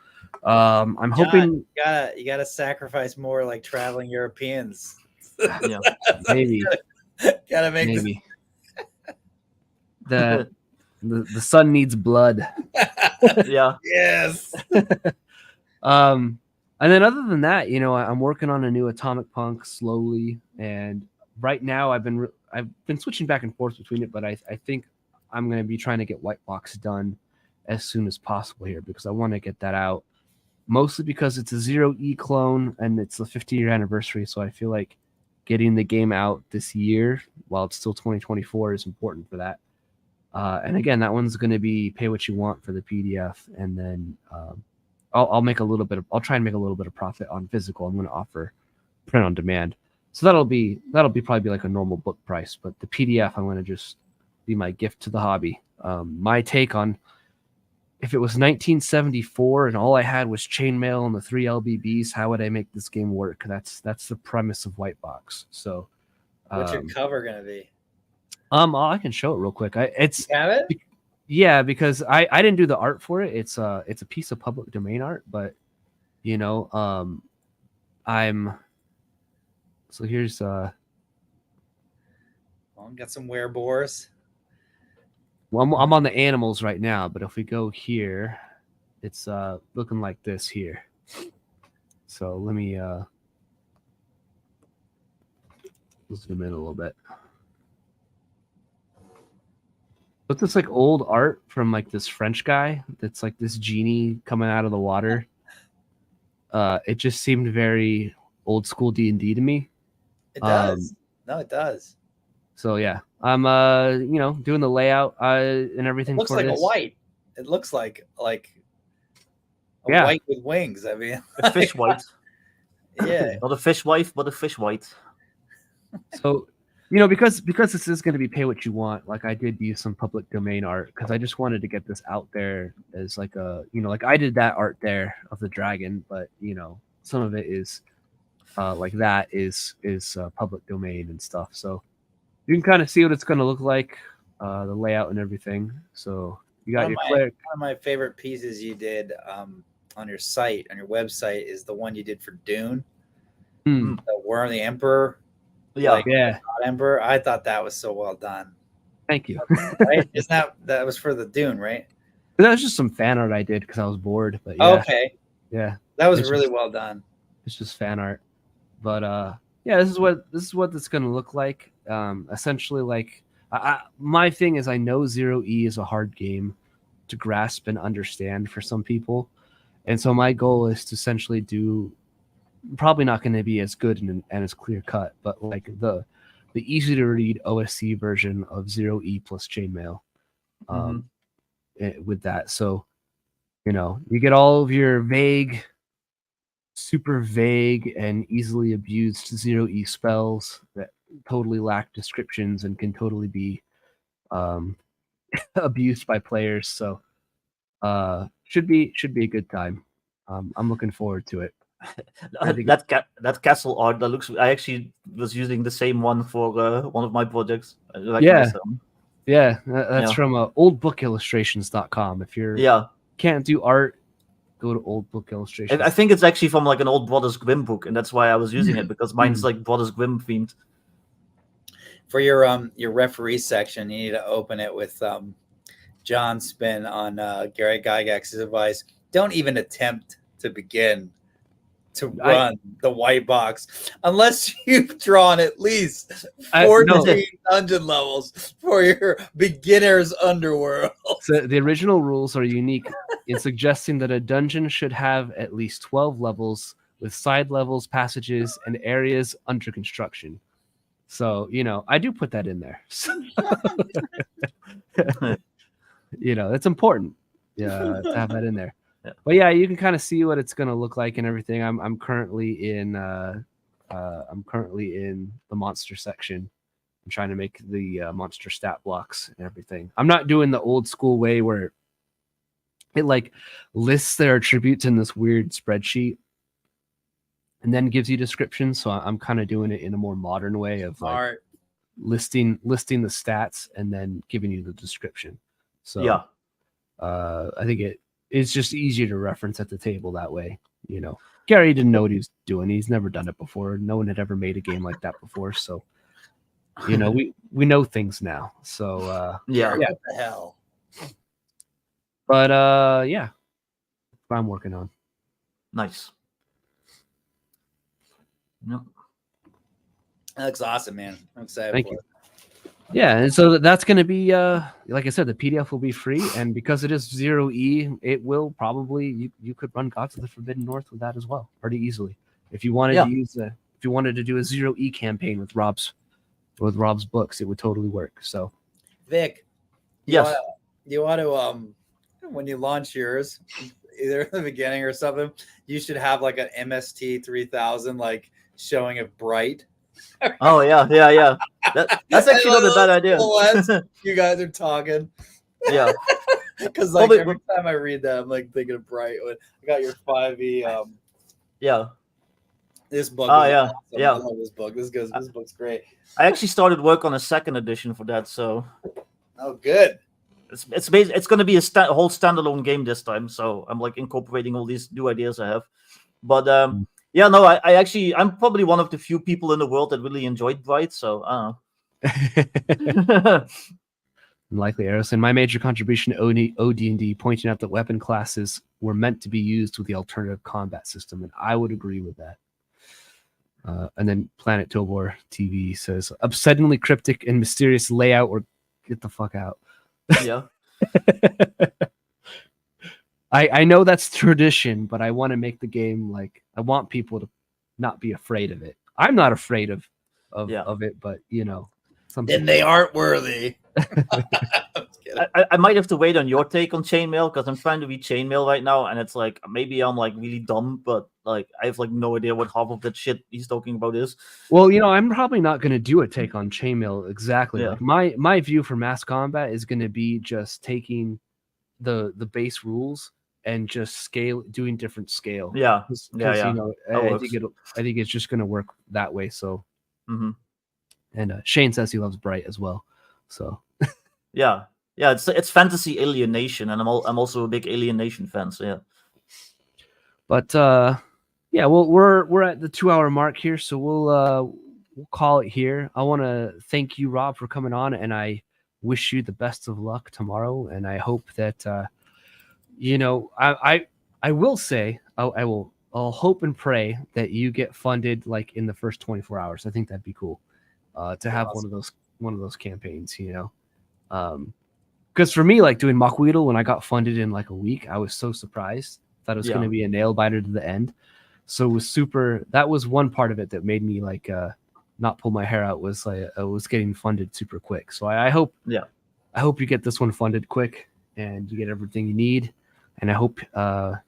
I'm John, hoping you gotta sacrifice more like traveling Europeans. Yeah. maybe Gotta make this. maybe the sun needs blood. Yeah. Yes. And then other than that, you know, I'm working on a new Atomic Punk slowly, and right now I've been switching back and forth between it, but I think I'm going to be trying to get White Box done as soon as possible here because I want to get that out, mostly because it's a 0E clone and it's the 50-year anniversary, so I feel like getting the game out this year while it's still 2024 is important for that. And again, that one's going to be pay what you want for the PDF, and then I'll make a little bit of, I'll try and make a little bit of profit on physical. I'm going to offer print on demand, so that'll be probably be like a normal book price. But the PDF, I'm going to just be my gift to the hobby. My take on if it was 1974 and all I had was chainmail and the 3 LBBs, how would I make this game work? That's the premise of White Box. So, what's your cover gonna be? I can show it real quick. It's You have it? Yeah, because I didn't do the art for it. It's a piece of public domain art, but you know, so here's Well, got some werebores. well, I'm on the animals right now, but if we go here, it's looking like this here. So let me zoom in a little bit. But this like old art from like this French guy that's like this genie coming out of the water. It just seemed very old school D&D to me. It does. No, it does. So yeah, I'm you know, doing the layout and everything. It looks for like this. a white. It looks like a Yeah. white with wings. I mean, A fish white. yeah. Not a fish wife, but a fish white. So, you know, because this is going to be pay what you want, like I did use some public domain art because I just wanted to get this out there as like a, you know, like I did that art there of the dragon, but you know, some of it is like that is public domain and stuff. So you can kind of see what it's going to look like, the layout and everything. So you got your click. One of my favorite pieces you did on your site, on your website, is the one you did for Dune. Hmm. The Worm, the Emperor. Yeah. Like, Yeah. Emperor. I thought that was so well done. Thank you. Right? Isn't that was for the Dune, right? That was just some fan art I did because I was bored. But yeah, Okay. yeah, That was It's really just- well done. it's just fan art. But yeah, this is what it's going to look like. Essentially, like my thing is, I know 0E is a hard game to grasp and understand for some people, and so my goal is to essentially do. Probably not going to be as good and as clear cut, but like the easy to read OSC version of 0E plus chainmail. With that, so you know, you get all of your vague, super vague and easily abused 0E spells that totally lack descriptions and can totally be abused by players. So should be a good time. I'm looking forward to it. I think- that castle art that looks. I actually was using the same one for one of my projects. I like Yeah. this, Yeah, that's Yeah. from oldbookillustrations.com. If you yeah. can't do art, go to Old Book Illustrations. I think it's actually from like an old Brothers Grimm book, and that's why I was using it because mine's like Brothers Grimm themed. For your referee section, you need to open it with John's spin on Gary Gygax's advice. Don't even attempt to begin to run the white box unless you've drawn at least 14 dungeon levels for your beginner's underworld. So the original rules are unique in suggesting that a dungeon should have at least 12 levels with side levels, passages, and areas under construction. So, you know, I do put that in there. You know, it's important to have that in there. Yeah. But yeah, you can kind of see what it's going to look like and everything. I'm currently in the monster section. I'm trying to make the monster stat blocks and everything. I'm not doing the old school way where it like lists their attributes in this weird spreadsheet and then gives you descriptions. So I'm kind of doing it in a more modern way of like, Art. listing the stats and then giving you the description. So Yeah. I think it's just easier to reference at the table that way. Gary didn't know what he was doing. He's never done it before. No one had ever made a game like that before. So we know things now. So Yeah. What the hell? but yeah, what I'm working on. Nice. Yep. That looks awesome, man. I'm excited Thank for you. it. Yeah, and so that's going to be, like I said, the PDF will be free, and because it is 0E, it will probably you could run Gods of the Forbidden North with that as well, pretty easily. If you wanted to do a 0E campaign with Rob's books, it would totally work. So, Vic, Yes. you want to when you launch yours, either in the beginning or something, you should have like an MST 3000 like showing it bright. Oh yeah. That's actually not a bad idea. You guys are talking. Yeah. Because like every time I read that, I'm like thinking of bright. I got your 5e. Yeah. This book. Oh yeah. Awesome. Yeah. I love this book. This book's great. I actually started work on a second edition for that, so Oh, good. it's going to be a whole standalone game this time. So I'm like incorporating all these new ideas I have. But yeah, no, I'm probably one of the few people in the world that really enjoyed Bright. So I don't know. likely, Harrison. My major contribution to OD&D pointing out that weapon classes were meant to be used with the alternative combat system, and I would agree with that. And then Planet Tobor TV says, upsettingly cryptic and mysterious layout, or get the fuck out. Yeah. I know that's tradition, but I want to make the game like I want people to not be afraid of it. I'm not afraid of it, but Then they aren't worthy. I might have to wait on your take on chainmail because I'm trying to read chainmail right now, and it's like maybe I'm like really dumb, but like I have like no idea what half of that shit he's talking about is. Well, I'm probably not going to do a take on chainmail exactly. Yeah. Like my view for mass combat is going to be just taking the base rules and just doing different scale. Yeah, I works. think it's just going to work that way. So, Mhm. And Shane says he loves Bright as well. So yeah, it's fantasy alienation, and I'm also a big alienation fan. So yeah. But yeah, well, we're at the 2-hour mark here, so we'll call it here. I want to thank you, Rob, for coming on, and I wish you the best of luck tomorrow. And I hope that I will say I'll hope and pray that you get funded like in the first 24 hours. I think that'd be cool to have awesome. one of those campaigns, because for me, like doing Mockweedle, when I got funded in like a week, I was so surprised. Thought it was going to be a nail biter to the end. So it was that was one part of it that made me like not pull my hair out, was like I was getting funded super quick. So I hope you get this one funded quick and you get everything you need. And I hope I'm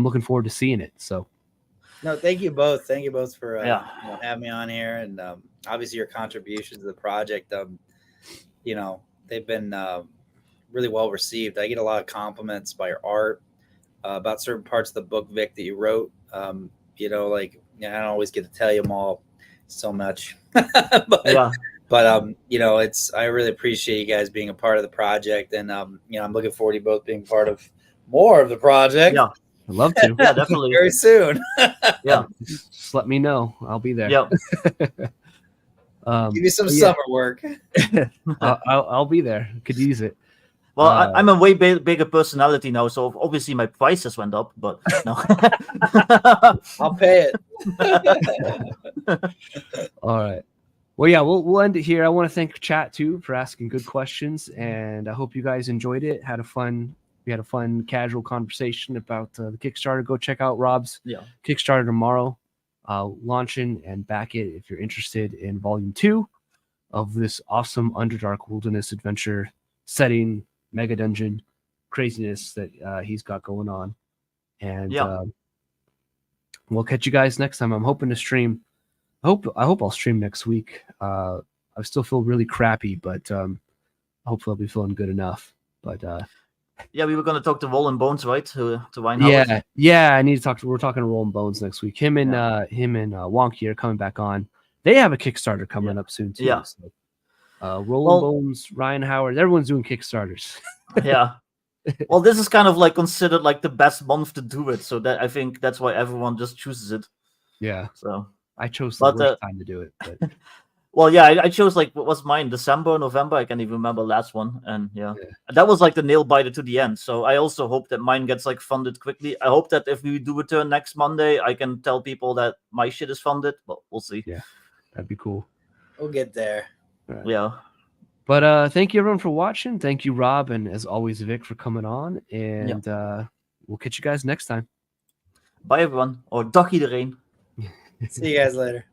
looking forward to seeing it. So no, thank you both. Thank you both for having me on here, and obviously your contributions to the project. They've been really well received. I get a lot of compliments by your art, about certain parts of the book, Vic, that you wrote. I don't always get to tell you them all so much, but I really appreciate you guys being a part of the project, and I'm looking forward to both being part of more of the project. Yeah, I'd love to. Yeah, definitely. Very soon. Yeah, just let me know. I'll be there. Yeah. Give me some summer work. I'll be there. Could use it. Well, I'm a way bigger personality now, so obviously my prices went up, but no. I'll pay it. All right. Well, yeah, we'll end it here. I want to thank chat too for asking good questions, and I hope you guys enjoyed it. We had a fun casual conversation about the Kickstarter. Go check out Rob's Kickstarter tomorrow, launching, and back it if you're interested in Volume 2 of this awesome Underdark Wilderness adventure setting, mega dungeon craziness that he's got going on. And we'll catch you guys next time. I'm hoping to stream. I hope I'll stream next week. I still feel really crappy, but hopefully I'll be feeling good enough. But we were going to talk to Roll and Bones, right? To Ryan. Yeah. I need to talk. We're talking to Roll and Bones next week. Him and Wonky are coming back on. they have a Kickstarter coming up soon too. Yeah. So, Rolling Bones, Ryan Howard, everyone's doing Kickstarters. Yeah. Well, this is kind of like considered like the best month to do it, so that I think that's why everyone just chooses it. Yeah. So I chose the worst time to do it. But... well, yeah, I chose like what was mine, December, November. I can't even remember last one, and that was like the nail biter to the end. So I also hope that mine gets like funded quickly. I hope that if we do return next Monday, I can tell people that my shit is funded. But we'll see. Yeah, that'd be cool. We'll get there. Right. Yeah. But thank you everyone for watching. Thank you, Rob, and as always, Vic, for coming on. And we'll catch you guys next time. Bye everyone. Or dag iedereen. See you guys later.